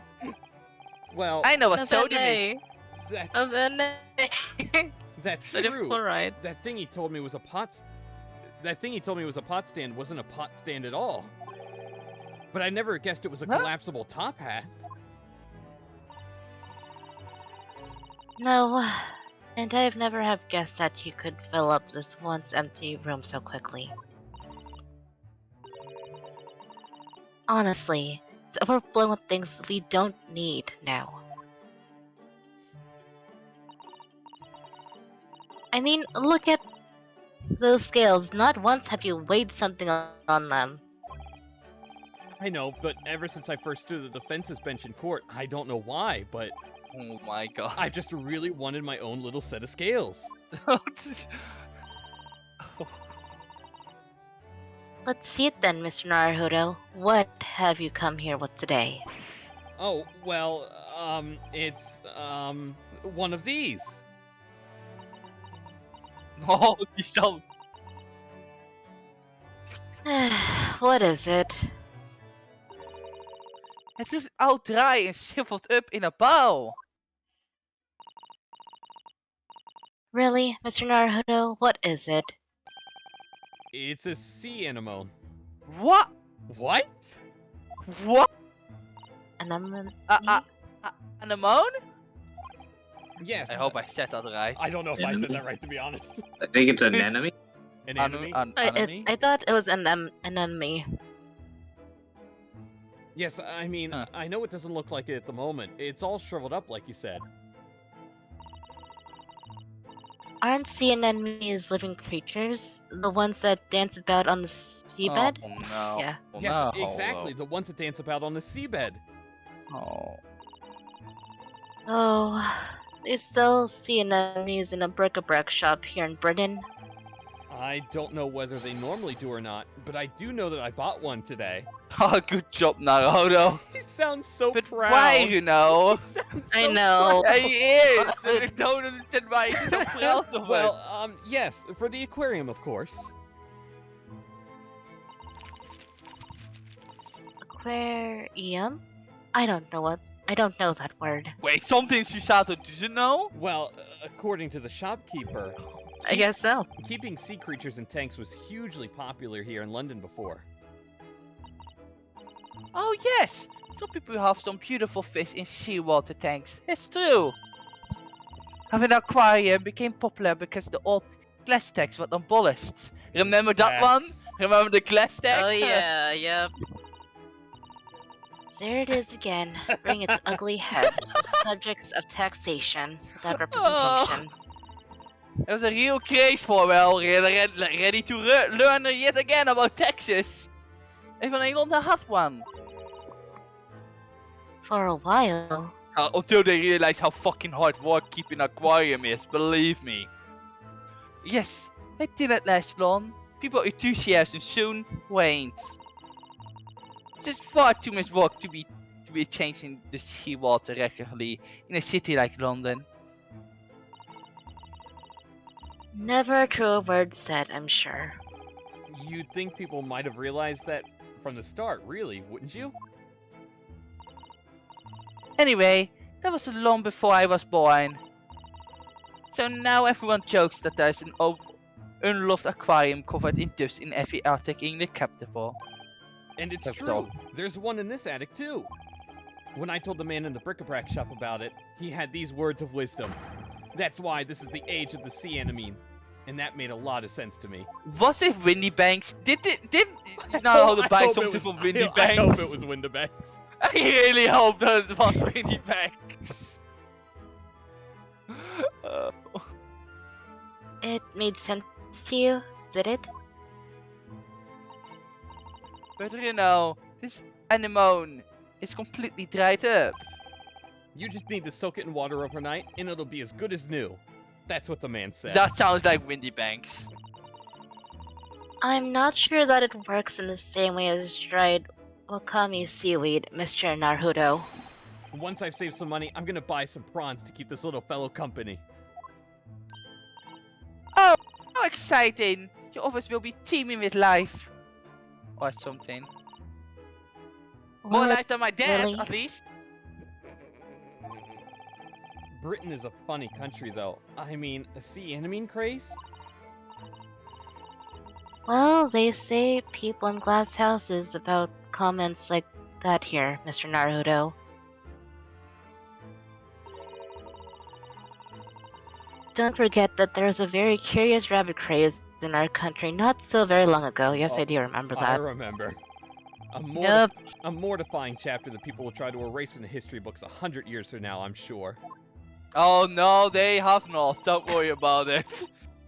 C: Well,
A: I know what sodium is.
C: that's
B: Sodium
C: true.
B: chloride.
C: That thing he told me was a pot. That thing he told me was a pot stand wasn't a pot stand at all. But I never guessed it was a
A: Huh?
C: collapsible top hat.
B: No, and I've never have guessed that you could fill up this once empty room so quickly. Honestly, it's overflowing with things we don't need now. I mean, look at those scales. Not once have you weighed something on them.
C: I know, but ever since I first stood at the defense's bench in court, I don't know why, but
A: Oh my god.
C: I just really wanted my own little set of scales.
B: Let's see it then, Mr. Naruhodo. What have you come here with today?
C: Oh, well, it's, one of these.
A: Oh, die sound.
B: What is it?
A: Het doet oud draaien en schiffelt up in een bal.
B: Really, Mr. Naruhodo? What is it?
C: It's a sea anemone.
A: What?
C: What?
A: What?
B: Anemone?
A: Anemone?
C: Yes.
A: I hope I said that right.
C: I don't know if I said that right, to be honest.
D: I think it's an enemy.
C: An enemy?
A: Anemone?
B: I thought it was an enemy.
C: Yes, I mean,
A: Huh.
C: I know it doesn't look like it at the moment. It's all shriveled up, like you said.
B: Aren't sea anemones living creatures? The ones that dance about on the seabed?
A: Oh no.
B: Yeah.
A: Oh,
C: Yes,
A: no.
C: exactly. The ones that dance about on the seabed.
A: Oh.
B: Oh, they sell sea anemones in a bric-a-brac shop here in Britain.
C: I don't know whether they normally do or not, but I do know that I bought one today.
A: Oh, good job, Naruhodo.
C: He sounds so
A: But
C: proud.
A: why, you know?
C: He sounds
B: I
C: so
B: know.
A: Yeah, he is. I don't understand why he's so proud of
C: Well,
A: it.
C: yes, for the aquarium, of course.
B: Aquarium? I don't know that word.
A: Wait, something Susato doesn't know?
C: Well, according to the shopkeeper,
B: I guess so.
C: keeping sea creatures in tanks was hugely popular here in London before.
A: Oh yes, some people have some beautiful fish in seawater tanks. It's true. Having an aquarium became popular because the old glass tanks were abolished. Remember that one?
C: Facts.
A: Remember the glass tanks?
B: Oh yeah, yep. There it is again, rearing its ugly head, the subjects of taxation without representation.
A: It was a real craze for ready to learn yet again about taxes. Even in London had one.
B: For a while.
A: Until they realize how fucking hard work keeping an aquarium is, believe me. Yes, it didn't last long. People enthusiasm soon waned. It's just far too much work to be changing the seawater regularly in a city like London.
B: Never a truer word said, I'm sure.
C: You'd think people might have realized that from the start, really, wouldn't you?
A: Anyway, that was long before I was born. So now everyone jokes that there's an unloved aquarium covered in dust in every attic in the capital.
C: And it's
A: That's
C: true.
A: all.
C: There's one in this attic, too. When I told the man in the bric-a-brac shop about it, he had these words of wisdom. That's why this is the age of the sea anemone. And that made a lot of sense to me.
A: Was it Windy Banks? Did Naruhodo
C: I
A: buy
C: hope it
A: something
C: was-
A: from Windy
C: I
A: Banks?
C: hope it was Windabanks.
A: I really hope that it was Windy Banks.
B: It made sense to you, did it?
A: But you know, this anemone is completely dried up.
C: You just need to soak it in water overnight, and it'll be as good as new. That's what the man said.
A: That sounds like Windy Banks.
B: I'm not sure that it works in the same way as dried wakame seaweed, Mr. Naruhodo.
C: Once I've saved some money, I'm gonna buy some prawns to keep this little fellow company.
A: Oh, how exciting! Your office will be teeming with life. Or something. More
B: What?
A: life than my dad,
B: really?
A: at least.
C: Britain is a funny country, though. I mean, a sea anemone craze?
B: Well, they say people in glass houses about comments like that here, Mr. Naruhodo. Don't forget that there's a very curious rabbit craze in our country not so very long ago. Yes, I do remember
C: I
B: that.
C: remember.
B: Yep.
C: A mortifying chapter that people will try to erase in the history books 100 years from now, I'm sure.
A: Oh no, they have not. Don't worry about it.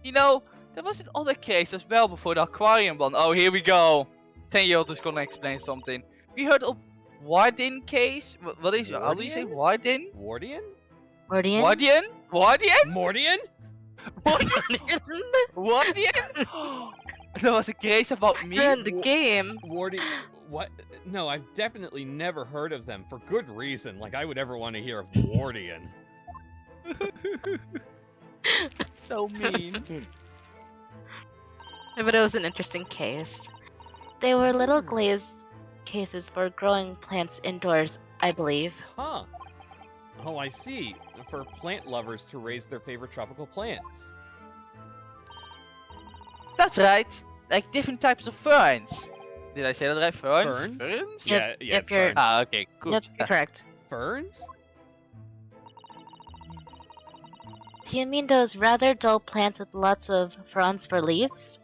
A: You know, there was another case as well before the aquarium one. Oh, here we go. 10-year-old is gonna explain something. Have you heard of Warden case? What is? How do you say Warden?
C: Wardian?
B: Mordian?
A: Wardian? Wardian?
C: Mordian?
A: Wardian? There was a case about me.
B: In the game.
C: Wardian? What? No, I've definitely never heard of them for good reason. Like, I would ever want to hear of Wardian.
A: So mean.
B: But it was an interesting case. They were little glazed cases for growing plants indoors, I believe.
C: Huh. Oh, I see. For plant lovers to raise their favorite tropical plants.
A: That's right. Like different types of ferns. Did I say that right? Ferns?
C: Ferns?
A: Ferns?
B: Yep,
C: Yeah,
B: yep,
C: it's
B: you're-
C: ferns.
A: Ah, okay, good.
B: Yep, you're correct.
C: Ferns?
B: Do you mean those rather dull plants with lots of fronds for leaves?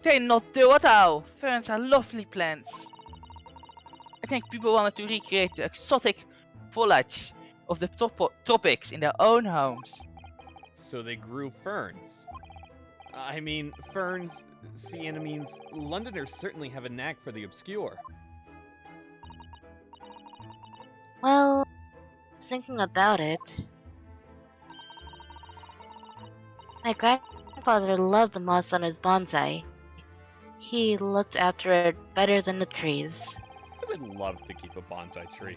A: They're not dull at all. Ferns are lovely plants. I think people wanted to recreate the exotic foliage of the tropics in their own homes.
C: So they grew ferns. I mean, ferns, sea anemones, Londoners certainly have a knack for the obscure.
B: Well, thinking about it, my grandfather loved the moss on his bonsai. He looked after it better than the trees.
C: I would love to keep a bonsai tree.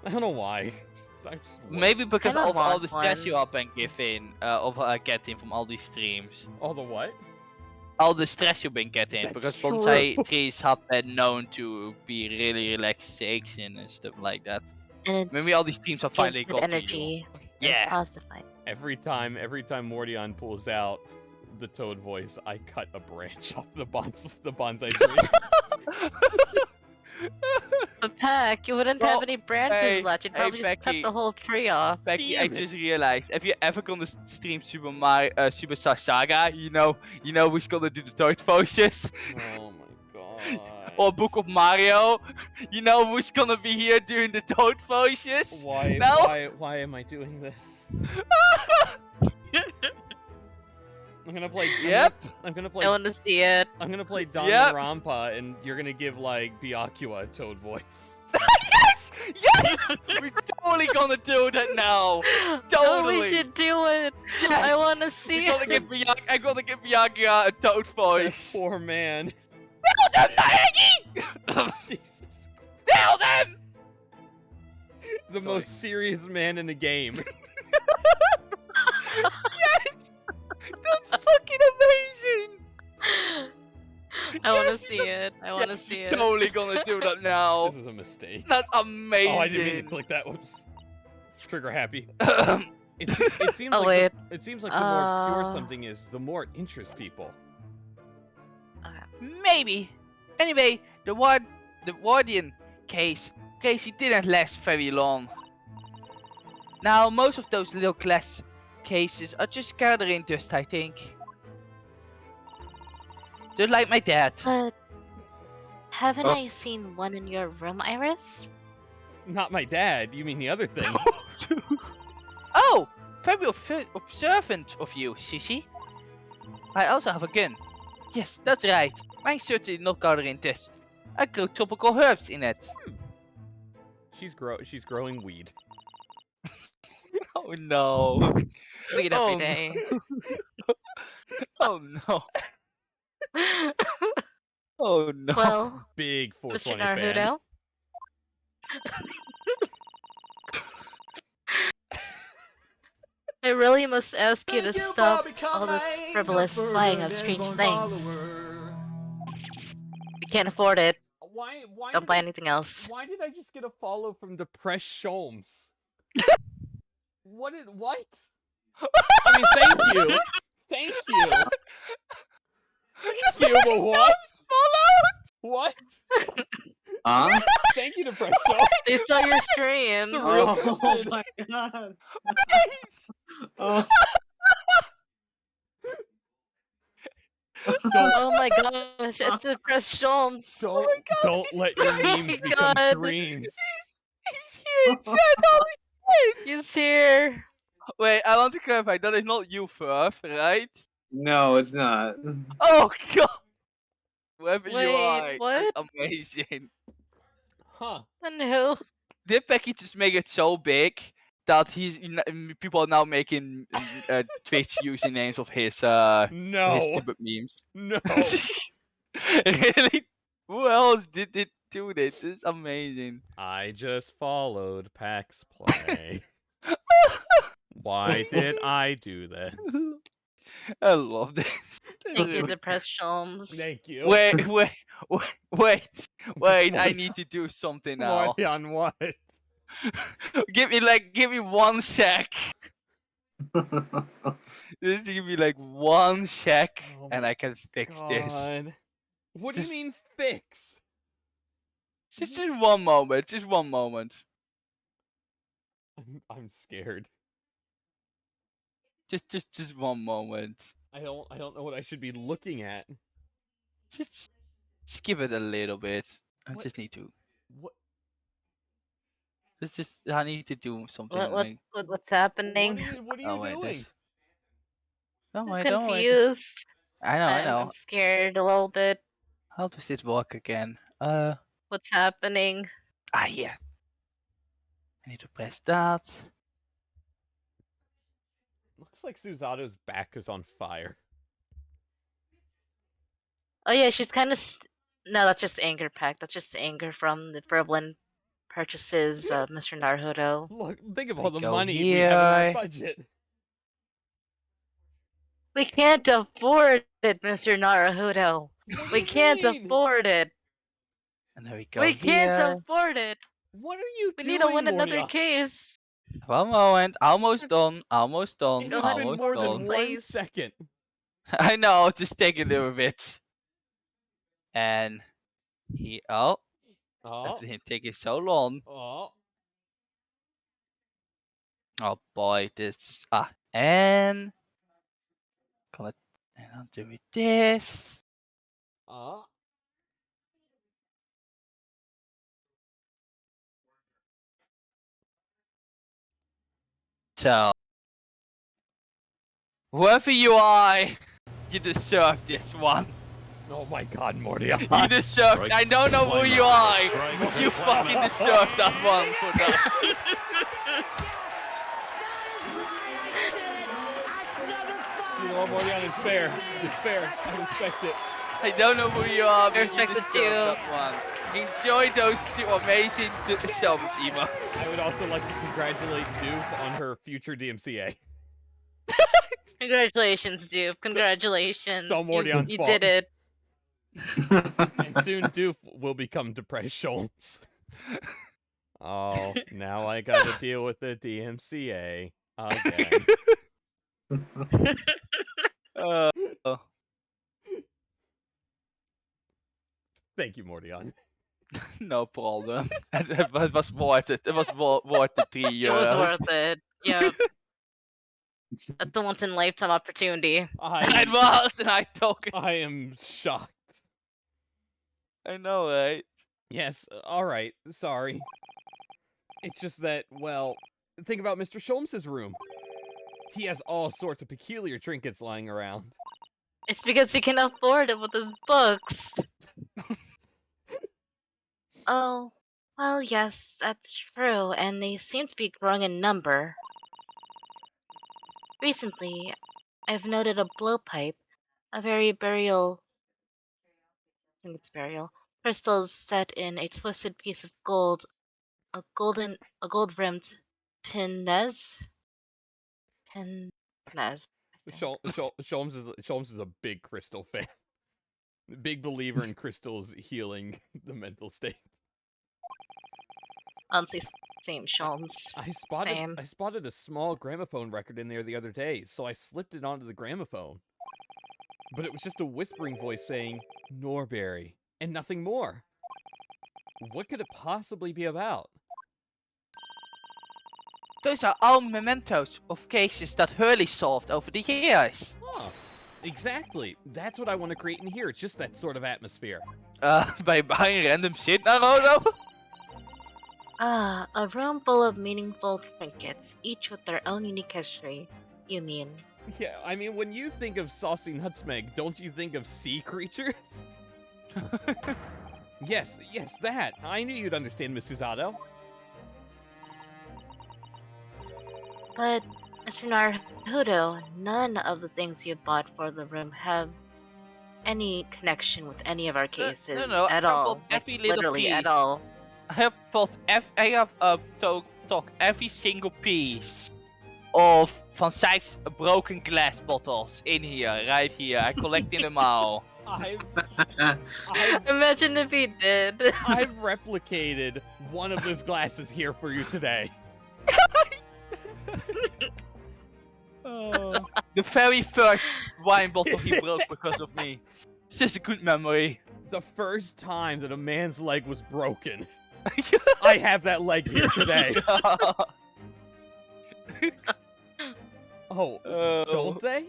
C: I don't know why. I just would.
A: Maybe because
B: I don't
A: of all
B: want
A: the stress
B: one.
A: you have been getting, getting from all these streams.
C: All the what?
A: All the stress you've been getting,
C: That's
A: because
C: true.
A: bonsai trees have been known to be really relaxation and stuff like that.
B: And
A: Maybe all these teams have
B: gives
A: finally
B: good
A: got to you.
B: energy.
A: Yeah.
B: Positive.
C: Every time Mordion pulls out the toad voice, I cut a branch off the bonsai tree.
B: But Pack, you wouldn't
A: Well,
B: have any branches
A: hey,
B: left. You'd
A: hey,
B: probably just
A: Becky.
B: cut the whole tree off.
A: Becky, I
C: Damn it.
A: just realized, if you're ever gonna stream Superstar Saga, you know who's gonna do the toad voices.
C: Oh my god.
A: Or Book of Mario, you know who's gonna be here doing the toad voices.
C: Why,
A: No?
C: why am I doing this? I'm gonna play.
A: Yep.
C: I'm gonna play.
B: I want to see it.
C: I'm gonna play Don
A: Yep.
C: Rampa, and you're gonna give like Byakuya a toad voice.
A: Yes! Yes! We're totally gonna do that now.
B: Oh,
A: Totally.
B: we should do it.
A: Yes!
B: I want to see
A: I'm
B: it.
A: gonna give Byakuya a toad
C: That
A: voice.
C: poor man.
A: Kill them, Naegi!
C: Jesus.
A: Kill them!
C: The
A: Sorry.
C: most serious man in the game.
A: Yes! That's fucking amazing!
B: I want to
A: Yes,
B: see it. I want to
A: Yes,
B: see
A: we're
B: it.
A: Totally gonna do that now.
C: This is a mistake.
A: That's amazing.
C: Oh, I didn't mean to click that. Whoops. Trigger happy. It seems
B: Oh,
C: like
B: wait.
C: it seems like the more obscure
B: Uh.
C: something is, the more it interests people.
A: Maybe. Anyway, the Wardian case didn't last very long. Now, most of those little glass cases are just gathering dust, I think. Just like my dad.
B: But haven't
A: Oh.
B: I seen one in your room, Iris?
C: Not my dad. You mean the other thing?
A: Oh, very observant of you, Sissy. I also have a gun. Yes, that's right. Mine's certainly not gathering dust. I grow tropical herbs in it.
C: She's growing weed.
A: Oh no.
B: Weed
A: Oh,
B: every day.
A: Oh no. Oh no.
B: Well,
C: Big
B: Mr.
C: 420 fan.
B: Naruhodo. I really must ask you to stop all this frivolous buying of strange things. We can't afford it.
C: Why
B: Don't
C: did
B: buy
C: I-
B: anything else.
C: Why did I just get a follow from Depressed Sholmes? What? I mean, thank you. Thank you. Thank you, but what? What?
D: Huh?
C: Thank you, Depressed Sholmes.
B: They saw your streams.
C: It's a real
D: Oh
C: person.
D: my god. Oh.
B: Oh my gosh, it's Depressed Sholmes.
C: Don't let your
B: Oh my
C: memes become
B: God.
C: dreams.
A: He's here, chat, holy shit!
B: He's here.
A: Wait, I want to clarify, that is not you, Furf, right?
D: No, it's not.
A: Oh god! Whoever you are,
B: Wait, what?
A: that's amazing.
C: Huh.
B: No.
A: Did Becky just make it so big that people are now making Twitch usernames of his
C: No.
A: stupid memes?
C: No.
A: Really? Who else did do this? This is amazing.
C: I just followed PacksPlay. Why did I do this?
A: I love this.
B: Thank you, Depressed Sholmes.
C: Thank you.
A: Wait, I need to do something now.
C: Marty, on what?
A: give me 1 sec. Just give me like 1 sec
C: Oh
A: and
C: my
A: I can fix this.
C: God. What do you
A: Just-
C: mean fix?
A: Just 1 moment, just 1 moment.
C: I'm scared.
A: Just 1 moment.
C: I don't know what I should be looking at.
A: Just give it a little bit. I
C: What?
A: just need to.
C: What?
A: I need to do something.
B: What's happening?
C: What are you
A: Oh, wait,
C: doing?
A: Don't
B: I'm
A: worry, don't worry.
B: confused.
A: I know.
B: I'm scared a little bit.
A: How does this work again?
B: What's happening?
A: Here. I need to press that.
C: Looks like Susato's back is on fire.
B: Oh yeah, she's kind of. No, that's just anger pack. That's just anger from the Berlin purchases, Mr. Naruhodo.
C: Look, think of
A: I
C: all the
A: go
C: money we have in our
A: here.
C: budget.
B: We can't afford it, Mr. Naruhodo.
C: What do
B: We
C: you
B: can't
C: mean?
B: afford it.
A: And there we go.
B: We can't
A: here.
B: afford it.
C: What are you
B: We
C: doing,
B: need to win another
C: Mordia?
B: case.
A: 1 moment. Almost done. Almost done.
C: It
B: Go
C: has
B: ahead
C: been
B: and
A: Almost
C: more
B: this
C: than
A: done.
C: 1
B: place.
C: second.
A: I know. Just take a little bit. And he. Oh,
C: Oh,
A: everything taking so long.
C: oh.
A: Oh boy, this is and gonna and I'll do it this. So whoever you are, you deserve this one.
C: Oh my God, Mordia.
A: You deserve I don't know who you are, but you fucking deserve that one for that.
C: You know what, Mordia? It's fair. It's fair. I respect it.
A: I don't know who you are, but
B: respect
A: you
B: it
A: deserve
B: too.
A: that one. Enjoy those 2 amazing selfies, Ema.
C: I would also like to congratulate Duke on her future DMCA.
B: Congratulations, Duke. Congratulations.
C: all Mordion's
B: You
C: fault.
B: did it.
C: And soon Doof will become Depressed Sholmes. Oh, now I gotta deal with the DMCA again. Thank you, Mordion.
A: No problem. it was worth it. It was worth the 3
B: It was
A: euros.
B: worth it. Yeah. That's the once in lifetime opportunity.
A: It
C: I
A: was, and I took it.
C: am shocked.
A: I know, right?
C: Yes, alright, sorry. It's just that, well, think about Mr. Sholmes' room. He has all sorts of peculiar trinkets lying around.
B: It's because he can afford it with his books. Oh, well, yes, that's true, and they seem to be growing in number. Recently, I've noted a blowpipe, a very burial. I think it's burial. Crystals set in a twisted piece of gold, a gold-rimmed pinez. Pinez.
C: Sholmes is a big Crystal fan. Big believer in crystals healing the mental state.
B: Honestly, same Sholmes. Same.
C: I spotted a small gramophone record in there the other day, so I slipped it onto the gramophone. But it was just a whispering voice saying, Norberry, and nothing more. What could it possibly be about?
A: Those are all mementos of cases that Hurley solved over the years.
C: Huh. Exactly. That's what I want to create in here. It's just that sort of atmosphere.
A: By buying random shit, Naruhodo?
B: Ah, a room full of meaningful trinkets, each with their own unique history. You mean?
C: Yeah, I mean, when you think of saucy nutmeg, don't you think of sea creatures? Yes, that. I knew you'd understand, Miss Susato.
B: But, Mr. Naruhodo, none of the things you bought for the room have any connection with any of our cases
A: no,
B: at
A: I
B: all.
A: bought
B: Like,
A: every little
B: literally at
A: piece.
B: all.
A: I have bought every single piece of Van Zijk's broken glass bottles in here, right here. I collected them all.
C: I've
B: Imagine if he did.
C: I've replicated one of those glasses here for you today.
A: The very first wine bottle he broke because of me. It's just a good memory.
C: The first time that a man's leg was broken. I have that leg here today. Oh, don't they?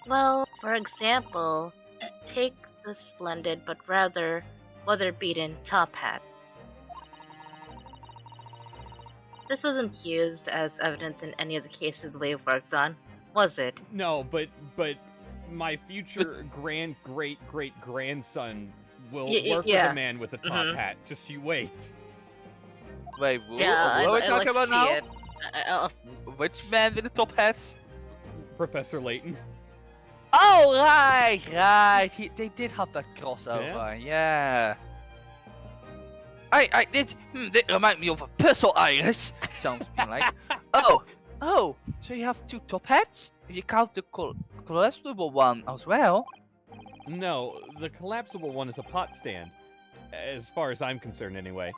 B: Well, for example, take the splendid but rather weather-beaten top hat. This wasn't used as evidence in any of the cases we've worked on, was it?
C: No, but my future great-grandson will work with a man with a top hat. Just you wait.
A: Wait, what
B: Yeah,
A: are we
B: I'd
A: talking
B: like to
A: about
B: see
A: now?
B: it.
A: Which man with the top hat?
C: Professor Layton.
A: Oh, right. They did have that crossover, yeah. This remind me of a puzzle, Iris. Sounds like. Oh, so you have two top hats? If you count the collapsible one as well.
C: No, the collapsible one is a pot stand. As far as I'm concerned, anyway.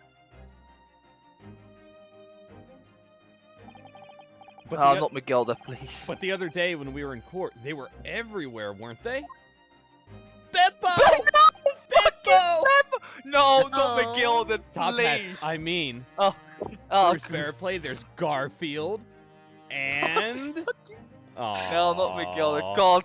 C: But
A: Not Miguelda, please.
C: But the other day when we were in court, they were everywhere, weren't they? Beppo! Beppo!
A: No, not Miguelda,
C: Top
A: please.
C: hats, I mean.
A: Oh,
C: There's Fairplay, there's Garfield, and...
A: No, not Miguelda, God.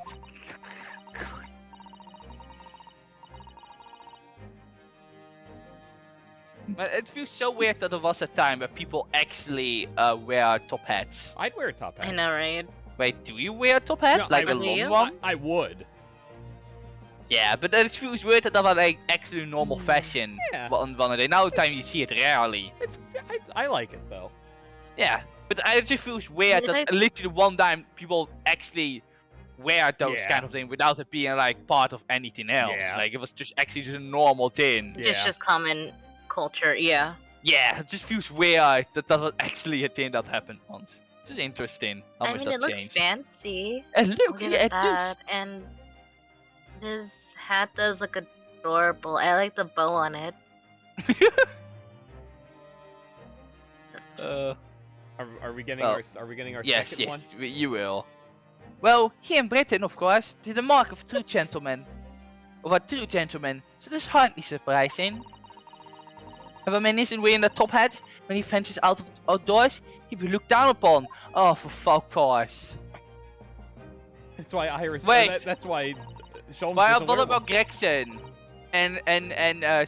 A: But it feels so weird that there was a time where people actually wear top hats.
C: I'd wear a top hat.
B: I know, right?
A: Wait, do you wear top hats?
C: No,
A: like a long one?
C: I would.
A: Yeah, but it feels weird that that was like actually normal fashion.
C: Yeah.
A: On one day. Now time you see it rarely.
C: I like it though.
A: Yeah, but it just feels weird that literally one time people actually wear those kind of things without it being like part of anything else.
C: Yeah.
A: Like it was just actually just a normal thing.
B: It's just common culture, yeah.
A: Yeah, it just feels weird that that was actually a thing that happened once. Just interesting how
B: I
A: much
B: mean,
A: that
B: it looks
A: changed.
B: fancy.
A: And look,
B: I'll give
A: yeah,
B: it
A: it does.
B: that. And this hat does look adorable. I like the bow on it.
C: Are we getting our
A: yes,
C: second
A: yes,
C: one?
A: you will. Well, here in Britain, of course, it is the mark of a true gentleman. Of a true gentleman, so that's hardly surprising. If a man isn't wearing a top hat when he ventures outdoors, he'll be looked down upon. Oh, for fuck course.
C: That's why Iris.
A: Wait.
C: That's why Sholmes
A: What
C: doesn't wear
A: about
C: one.
A: Gregson? And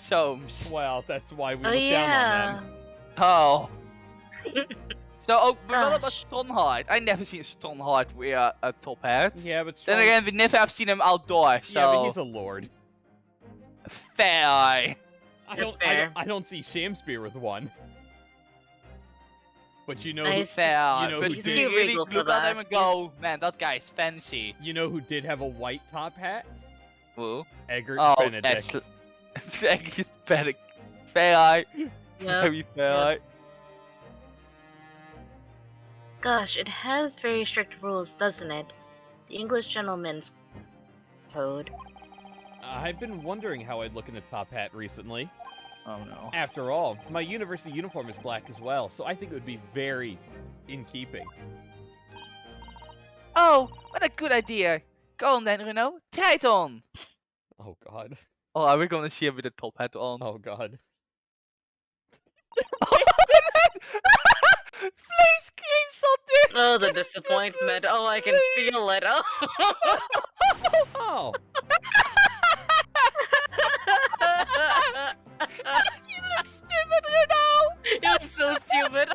A: Soames?
C: Well, that's why we
B: Oh,
C: look
B: yeah.
C: down on them.
A: Oh. So, but what about
B: Gosh.
A: Stronhard? I never seen Stronhard wear a top hat.
C: Yeah, but
A: Then
C: Sholmes-
A: again, we never have seen him outdoors, so...
C: Yeah, but he's a lord.
A: Fair eye.
C: I don't see Shamspeare with one. But you know,
B: Nice.
A: Fair eye.
C: you know
A: But
C: who
A: you
C: did-
A: really
B: regal for
A: look at him
B: that.
A: and go, man, that guy's fancy.
C: you know who did have a white top hat?
A: Who?
C: Eggert
A: Oh,
C: Benedict.
A: Thank you, Benedict. Fair eye.
B: Yep.
A: Very fair
B: Yep.
A: eye.
B: Gosh, it has very strict rules, doesn't it? The English gentleman's code.
C: I've been wondering how I'd look in a top hat recently.
A: Oh no.
C: After all, my university uniform is black as well, so I think it would be very in keeping.
A: Oh, what a good idea. Go on then, Renault. Try it on.
C: Oh god.
A: Oh, are we gonna see him with a top hat on?
C: Oh god.
A: Please screenshot this!
B: Oh, the disappointment. Oh, I can feel it. Oh.
C: Oh!
A: You look stupid, Renault!
B: It was so stupid.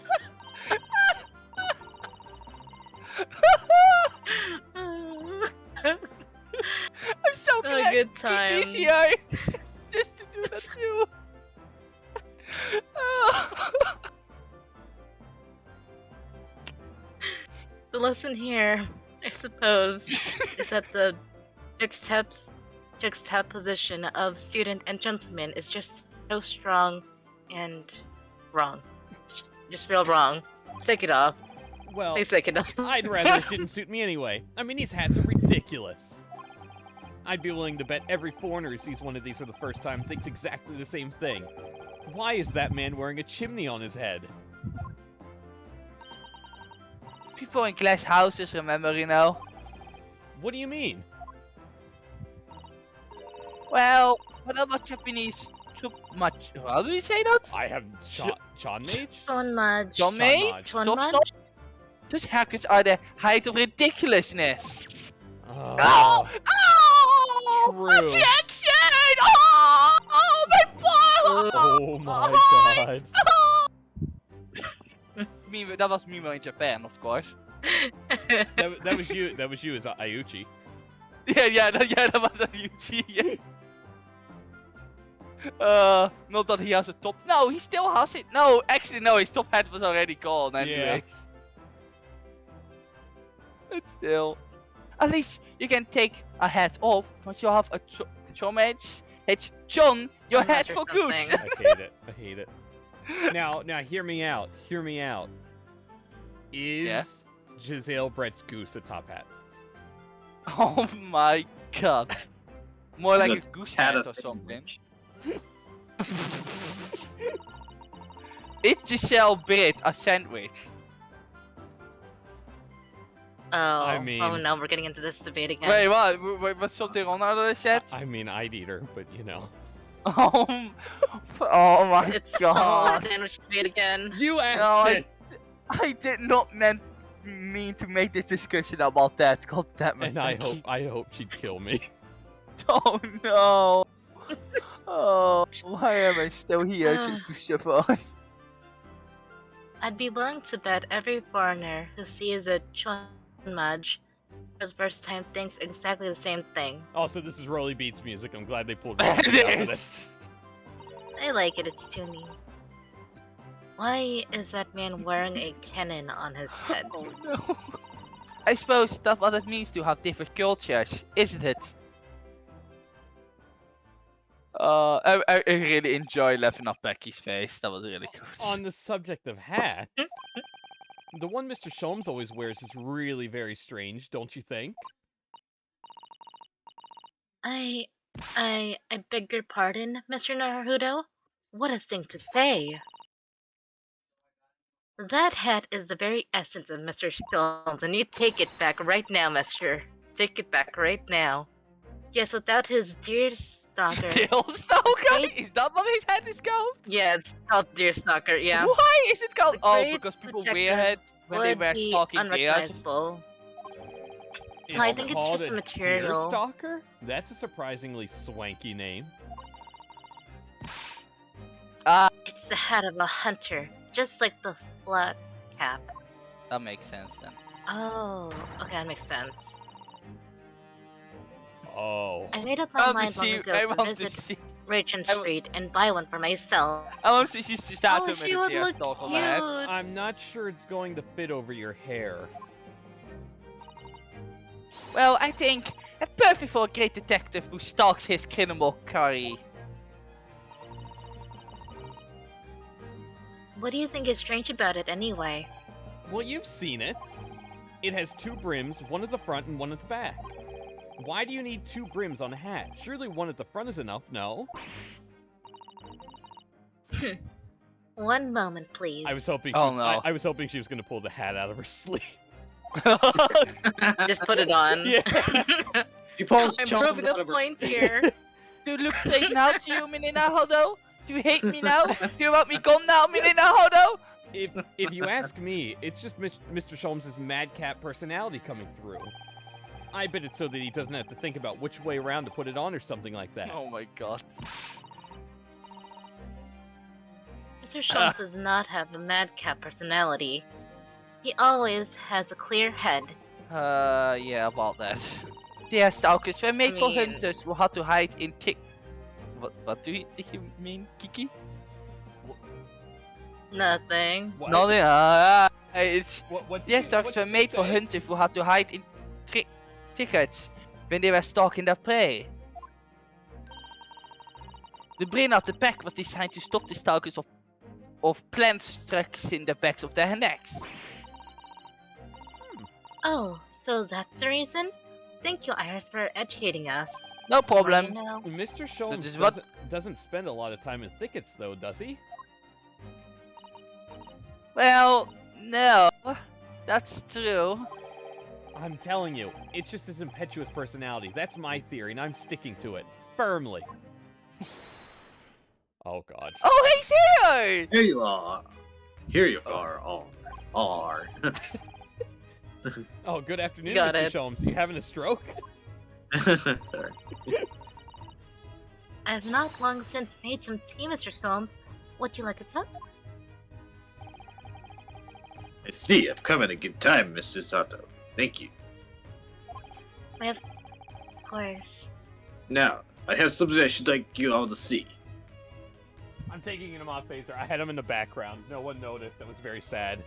A: I'm so glad
B: A good
A: you
B: time.
A: here just to do that too.
B: The lesson here, I suppose, is that the juxtaposition of student and gentleman is just so strong and wrong. Just real wrong. Take it off.
C: Well,
B: Please take it off.
C: I'd rather it didn't suit me anyway. I mean, these hats are ridiculous. I'd be willing to bet every foreigner who sees one of these for the first time thinks exactly the same thing. Why is that man wearing a chimney on his head?
A: People in glass houses, remember, Renault?
C: What do you mean?
A: Well, what about Japanese? Much. How do you say that?
C: I have Chan Mage?
B: Chonmaj.
A: John May?
C: Maj.
A: Stop,
B: Chonmaj?
A: stop. Those haircuts are the height of ridiculousness.
C: Oh,
A: Oh!
C: True.
A: Objection! Oh, my ball!
C: oh my god.
A: That was Mimo in Japan, of course.
C: That was you. That was you as Ayuchi.
A: Yeah, that was a UG. Not that he has a top. No, he still has it. No, actually, no, his top hat was already gone. Anyway. But still, at least you can take a hat off once you have a chomage. Hey, John, your
B: I'm not
A: hat
B: sure
A: for good.
B: something.
C: I hate it. I hate it. Now, hear me out. Hear me out. Is
A: Yeah?
C: Giselle Brett's goose a top hat?
A: Oh my god. More like a
D: Is
A: goose
D: Had
A: hat
D: a
A: or something.
D: sandwich.
A: It's Giselle Britt a sandwich.
B: Oh,
C: I mean-
B: oh no, we're getting into this debate again.
A: Wait, what? Wait, what's something on other set?
C: I mean, I'd eat her, but you know.
A: Oh my
B: It's the whole
A: god.
B: sandwich debate again.
C: You
A: No,
C: asked it!
A: I did not mean to make this discussion about that. God damn it.
C: And I
A: Becky.
C: hope she'd kill me.
A: Oh no. Oh, why am I still here just to survive?
B: I'd be willing to bet every foreigner who sees a Chonmaj for the first time thinks exactly the same thing.
C: Also, this is Rolly Beats music. I'm glad they pulled me out
A: It
C: for
A: is.
C: this.
B: I like it, it's tuney. Why is that man wearing a cannon on his head?
A: Oh no. I suppose that's what it means to have different cultures, isn't it? I really enjoy laughing at Becky's face. That was really good.
C: On the subject of hats, the one Mr. Sholmes always wears is really very strange, don't you think?
B: I beg your pardon, Mr. Naruhodo? What a thing to say! That hat is the very essence of Mr. Sholmes, and you take it back right now, mister. Take it back right now. Yes, without his deer stalker.
A: Still Stalker? Is that what his head is called?
B: Yeah, it's called deer stalker, yeah.
A: Why is it called?
B: The
A: Oh,
B: great
A: because people
B: detective
A: wear it when they
B: Would
A: wear
B: be
A: stalking deers.
B: unrecognizable. I think it's
C: called
B: just
C: a
B: material.
C: Deerstalker? That's a surprisingly swanky name.
B: It's the hat of a hunter, just like the flat cap.
A: That makes sense then.
B: Oh, okay, that makes sense.
C: Oh.
B: I made up
A: I
B: my
A: want to
B: mind long
A: see.
B: ago
A: I
B: to
A: want to
B: visit
A: see.
B: Regent
A: I w-
B: Street and buy one for myself.
A: I want to see you start
B: Oh,
A: to
B: she would look
A: stalk on
B: cute.
A: my head.
C: I'm not sure it's going to fit over your hair.
A: Well, I think it's perfect for a great detective who stalks his criminal curry.
B: What do you think is strange about it anyway?
C: Well, you've seen it. It has two brims, one at the front and one at the back. Why do you need 2 brims on a hat? Surely one at the front is enough, no?
B: One moment, please.
C: I was hoping.
A: Oh,
C: she was,
A: no.
C: I was hoping she was gonna pull the hat out of her sleeve.
B: Just put it on.
C: Yeah.
D: She pulls
B: I'm
D: Chomps
B: proving
D: out
B: a
D: of her.
B: point here.
A: Do you look straight now to you, meneer Naruhodo? Do you hate me now? Do you want me gone now, meneer Naruhodo?
C: If you ask me, it's just Mr. Sholmes' madcap personality coming through. I bet it's so that he doesn't have to think about which way around to put it on or something like that.
A: Oh my god.
B: Mr. Schultz does not have a madcap personality. He always has a clear head.
A: Yeah, about that. Yeah, stalkers were made for
B: mean-
A: hunters who had to hide in thick. What did you mean, Kiki?
B: Nothing.
C: What?
A: No, it's.
C: What
A: Yes, dogs were made for hunters who had to hide in thickets when they were stalking their prey. The brain of the pack was designed to stop the stalkers of plant structures in the backs of their necks.
B: Oh, so that's the reason? Thank you, Iris, for educating us.
A: No problem.
B: Now you know.
C: Mr. Sholmes
A: is what-
C: doesn't spend a lot of time in thickets, though, does he?
A: Well, no, that's true.
C: I'm telling you, it's just his impetuous personality. That's my theory, and I'm sticking to it firmly. Oh God.
A: Oh, he's here!
D: Here you are. Here you are. Are.
C: Oh, good afternoon,
B: Got
C: Mr.
B: it.
C: Sholmes. You having a stroke?
D: Sorry.
B: I have not long since made some tea, Mr. Solmes. Would you like a cup?
D: I see. I've come at a good time, Mr. Sato. Thank you.
B: Of course.
D: Now, I have something I should like you all to see.
C: I'm taking him off phaser. I had him in the background. No one noticed. That was very sad.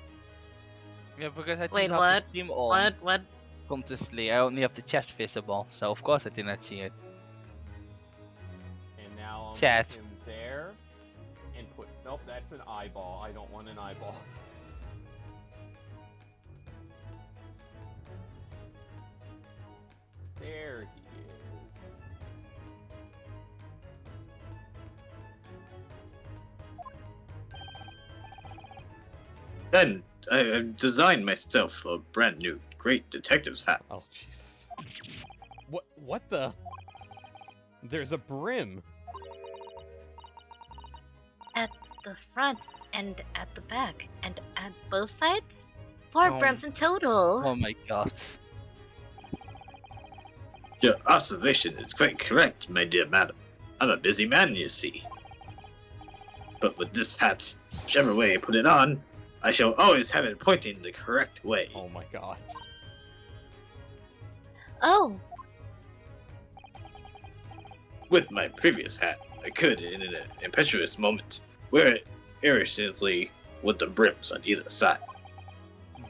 A: Yeah, because I
B: Wait,
A: didn't have
B: what?
A: the stream on
B: What?
A: continuously. I only have the chat visible, so of course I did not see it.
C: And now I'll
A: Chat.
C: put him there. And put... Nope, that's an eyeball. I don't want an eyeball. There he is.
D: Then, I've designed myself a brand new great detective's hat.
C: Oh, Jesus. What the... There's a brim.
B: At the front and at the back and at both sides? 4
A: Oh.
B: brims in total.
A: Oh my god.
D: Your observation is quite correct, my dear madam. I'm a busy man, you see. But with this hat, whichever way I put it on, I shall always have it pointing the correct way.
C: Oh my god.
B: Oh,
D: With my previous hat, I could, in an impetuous moment, wear it irresolutely with the brims on either side.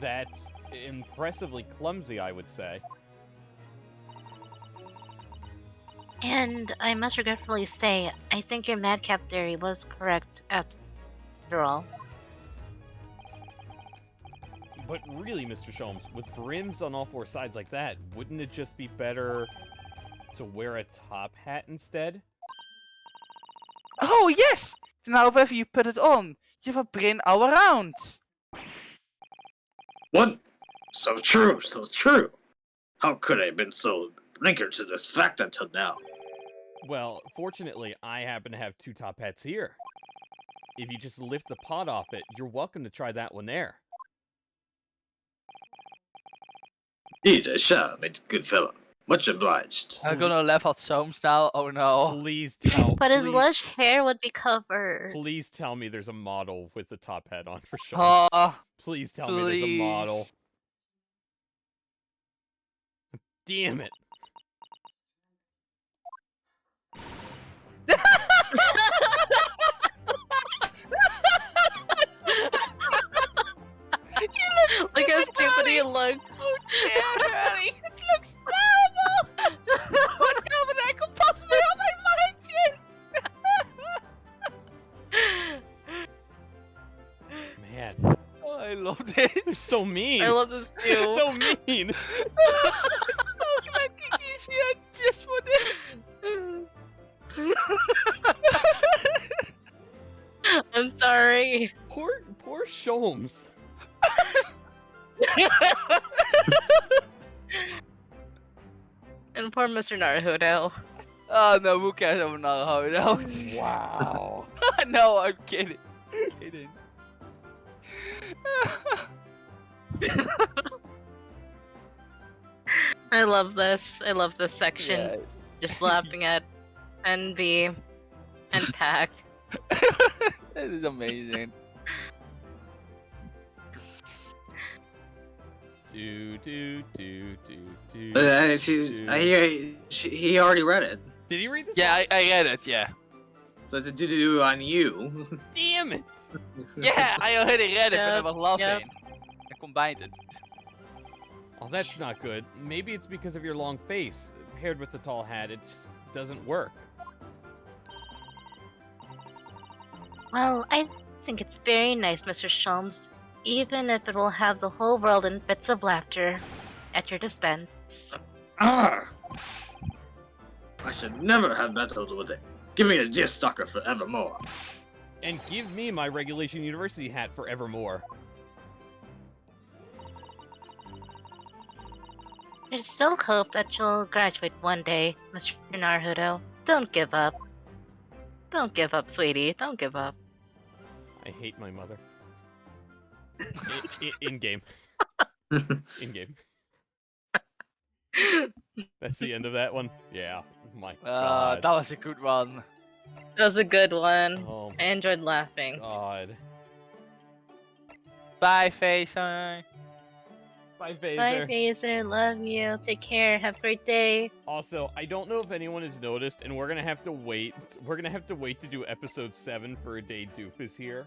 C: That's impressively clumsy, I would say.
B: and I must regretfully say, I think your madcap theory was correct after all.
C: But really, Mr. Sholmes, with brims on all 4 sides like that, wouldn't it just be better to wear a top hat instead?
A: Oh yes! Now wherever you put it on, you have a brain all around.
D: What? So true, so true. How could I have been so blinkered to this fact until now?
C: Well, fortunately, I happen to have 2 top hats here. If you just lift the pot off it, you're welcome to try that one there.
D: Indeed, I shall, my good fellow. Much obliged.
A: I'm gonna laugh at Soames now. Oh no.
C: Please tell
B: But his
C: please,
B: lush hair would be covered.
C: please tell me there's a model with the top hat on for Sholmes.
A: Oh,
C: Please tell me there's a model.
A: please.
C: Damn it.
B: Look how stupid he looks.
A: Yeah, really. It looks terrible. What happened? I could possibly imagine.
C: Man,
A: Oh, I love this.
C: they're so mean.
B: I love this
C: They're
B: too.
C: so mean.
A: Oh, glad Kiki's here.
B: I'm sorry.
C: Poor Sholmes.
B: And poor Mr. Naruhodo.
A: Oh no, who cares about Naruhodo?
C: Wow.
A: No, I'm kidding. Kidding.
B: I love this. I love this section.
A: Yeah.
B: Just laughing at NB and Pact.
A: That is amazing.
C: Do.
D: He already read it.
C: Did he read this?
A: Yeah, I read it, yeah.
D: So it's a do on you.
C: Damn it!
A: Yeah, I already read it, but I
B: Yep,
A: was laughing.
B: yep.
A: I combined it.
C: Oh, that's not good. Maybe it's because of your long face. Paired with the tall hat, it just doesn't work.
B: Well, I think it's very nice, Mr. Sholmes, even if it will have the whole world in fits of laughter at your dispense.
D: Ah! I should never have meddled with it. Give me a deer stalker forevermore.
C: And give me my Regulation University hat forevermore.
B: There's still hope that you'll graduate one day, Mr. Naruhodo. Don't give up. Don't give up, sweetie. Don't give up.
C: I hate my mother. In game. In game. That's the end of that one? Yeah. My god.
A: That was a good one.
B: That was a good one.
C: Oh
B: I enjoyed laughing.
C: god.
A: Bye, Faison.
C: Bye, Phaser.
B: Bye, Phaser. Love you. Take care. Have a great day.
C: Also, I don't know if anyone has noticed, and we're gonna have to wait. We're gonna have to wait to do episode 7 for a day Doof is here.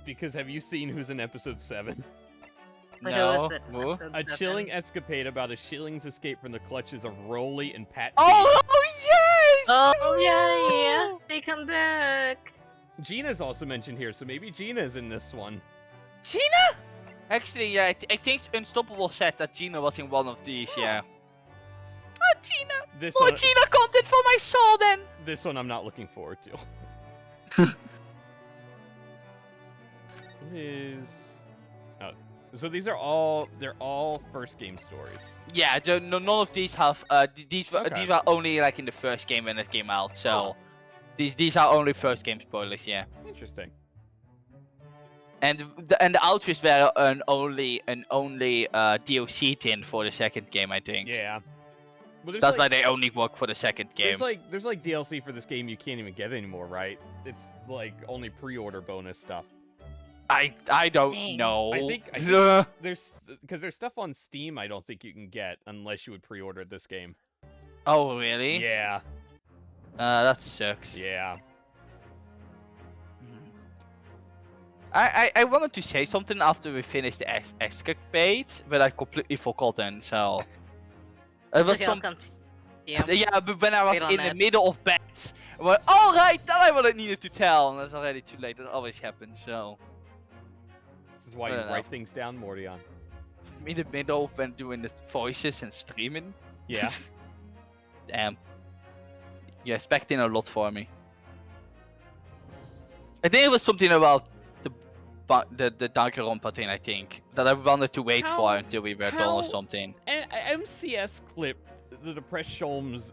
C: Because have you seen who's in episode 7?
B: But
A: No.
B: who is it?
A: Who?
B: Episode
C: A
B: 7.
C: chilling escapade about a shilling's escape from the clutches of Rolly and Pat.
A: Oh, yes!
B: Oh, yeah. They come back.
C: Gina's also mentioned here, so maybe Gina's in this one.
A: Gina? Actually, yeah, I think Unstoppable said that Gina was in one of these, yeah. Oh, Gina!
C: This
A: More
C: one,
A: Gina content for my soul, then!
C: this one I'm not looking forward to. What is? Oh, so they're all first game stories.
A: Yeah, none of these have, these
C: Okay.
A: are only like in the first game when it came out, so... These are only first game spoilers, yeah.
C: Interesting.
A: And the outfits were an only DLC thing for the second game, I think.
C: Yeah. Well, there's
A: That's
C: like,
A: why they only work for the second game.
C: there's like DLC for this game you can't even get anymore, right? It's like only pre-order bonus stuff.
A: I don't
B: Dang.
A: know.
C: I think there's because there's stuff on Steam I don't think you can get unless you would pre-order this game.
A: Oh really?
C: Yeah.
A: That sucks.
C: Yeah.
A: I wanted to say something after we finished the Escapade, but I completely forgotten. So it was
B: Okay, I'll come to you.
A: yeah, but when I was
B: Wait on
A: in the
B: that.
A: middle of bed, I went, all right, then I what I needed to tell, and it's already too late. That always happens. So
C: This is why
A: I
C: you
A: don't know.
C: write things down, Mordion.
A: in the middle when doing the voices and streaming.
C: Yeah.
A: Damn. You're expecting a lot for me. I think it was something about the Danganronpa thing, I think. That I wanted to wait
C: How-
A: for until we were done or
C: how-
A: something.
C: And MCS clipped the Depressed Sholmes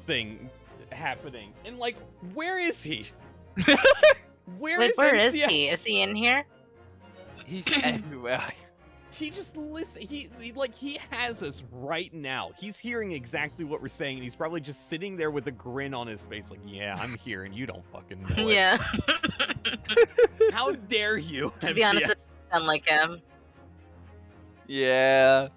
C: thing happening, and like, where is he? Where
B: Wait,
C: is
B: where is
C: MCS?
B: he? Is he in here?
A: He's everywhere.
C: He just listen. He has us right now. He's hearing exactly what we're saying, and he's probably just sitting there with a grin on his face, like, "Yeah, I'm here, and you don't fucking know it."
B: Yeah.
C: How dare you?
B: To be honest,
C: MCS?
B: it sound like him.
A: Yeah.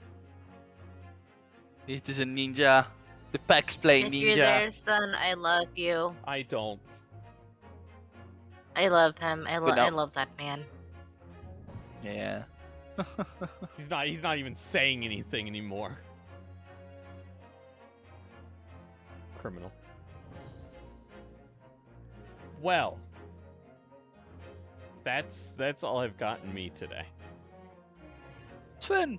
A: He's just a ninja. The PacksPlay
B: If
A: ninja.
B: you're there, son, I love you.
C: I don't.
B: I love him. I
A: But no.
B: love that man.
A: Yeah.
C: He's not even saying anything anymore. Criminal. Well, that's all I've gotten me today.
A: It's fun.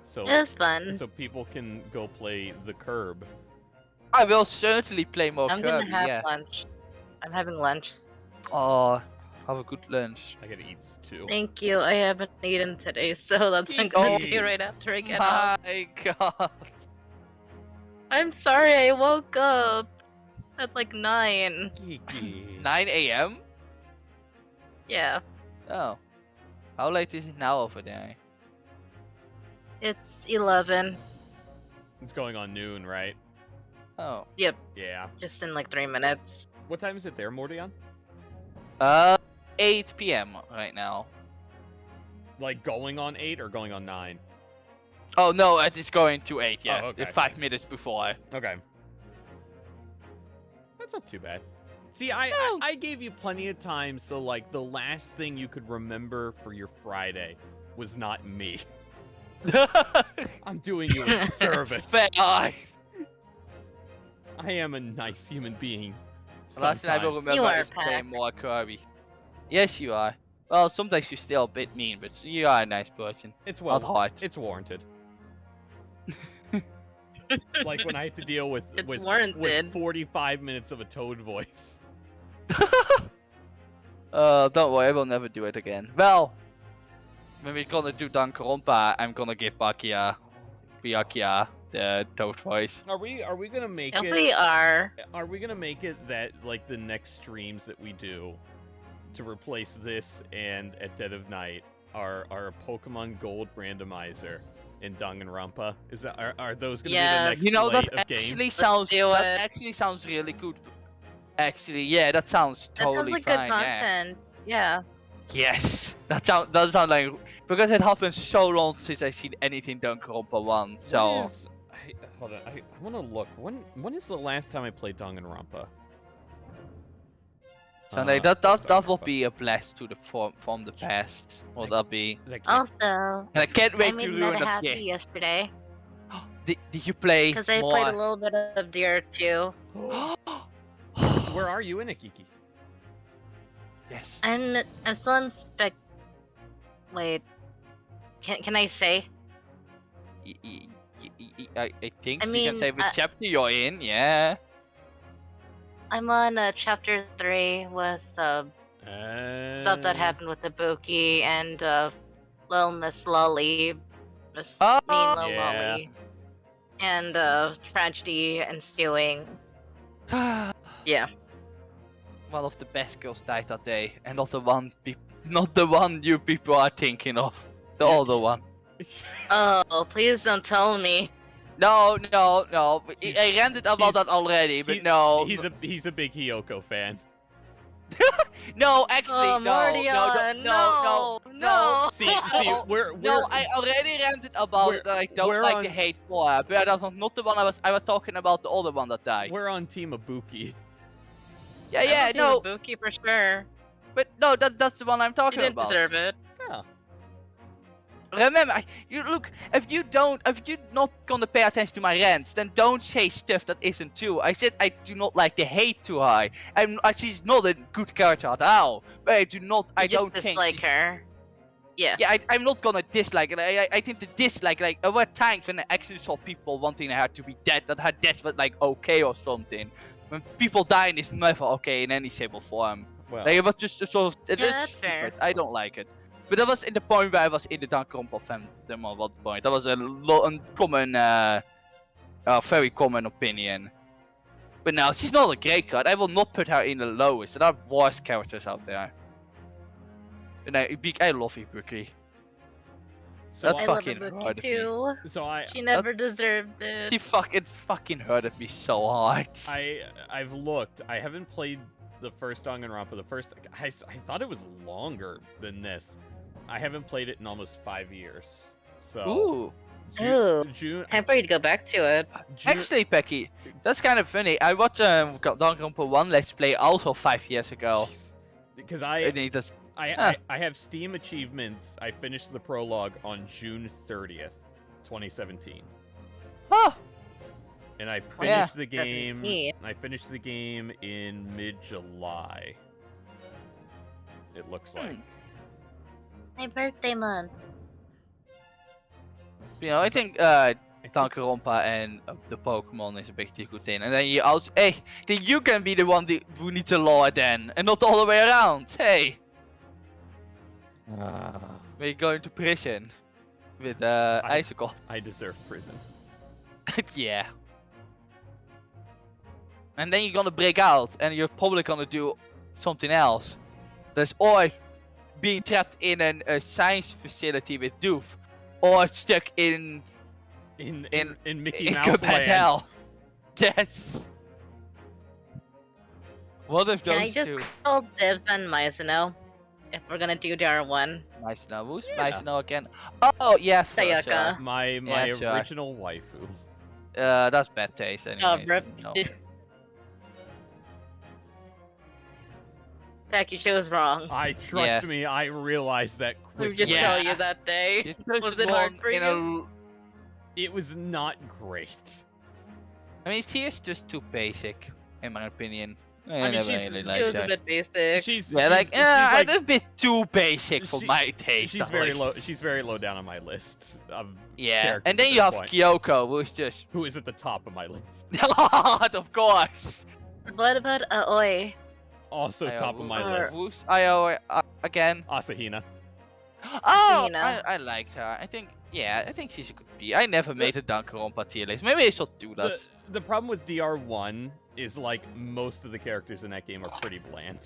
C: So
B: It was fun.
C: so people can go play the Curb.
A: I will certainly play more
B: I'm gonna
A: Kirby,
B: have
A: yeah.
B: lunch. I'm having lunch.
A: Oh, have a good lunch.
C: I gotta eat too.
B: Thank you. I haven't eaten today, so that's what I'm gonna do right after I get up.
A: My God.
B: I'm sorry, I woke up at like 9.
C: Geeky.
A: 9 a.m.
B: Yeah,
A: Oh, how late is it now over there?
B: it's 11.
C: It's going on noon, right?
A: Oh,
B: Yep,
C: Yeah.
B: just in like 3 minutes.
C: What time is it there, Mordion?
A: 8 p.m. right now.
C: Like going on 8 or going on 9?
A: Oh no, it is going to 8. Yeah,
C: Oh, okay.
A: 5 minutes before.
C: Okay. That's not too bad. See, I gave you plenty of time, so like the last thing you could remember for your Friday was not me. I'm doing you a service.
A: Fair eye.
C: I am a nice human being.
A: The last thing I will
C: Sometimes.
A: remember
B: You are,
A: is playing
B: Pack.
A: more Kirby. Yes, you are. Well, sometimes you're still a bit mean, but you are a nice person.
C: It's
A: Not
C: well,
A: hard.
C: it's warranted. Like when I had to deal with
B: It's
C: with
B: warranted.
C: 45 minutes of a Toad voice.
A: Don't worry, I will never do it again. Well, when we're gonna do Danganronpa, I'm gonna give Byakuya the Toad voice.
C: Are we gonna make
B: If
C: it?
B: we are,
C: Are we gonna make it that like the next streams that we do to replace this and at Dead of Night are a Pokemon Gold randomizer in Danganronpa? Is that are those gonna be the
B: Yes.
C: next
A: You know,
C: slate
A: that
C: of games?
A: actually
B: Let's
A: sounds
B: do
A: that
B: it.
A: actually sounds really good. Actually, yeah, that sounds
B: that
A: totally
B: sounds like
A: fine.
B: good
A: Yeah.
B: content. Yeah.
A: Yes, that sound like because it happened so long since I've seen anything Danganronpa 1. So
C: What is, hold on, I want to look. When is the last time I played Danganronpa?
A: so like, that will
C: Danganronpa.
A: be a blast to the from the past. Will that be?
C: Is that game-
B: Also,
A: And I can't wait
B: I
A: to
B: made
A: ruin
B: Meta
A: that
B: happy
A: game.
B: yesterday
A: Did you play?
B: because I
A: more?
B: played a little bit of DR2.
C: Where are you in it, Kiki?
A: Yes.
B: I'm still in spec. Wait, can I say?
A: I think
B: I
A: you
B: mean,
A: can say which chapter you're in. Yeah.
B: I'm on chapter 3 with stuff that happened with Ibuki and Little Miss Lolly, Miss
A: Oh,
B: Mean Little
C: yeah.
B: Lolly, and tragedy ensuing. Yeah.
A: One of the best girls died that day, and not the one you people are thinking of. The other one.
B: Oh, please don't tell me.
A: No. I ranted about that already, but no.
C: He's a big Hiyoko fan.
A: No, actually,
B: Oh,
A: no.
B: Mordion, no.
C: See, we're
A: No, I already ranted about
C: we're-
A: it that I don't
C: we're
A: like
C: on-
A: the hate for her, but that was not the one I was talking about, the other one that died.
C: we're on Team Ibuki.
A: Yeah,
B: I'm
A: no,
B: on Team Ibuki for sure.
A: but no, that's the one I'm
B: He
A: talking
B: didn't
A: about.
B: deserve it.
C: Oh.
A: Remember, if you're not gonna pay attention to my rants, then don't say stuff that isn't true. I said I do not like the hate to her. She's not a good character at all. But I
B: You
A: don't
B: just
A: think
B: dislike her. Yeah.
A: Yeah, I'm not gonna dislike it. I think the dislike, like, there were times when I actually saw people wanting her to be dead, that her death was, like, okay or something. When people dying is never okay in any shape or form.
C: Well,
A: Like, it was just a sort of... It
B: Yeah,
A: is
B: that's fair.
A: stupid. I don't like it. But that was in the point where I was in the Danganronpa fandom at that point. That was a very common opinion. But no, she's not a great card. I will not put her in the lowest. There are worse characters out there. And I love Ibuki.
C: so
A: that
B: I love
A: fucking
B: Ibuki
A: hurted me.
B: too.
C: so
B: She never deserved it.
A: She fucking hurted me so hard.
C: I've looked. I haven't played the first Danganronpa. I thought it was longer than this. I haven't played it in almost 5 years. So
A: Ooh.
B: Ooh.
C: June.
B: Time for you to go back to it.
A: Actually, Becky, that's kind of funny. I watched Danganronpa 1 Let's Play also 5 years ago.
C: Because
A: And it just...
C: I have Steam achievements. I finished the prologue on June 30th, 2017.
A: Oh!
C: And I
A: yeah.
C: finished the game.
B: 17.
C: I finished the game in mid-July. It looks like.
B: My birthday month.
A: You know, I think Danganronpa and the Pokemon is a big good thing. And then you also, hey, then you can be the one who needs a law then, and not the other way around. Hey, we're going to prison with Icicle.
C: I deserve prison.
A: Yeah. And then you're gonna break out, and you're probably gonna do something else. There's or being trapped in a science facility with Doof, or stuck in
C: Mickey Mouse
A: Cuphead
C: land.
A: hell. Yes. What if those
B: Can I just
A: two?
B: call dibs on Mizuno? If we're gonna do DR1.
A: Mizuno, who's
C: Yeah.
A: Mizuno again? Oh yeah,
B: Sayaka.
C: My
A: Yeah, sure.
C: original waifu.
A: That's bad taste anyway.
B: Ripped.
A: No.
B: Fact, you chose wrong.
C: Trust me, I realized that
B: We
C: quickly.
B: just
A: Yeah.
B: tell you that day.
A: You chose
B: Was
A: the
B: it hard
A: one
B: for
A: in
B: you?
C: It was not great.
A: I mean, she is just too basic, in my opinion. I
C: mean,
A: never
C: she's-
A: really
C: she
A: liked
B: She was
A: her.
B: a bit basic.
C: She's
A: Yeah, like,
C: she's like-
A: a bit too basic for
C: She-
A: my taste.
C: she's
A: at
C: very
A: least.
C: low. She's very low down on my list of
A: Yeah,
C: characters
A: and then
C: at
A: you
C: this
A: have
C: point.
A: Kyoko, who's just
C: Who is at the top of my list.
A: of course.
B: What about Aoi?
C: Also top of my list.
A: Who's Io again?
C: Asahina.
A: Oh,
B: Asahina.
A: I liked her. I think she's a good B. I never made a Danganronpa tier list. Maybe I should do that.
C: The problem with DR1 is like most of the characters in that game are pretty bland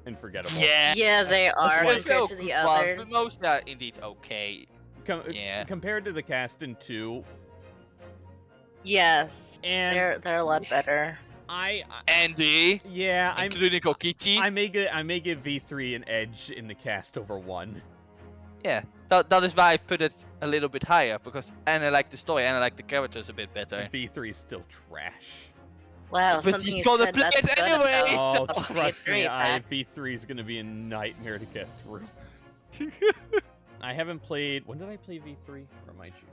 C: and forgettable.
A: Yeah.
B: Yeah, they are
C: Like-
B: compared to the
A: Good ones,
B: others.
A: but most are indeed okay. Yeah.
C: Compared to the cast in 2,
B: Yes,
C: and
B: they're a lot better.
A: Andy,
C: yeah,
A: including Kokichi.
C: I may give V3 an edge in the cast over 1.
A: Yeah, that is why I put it a little bit higher, because and I like the story and I like the characters a bit better.
C: V3 is still trash.
B: Wow,
A: But
B: something
A: he's
B: you
A: gonna
B: said
A: play
B: that's
A: it
B: good
A: anyway,
B: about
C: Oh,
A: so-
C: trust me,
B: V3, Pat.
C: V3 is gonna be a nightmare to get through. I haven't played. When did I play V3? For my achievements.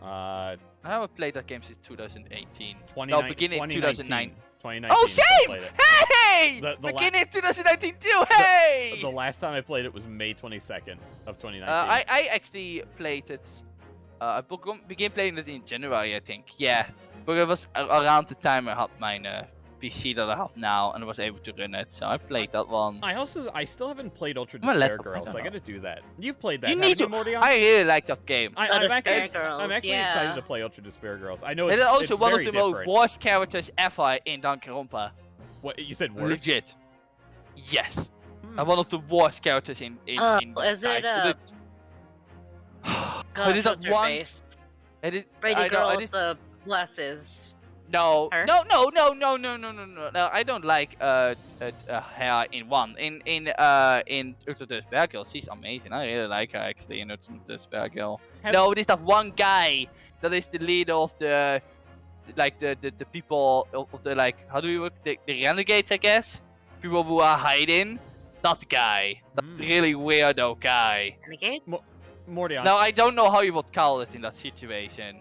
A: I haven't played that game since 2018.
C: 2019,
A: No, beginning 2009.
C: 2019.
A: Oh,
C: I
A: same!
C: played it.
A: Hey!
C: The la-
A: Beginning 2019 too. Hey!
C: The last time I played it was May 22nd of 2019.
A: I actually played it. I began playing it in January, I think. Yeah, but it was around the time I had my PC that I have now, and I was able to run it. So I played that one.
C: I still haven't played Ultra
A: I'm a
C: Despair
A: laptop, I
C: Girls.
A: don't
C: I
A: know.
C: gotta do that. You've played that,
A: You
C: haven't
A: need
C: you,
A: to.
C: Mordion?
A: I really like that game.
C: I'm
B: Despair
C: actually,
B: Girls,
C: I'm actually
B: yeah.
C: excited to play Ultra Despair Girls. I know
A: It
C: it's
A: is also
C: it's
A: one of
C: very
A: the most
C: different.
A: worst characters ever in Danganronpa.
C: What you said? Worse?
A: Legit. Yes.
C: Hmm.
A: And one of the worst characters in
B: Is it
A: guys.
B: God,
A: is
B: what's
A: that
B: her
A: one?
B: face?
A: Brady
B: Brady girl with the glasses.
A: No,
B: Her?
A: no. No, I don't like her in one. In Ultra Despair Girl, she's amazing. I really like her actually in Ultra Despair Girl. No, there's that one guy that is the leader of the people of the how do we work the renegades, I guess. People who are hiding. That guy. That really weirdo guy.
B: Renegade?
C: Mordion.
A: Now I don't know how you would call it in that situation.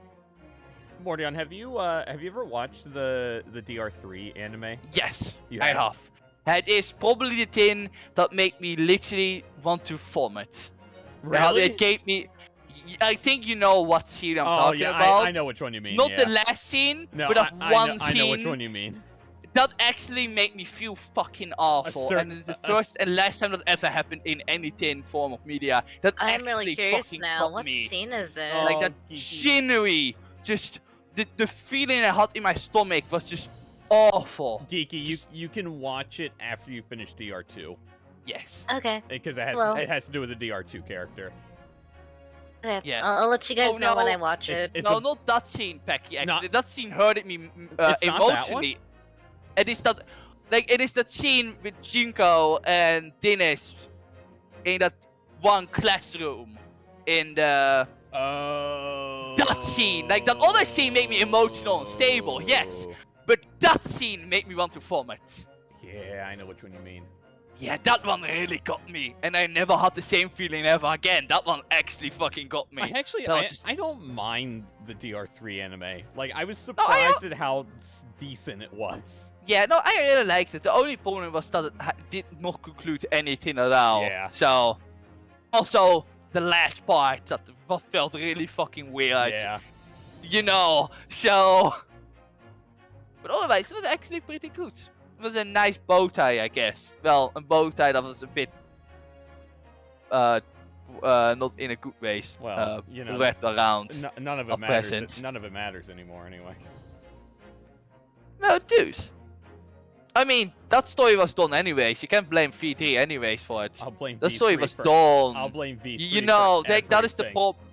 C: Mordion, have you ever watched the DR3 anime?
A: Yes,
C: You
A: I
C: have?
A: have. That is probably the thing that made me literally want to vomit.
C: Really?
A: It gave me. I think you know what scene I'm
C: Oh
A: talking
C: yeah,
A: about.
C: I know which one you mean.
A: Not
C: yeah.
A: the last scene,
C: No,
A: but that one
C: I
A: scene
C: know which one you mean.
A: that actually made me feel fucking awful.
C: certain-
A: And it's the
C: a
A: first and last time that ever happened in any tin form of media. That
B: I'm
A: actually
B: really curious
A: fucking
B: now.
A: got
B: What
A: me.
B: scene is it?
C: Oh,
A: Like that
C: geeky.
A: scenery, just the feeling I had in my stomach was just awful.
C: Geeky, you can watch it after you finish DR2
A: Yes.
B: Okay.
C: because
B: Well-
C: it has to do with the DR2 character.
B: Okay.
A: Yeah.
B: I'll let you guys
A: Oh,
B: know when
A: no.
B: I watch it.
C: It's
A: No,
C: a-
A: not that scene, Pecky. Actually,
C: Not-
A: that scene hurted me
C: It's not that one?
A: emotionally. It is that, it is that scene with Jinko and Dennis in that one classroom in the.
C: Oh.
A: That scene, that other scene made me emotional and stable, yes. But that scene made me want to vomit.
C: Yeah, I know which one you mean.
A: Yeah, that one really got me, and I never had the same feeling ever again. That one actually fucking got me.
C: I don't mind the DR3 anime. Like, I was
A: I
C: surprised at how decent it was.
A: Yeah, no, I really liked it. The only problem was that it did not conclude anything at all.
C: Yeah.
A: So, also the last part that felt really fucking weird.
C: Yeah.
A: you know, so... But otherwise, it was actually pretty good. It was a nice bow tie, I guess. Well, a bow tie that was a bit... not in a good way.
C: Well, you know,
A: wrapped around.
C: none of it matters. None of it matters anymore, anyway.
A: No, it does. I mean, that story was done anyways. You can't blame V3 anyways for it.
C: I'll blame
A: The
C: V3
A: story was
C: for,
A: done.
C: I'll blame V3
A: You know,
C: for
A: that is the
C: everything.
A: problem.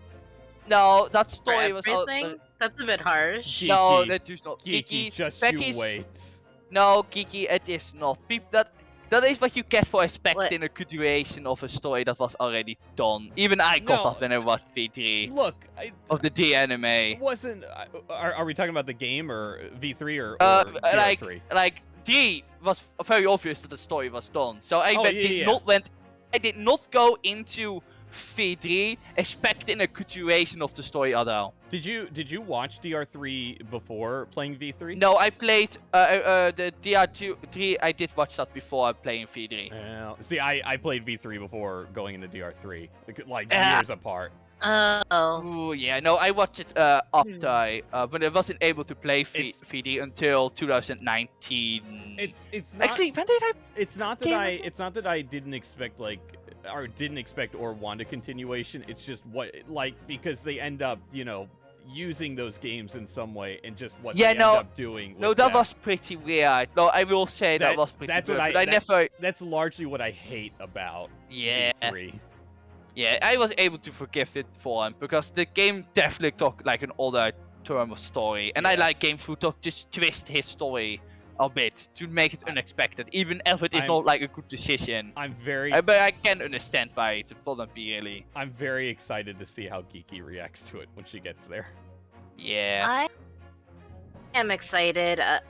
A: No, that
B: For
A: story was...
B: everything? That's a bit harsh.
C: Geeky,
A: No, that is not.
C: Geeky, just
A: Becky's...
C: you wait.
A: No, Kiki, it is not. That is what you get for expecting
B: What?
A: a continuation of a story that was already done. Even I got
C: No.
A: that when it was V3
C: Look,
A: of the D anime.
C: it wasn't. Are we talking about the game or V3 or DR3?
A: Like D was very obvious that the story was done. So I
C: Oh,
A: did not go into V3 expecting a continuation of the story at all.
C: Did you watch DR3 before playing V3?
A: No, I played the DR3. I did watch that before playing V3.
C: See, I played V3 before going into DR3, like
A: Ah.
C: years apart.
B: Oh.
A: Ooh, yeah, no, I watched it after but I wasn't able to play
C: It's-
A: VD until 2019.
C: It's not.
A: Actually, when did I?
C: It's not that
A: Game
C: it's not that I didn't expect or want a continuation. It's just because they end up, using those games in some way and just what
A: Yeah,
C: they
A: no.
C: end up doing.
A: No,
C: with
A: that
C: them.
A: was pretty weird. No, I will say that was pretty
C: that's
A: weird.
C: what
A: But I never.
C: That's largely what I hate about
A: Yeah.
C: V3.
A: Yeah, I was able to forgive it for him because the game definitely took like an older term of story, and I
C: Yeah.
A: like games who just twist his story a bit to make it unexpected, even if it is
C: I'm-
A: not like a good decision.
C: I'm very
A: But I can understand why it wouldn't be really.
C: I'm very excited to see how Geeky reacts to it when she gets there.
A: Yeah.
B: I am excited. I'm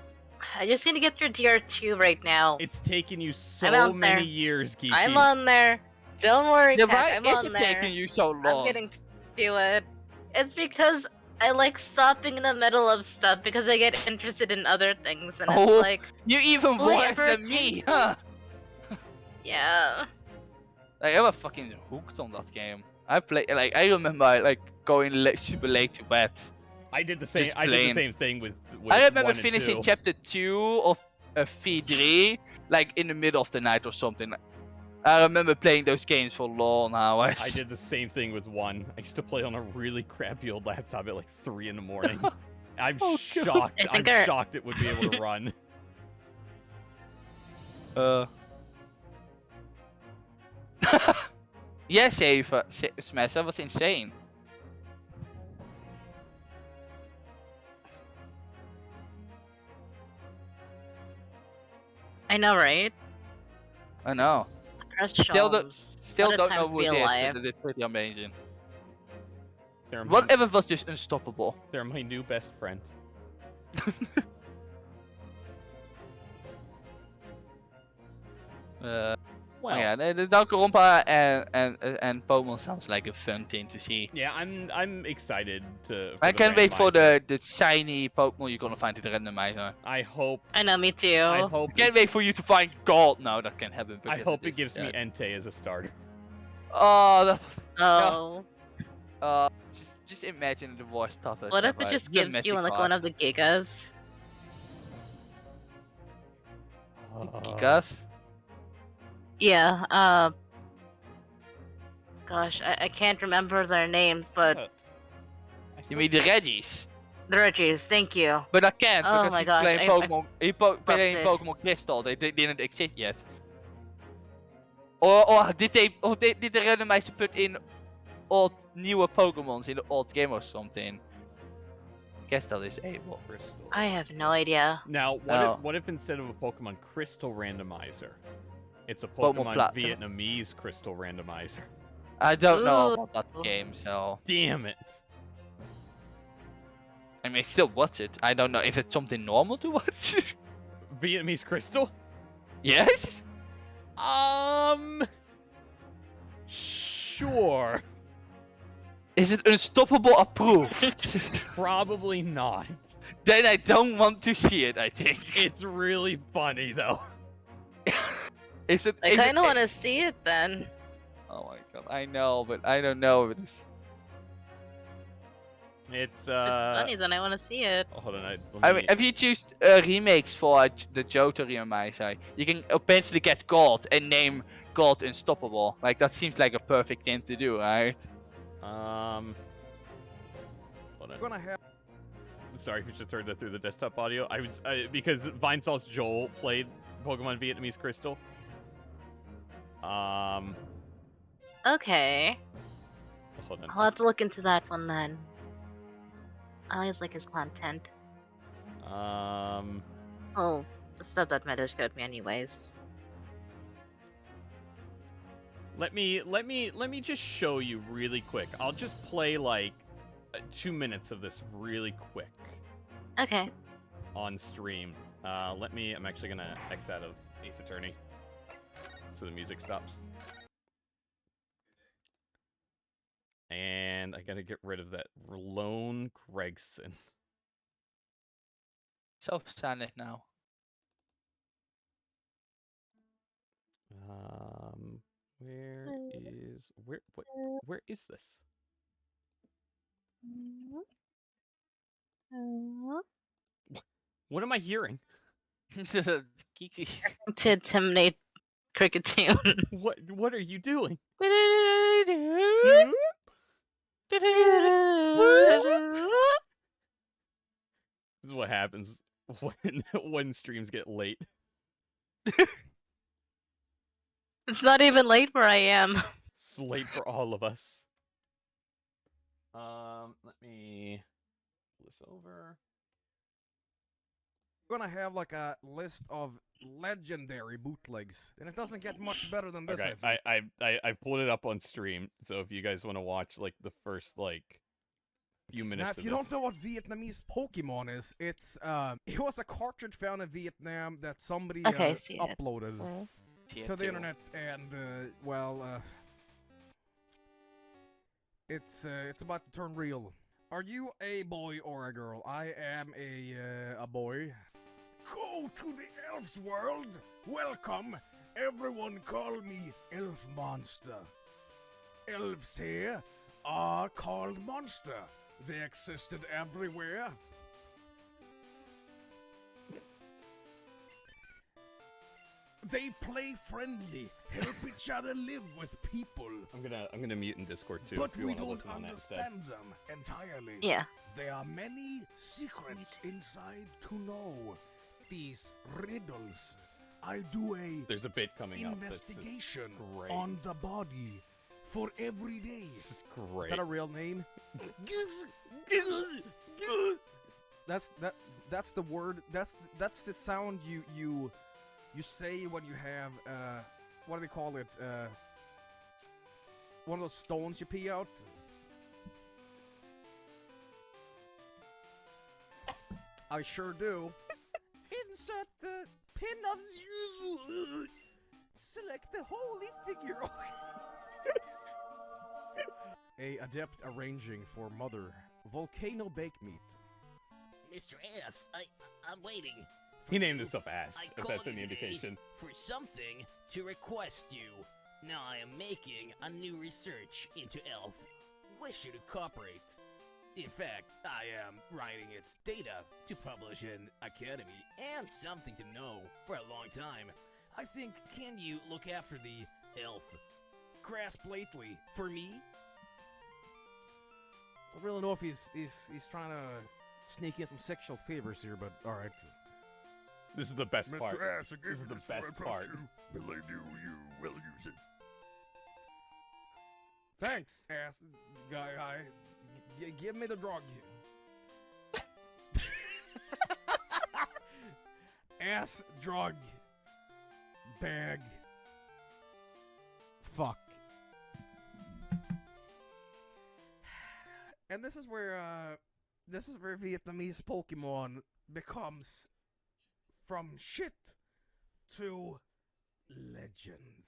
B: just gonna get through DR2 right now.
C: It's taken you so
B: I'm out
C: many
B: there.
C: years, Geeky.
B: I'm on there. Don't worry,
A: Yeah,
B: Kat,
A: why
B: I'm
A: is
B: on
A: it
B: there.
A: taking you so
B: I'm
A: long?
B: getting to do it. It's because I like stopping in the middle of stuff because I get interested in other things, and
A: Oh.
B: it's like,
A: You even
B: will I
A: worse
B: ever
A: than me,
B: change
A: huh?
B: this? Yeah.
A: Like, I was fucking hooked on that game. I remember going super late to bed.
C: I did the same.
A: Just
C: I did the
A: plain.
C: same thing with
A: I remember
C: 1 and
A: finishing
C: 2.
A: chapter 2 of V3 like in the middle of the night or something. I remember playing those games for long hours.
C: I did the same thing with 1. I used to play on a really crappy old laptop at like 3 in the morning. I'm
A: Oh, God.
C: shocked.
B: I think
C: I'm shocked it would be able to run.
A: Yeah, Smash, that was insane.
B: I know, right?
A: I know.
B: Crush
A: Still
B: Shams.
A: Still
B: What a
A: don't
B: time
A: know
B: to
A: who
B: be
A: it is,
B: alive.
A: but it is pretty amazing.
C: They're my,
A: Whatever was just unstoppable.
C: they're my new best friend. Well,
A: yeah, the Danganronpa and Pokemon sounds like a fun thing to see.
C: yeah, I'm excited to.
A: I
C: the
A: can't wait for
C: randomizer.
A: the shiny Pokemon you're gonna find in the randomizer.
C: I hope.
B: I know, me too.
C: I hope.
A: Can't wait for you to find gold. No, that can't happen.
C: I
A: because
C: hope
A: it
C: it
A: is
C: gives me
A: dead.
C: Entei as a starter.
A: Oh, that,
B: Oh.
A: just imagine the worst stuff.
B: What if it just gives you like one of the Gigas?
A: Gigas?
B: Yeah, gosh, I can't remember their names, but
C: I
A: You
C: still-
A: mean the Reggies?
B: the Reggies, thank you.
A: But I can't
B: Oh
A: because
B: my
A: he's
B: gosh,
A: playing
B: I
A: Pokemon. Playing
B: it.
A: Pokemon Crystal. They didn't exist yet. Or did the randomizer put in old newer Pokemons in the old game or something? Guess that is able.
C: Crystal.
B: I have no idea.
C: Now,
A: No.
C: what if instead of a Pokemon Crystal randomizer, it's a
A: Pokemon
C: Pokemon
A: Platinum?
C: Vietnamese Crystal randomizer?
A: I don't know
B: Ooh.
A: about that game, so
C: Damn it!
A: I mean, still watch it. I don't know if it's something normal to watch.
C: Vietnamese Crystal?
A: Yes.
C: Sure.
A: Is it unstoppable approved?
C: Probably not.
A: Then I don't want to see it. I think.
C: It's really funny though.
A: Is it?
B: I
A: is it-
B: kind of want to see it then.
A: Oh my god, I know, but I don't know if it's...
C: It's
B: If it's funny, then I want to see it.
C: hold on,
A: I mean, if you choose remakes for the Jotari on my side, you can eventually get God and name God Unstoppable. Like, that seems like a perfect thing to do, right?
C: hold on.
I: We're gonna have.
C: Sorry if you just heard that through the desktop audio. Because Vinesauce Joel played Pokemon Vietnamese Crystal.
B: Okay.
C: Hold on.
B: I'll have to look into that one then. I always like his content. Oh, the stuff that Meta showed me anyways.
C: Let me just show you really quick. I'll just play like 2 minutes of this really quick
B: Okay.
C: on stream. I'm actually gonna X out of Ace Attorney so the music stops. And I gotta get rid of that Lone Gregson.
A: Self-silent now.
C: Where is this? What am I hearing?
A: Kiki.
B: To intimidate Cricketune.
C: What are you doing? This is what happens when streams get late.
B: It's not even late where I am.
C: It's late for all of us. Let me pull this over.
I: We're gonna have like a list of legendary bootlegs, and it doesn't get much better than this.
C: Okay,
I: I think.
C: I pulled it up on stream, so if you guys want to watch like the first like few minutes
I: Now,
C: of
I: if you
C: this.
I: don't know what Vietnamese Pokemon is, it was a cartridge found in Vietnam that somebody
B: Okay, I see it.
I: uploaded to the internet, and it's about to turn real. Are you a boy or a girl? I am a boy. Go to the elf's world. Welcome. Everyone call me Elf Monster. Elves here are called Monster. They existed everywhere. They play friendly, help each other live with people.
C: I'm gonna mute in Discord too.
I: But
C: if you
I: we
C: wanna
I: don't
C: listen on that instead.
I: understand them entirely.
B: Yeah.
I: There are many secrets inside to know. These riddles. I do a
C: There's a bit coming up.
I: investigation
C: great.
I: on the body for every day.
C: This is great.
I: Is that a real name? That's the word. That's the sound you say when you have what do they call it? One of those stones you pee out. I sure do. Insert the pin of Zuzu. Select the holy figure. A adept arranging for mother. Volcano bake meat.
J: Mr. S, I'm waiting.
C: He named himself Ass,
J: I
C: if
J: called
C: that's
J: you
C: any
J: today
C: indication.
J: for something to request you. Now I am making a new research into Elf. Wish you to cooperate. In fact, I am writing its data to publish in Academy and something to know for a long time. I think, can you look after the Elf?
I: Grasp lately for me. I don't really know if he's trying to sneak in some sexual favors here, but all right.
C: This is the best
K: Mr.
C: part.
K: Ash, I
C: This
K: gave
C: is
K: you
C: the
K: this for I
C: best
K: trust
C: part.
K: you. Will I do you will use it.
I: Thanks, ass guy. Give me the drug. Ass drug bag. Fuck. And this is where Vietnamese Pokemon becomes from shit to legend.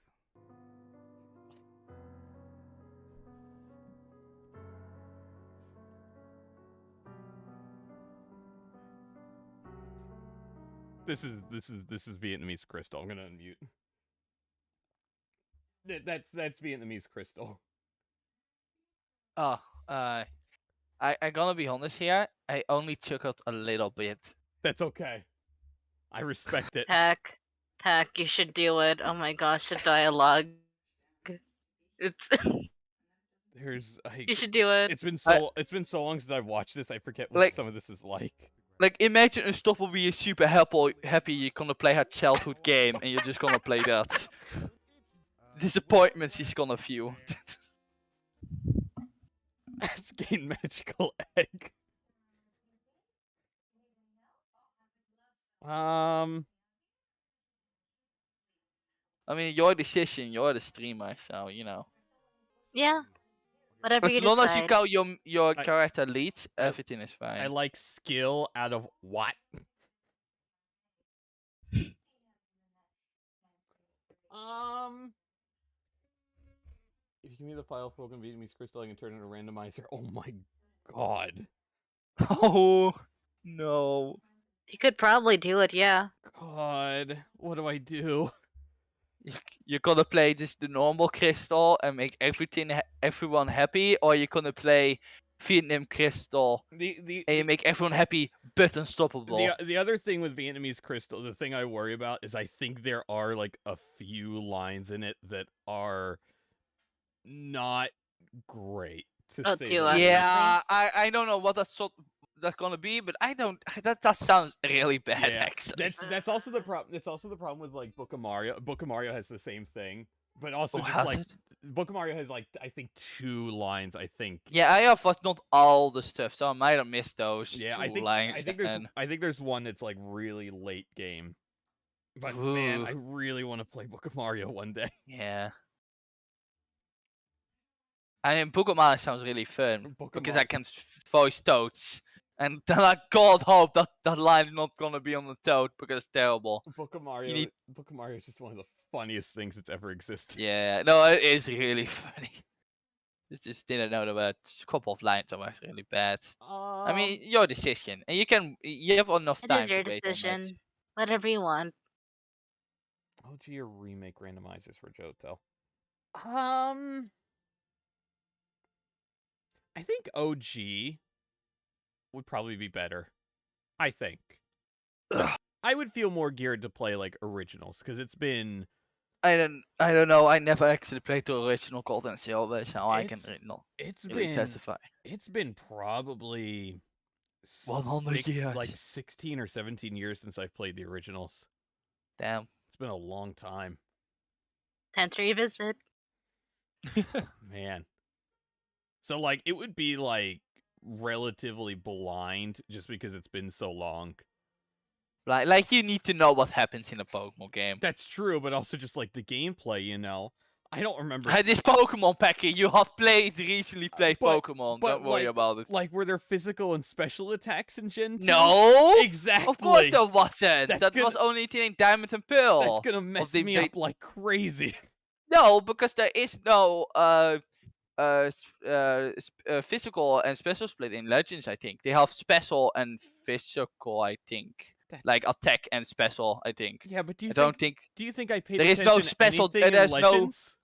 C: This is Vietnamese Crystal. I'm gonna unmute. That's Vietnamese Crystal.
A: Oh, I'm gonna be honest here. I only chuckled a little bit.
C: That's okay. I respect it.
B: Pack, you should do it. Oh my gosh, the dialogue. It's
C: There's
B: you should do it.
C: it's been so long since I've watched this. I forget what
A: Like-
C: some of this is like.
A: Like, imagine Unstoppable being super happy you're gonna play her childhood game and you're just gonna play that. Disappointments he's gonna feel.
C: Gain magical egg.
A: I mean, your decision, you're the streamer, so you know.
B: Yeah. Whatever
A: As
B: you
A: long as you
B: decide.
A: call your
C: I-
A: character leads, everything is fine.
C: I like skill out of what? If you give me the file for Broken Vietnamese crystal, I can turn it into a randomizer. Oh my god.
A: Oh no.
B: You could probably do it, yeah.
C: God. What do I do?
A: You're gonna play just the normal crystal and make everyone happy, or you're gonna play Vietnam crystal and you make everyone happy but unstoppable.
C: The other thing with Vietnamese crystal, the thing I worry about is I think there are like a few lines in it that are not great. To
B: Oh,
C: say
B: do
C: the
B: you
C: least.
A: Yeah, I don't know what that's gonna be, but I don't. That sounds really bad.
C: Yeah,
A: Actually,
C: that's also the problem. That's also the problem with like Book of Mario. Book of Mario has the same thing, but also
A: Oh,
C: just
A: has
C: like
A: it?
C: Book of Mario has like I think 2 lines. I think.
A: Yeah, I have not all the stuff, so I might have missed those.
C: Yeah,
A: two lines.
C: I think there's one that's like really late game. But man,
A: Ooh.
C: I really want to play Book of Mario one day.
A: Yeah. I mean, Book of Mario sounds really fun
C: Book of
A: because
C: Mar-
A: I can voice Toads, and then I God hope that line is not gonna be on the Toad because it's terrible.
C: Book of Mario.
A: need-
C: Book of Mario is just one of the funniest things that's ever existed.
A: Yeah, no, it is really funny. I just didn't know that a couple of lines are really bad. I mean, your decision, and you have enough
B: It
A: time
B: is your
A: to wait on that.
B: decision. Whatever you want.
C: OG or remake randomizers for Johto? I think OG would probably be better. I think. I would feel more geared to play like originals because it's been.
A: I don't know. I never actually played the original Consultancy always, so I can not
C: It's
A: really
C: been
A: testify.
C: It's been probably
A: 100 years.
C: like 16 or 17 years since I've played the originals.
A: Damn.
C: It's been a long time,
B: Time to revisit.
C: man. So like it would be like relatively blind just because it's been so long.
A: Like you need to know what happens in a Pokemon game.
C: That's true, but also just like the gameplay, you know. I don't remember.
A: This Pokemon packet, you have recently played
C: but-
A: Pokemon.
C: but
A: Don't worry
C: like-
A: about it.
C: Like, were there physical and special attacks in Gen 2?
A: No,
C: Exactly.
A: Of course there wasn't.
C: That's
A: That was
C: gonna-
A: only in Diamond and Pearl.
C: That's gonna mess
A: the-
C: me
A: they-
C: up like crazy.
A: No, because there is no physical and special split in Legends. I think they have special and physical. I think like attack and special. I think.
C: Yeah, but do you
A: I don't think
C: do you think I paid
A: there is
C: attention
A: no special.
C: to anything in
A: There's no.
C: Legends?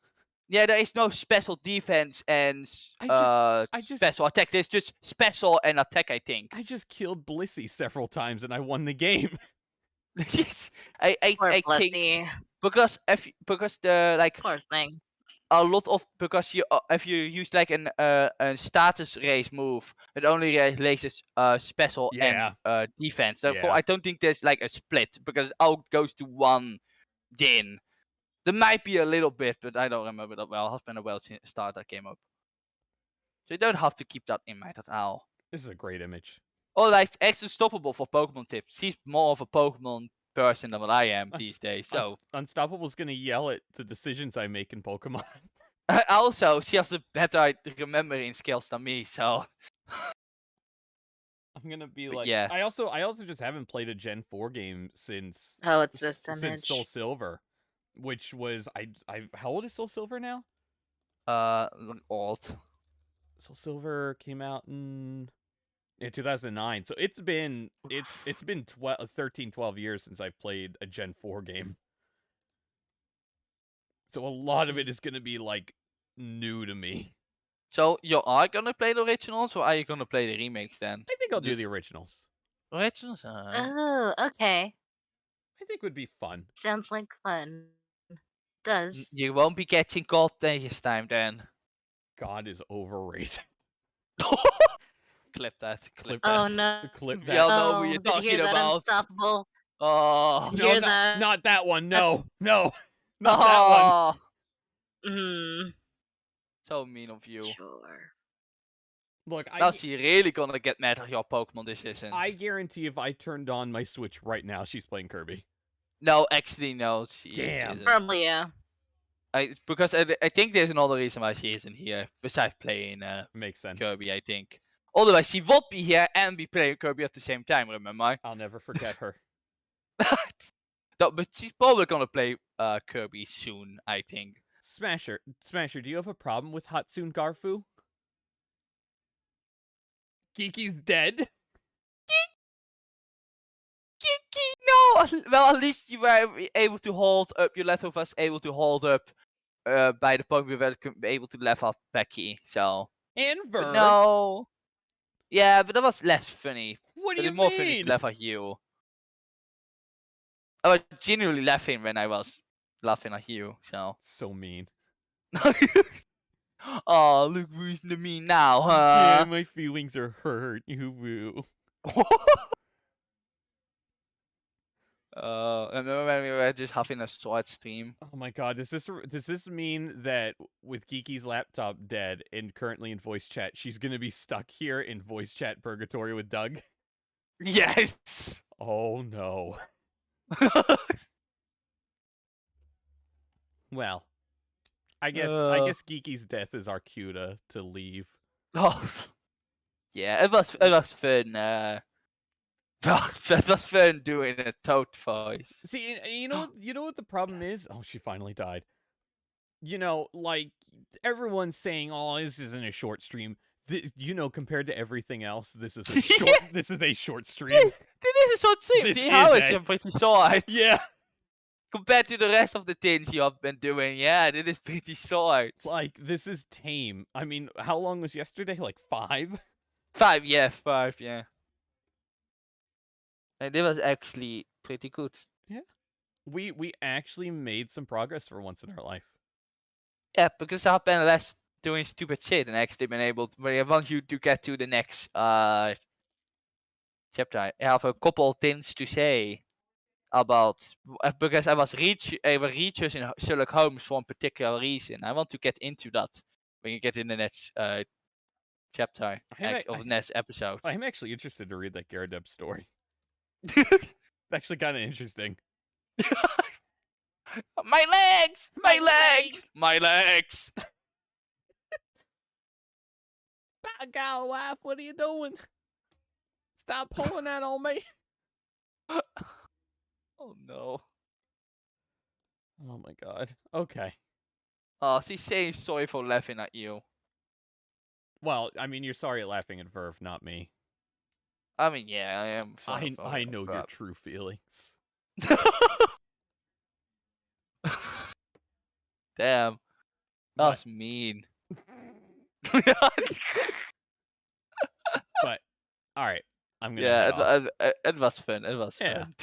A: Yeah, there is no special defense and
C: I just
A: special attack. There's just special and attack. I think.
C: I just killed Blissey several times and I won the game.
A: Yes, I
B: Poor
A: think
B: Blissey.
A: because the like
B: Poor thing.
A: a lot of because you if you use like a status race move, it only raises special
C: Yeah.
A: and defense. Therefore,
C: Yeah.
A: I don't think there's like a split because it all goes to one din. There might be a little bit, but I don't remember that well. It's been a while since I started that game up, so you don't have to keep that in mind at all.
C: This is a great image.
A: Or like it's unstoppable for Pokemon tips. She's more of a Pokemon person than what I am these days. So
C: Unstoppable's gonna yell at the decisions I make in Pokemon.
A: also she has a better remembering skills than me. So.
C: I'm gonna be
A: But
C: like,
A: yeah.
C: I also just haven't played a Gen 4 game since
B: Oh, it's this
C: since
B: image.
C: Soul Silver, which was I how old is Soul Silver now?
A: Old.
C: Soul Silver came out in 2009. So it's been 13, 12 years since I've played a Gen 4 game. So a lot of it is going to be like new to me.
A: So you are gonna play the originals, or are you gonna play the remakes then?
C: I think I'll do
A: Just-
C: the originals.
A: Originals?
B: Oh, okay.
C: I think would be fun.
B: Sounds like fun. Does.
A: You won't be getting God this time then.
C: God is overrated.
A: Clip that. Clip
B: Oh
A: that.
B: no.
C: Clip
A: We
C: that.
A: all know what you're
B: Did you hear
A: talking
B: that
A: about.
B: unstoppable?
A: Oh.
B: Did you hear
C: No,
B: that?
C: not that one. No, no, not that one.
A: Oh.
B: Hmm.
A: So mean of you.
B: Sure.
C: Look,
A: Now she really gonna get mad at your Pokemon decisions.
C: I guarantee if I turned on my Switch right now, she's playing Kirby.
A: No, actually no. She
C: Damn.
A: isn't.
B: Probably, yeah.
A: Because I think there's another reason why she isn't here besides playing
C: Makes sense.
A: Kirby. I think. Otherwise, she would be here and be playing Kirby at the same time. Remember?
C: I'll never forget her.
A: No, but she's probably gonna play Kirby soon. I think.
C: Smasher, do you have a problem with Hatsune Garfu? Kiki's dead?
A: Kiki, no! Well, at least you were able to hold up. You let of us able to hold up by the point we were able to laugh off Becky. So.
C: And
A: But
C: Verb?
A: no. Yeah, but that was less funny.
C: What
A: But
C: do you
A: it's more funny to
C: mean?
A: laugh at you. I was genuinely laughing when I was laughing at you. So.
C: So mean.
A: Oh, look who's to me now,
C: Yeah,
A: huh?
C: my feelings are hurt. You woo.
A: Remember when we were just having a short stream?
C: Oh my god, does this mean that with Kiki's laptop dead and currently in voice chat, she's gonna be stuck here in voice chat purgatory with Doug?
A: Yes.
C: Oh no. Well, I guess Kiki's death is our cue to leave.
A: Oh. Yeah, it was fun. It was fun doing a Toad voice.
C: See, you know what the problem is? Oh, she finally died. You know, like everyone's saying, "Oh, this isn't a short stream." Compared to everything else, this is a short. This is a short stream.
A: This is a short stream.
C: This
A: The
C: is
A: hours
C: a-
A: are pretty short.
C: Yeah.
A: Compared to the rest of the things you have been doing, yeah, it is pretty short.
C: Like this is tame. I mean, how long was yesterday? Like 5?
A: 5, yeah, 5, yeah. And it was actually pretty good.
C: Yeah. We actually made some progress for once in our life.
A: Yeah, because I've been less doing stupid shit and actually been able to, when I want you to get to the next chapter, I have a couple of things to say about, because I was researching Sherlock Holmes for a particular reason. I want to get into that when you get in the next chapter of the next episode.
C: I'm actually interested to read that Gyarados story. It's actually kind of interesting.
A: My legs! My legs! My legs!
C: God, wife, what are you doing? Stop pulling that on me.
A: Oh no.
C: Oh my god. Okay.
A: Oh, she's saying sorry for laughing at you.
C: Well, I mean, you're sorry at laughing at Verve, not me.
A: I mean, yeah, I am.
C: I know your true feelings.
A: Damn. That's mean.
C: But, alright. I'm gonna
A: yeah,
C: head off.
A: it was fun. It was
C: Yeah.
A: fun.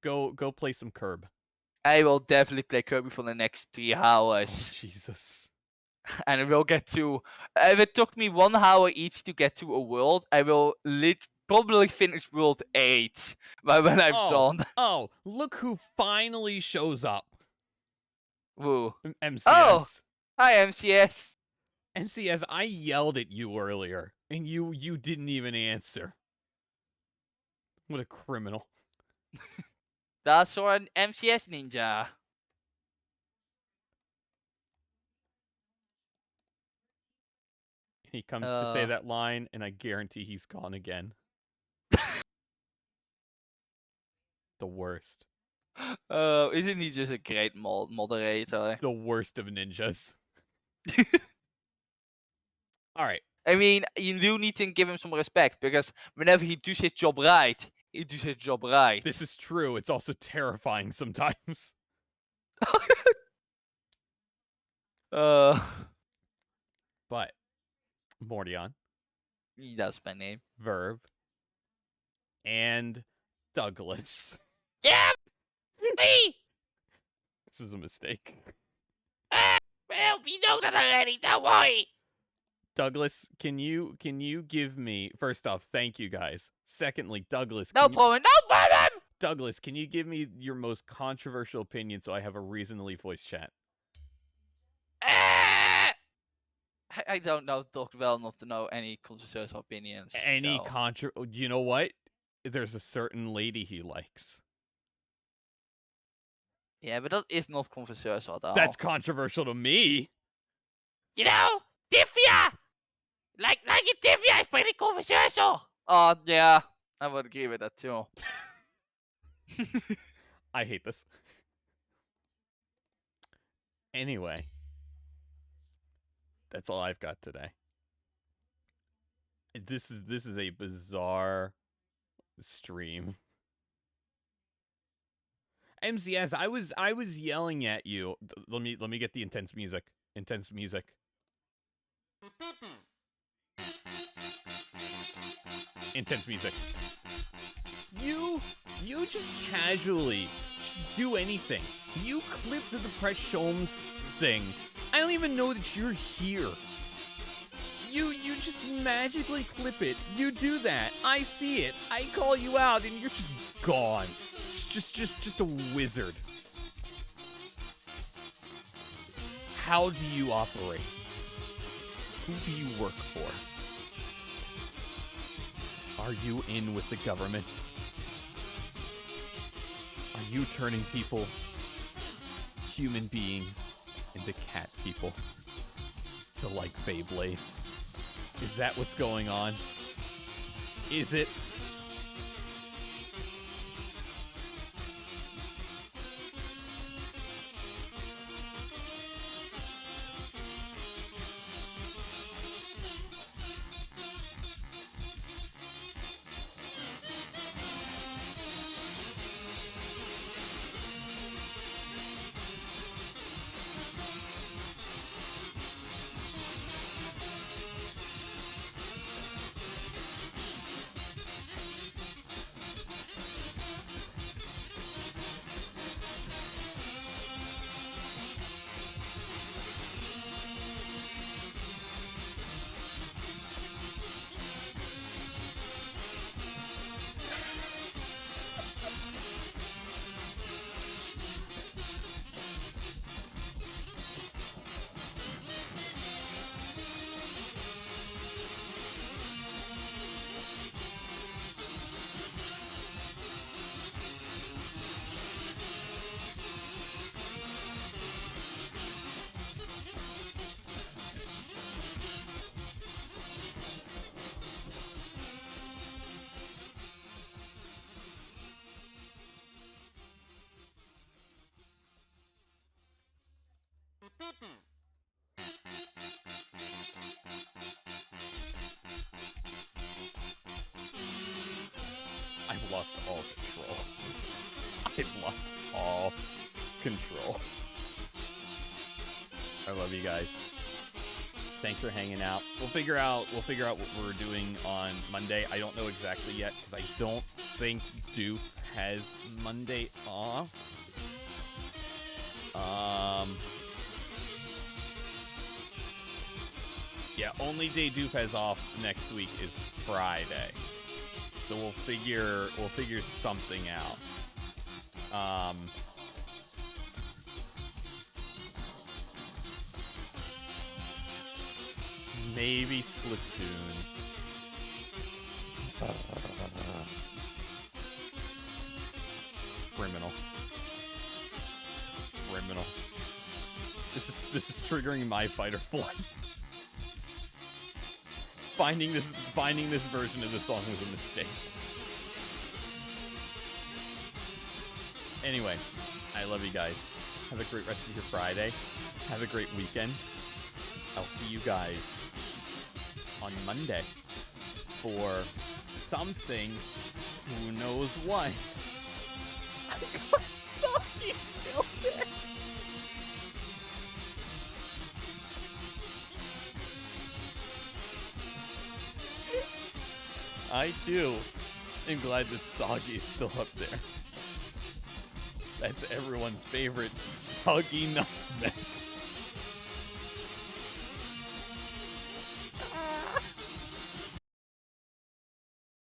C: Go play some Curb.
A: I will definitely play Kirby for the next 3 hours.
C: Oh, Jesus.
A: And we'll get to. If it took me 1 hour each to get to a world, I will probably finish World 8 when I'm done.
C: Oh, look who finally shows up.
A: Woo.
C: MCS.
A: Oh! Hi, MCS.
C: MCS, I yelled at you earlier, and you didn't even answer. What a criminal.
A: That's for an MCS ninja.
C: He comes to say that line, and I guarantee he's gone again. The worst.
A: Isn't he just a great moderator?
C: The worst of ninjas. Alright.
A: I mean, you do need to give him some respect, because whenever he does his job right, he does his job right.
C: This is true. It's also terrifying sometimes.
A: But
C: But Mordion,
A: That's my name.
C: Verb, and Douglas.
L: Yeah, me.
C: This is a mistake.
L: Well, you know that already. Don't worry.
C: Douglas, can you give me, first off, thank you guys. Secondly, Douglas,
A: No problem. No problem.
C: Douglas, can you give me your most controversial opinion so I have a reason to leave voice chat?
A: I don't know Doc well enough to know any controversial opinions.
C: Any
A: so.
C: you know what? There's a certain lady he likes.
A: Yeah, but that is not controversial at all.
C: That's controversial to me.
L: You know, Diffia. Like it, Diffia is pretty controversial.
A: Oh yeah, I would agree with that too.
C: I hate this. Anyway, that's all I've got today. This is a bizarre stream. MZS, I was yelling at you. Let me get the intense music. Intense music. Intense music. You just casually just do anything. You clip the Depressed Sholmes thing. I don't even know that you're here. You just magically clip it. You do that. I see it. I call you out and you're just gone. Just a wizard. How do you operate? Who do you work for? Are you in with the government? Are you turning people, human beings, into cat people? To like Beyblades? Is that what's going on? Is it? I've lost all control. I've lost all control. I love you guys. Thanks for hanging out. We'll figure out what we're doing on Monday. I don't know exactly yet because I don't think Dupe has Monday off. Yeah, only day Dupe has off next week is Friday. So we'll figure something out. Maybe Splatoon. Criminal. This is triggering my fight or flight. Finding this version of the song was a mistake. Anyway, I love you guys. Have a great rest of your Friday. Have a great weekend. I'll see you guys on Monday for something. Who knows what? He's still there.
F: I too am glad that Soggy is still up there. That's everyone's favorite Soggy Nutmeg.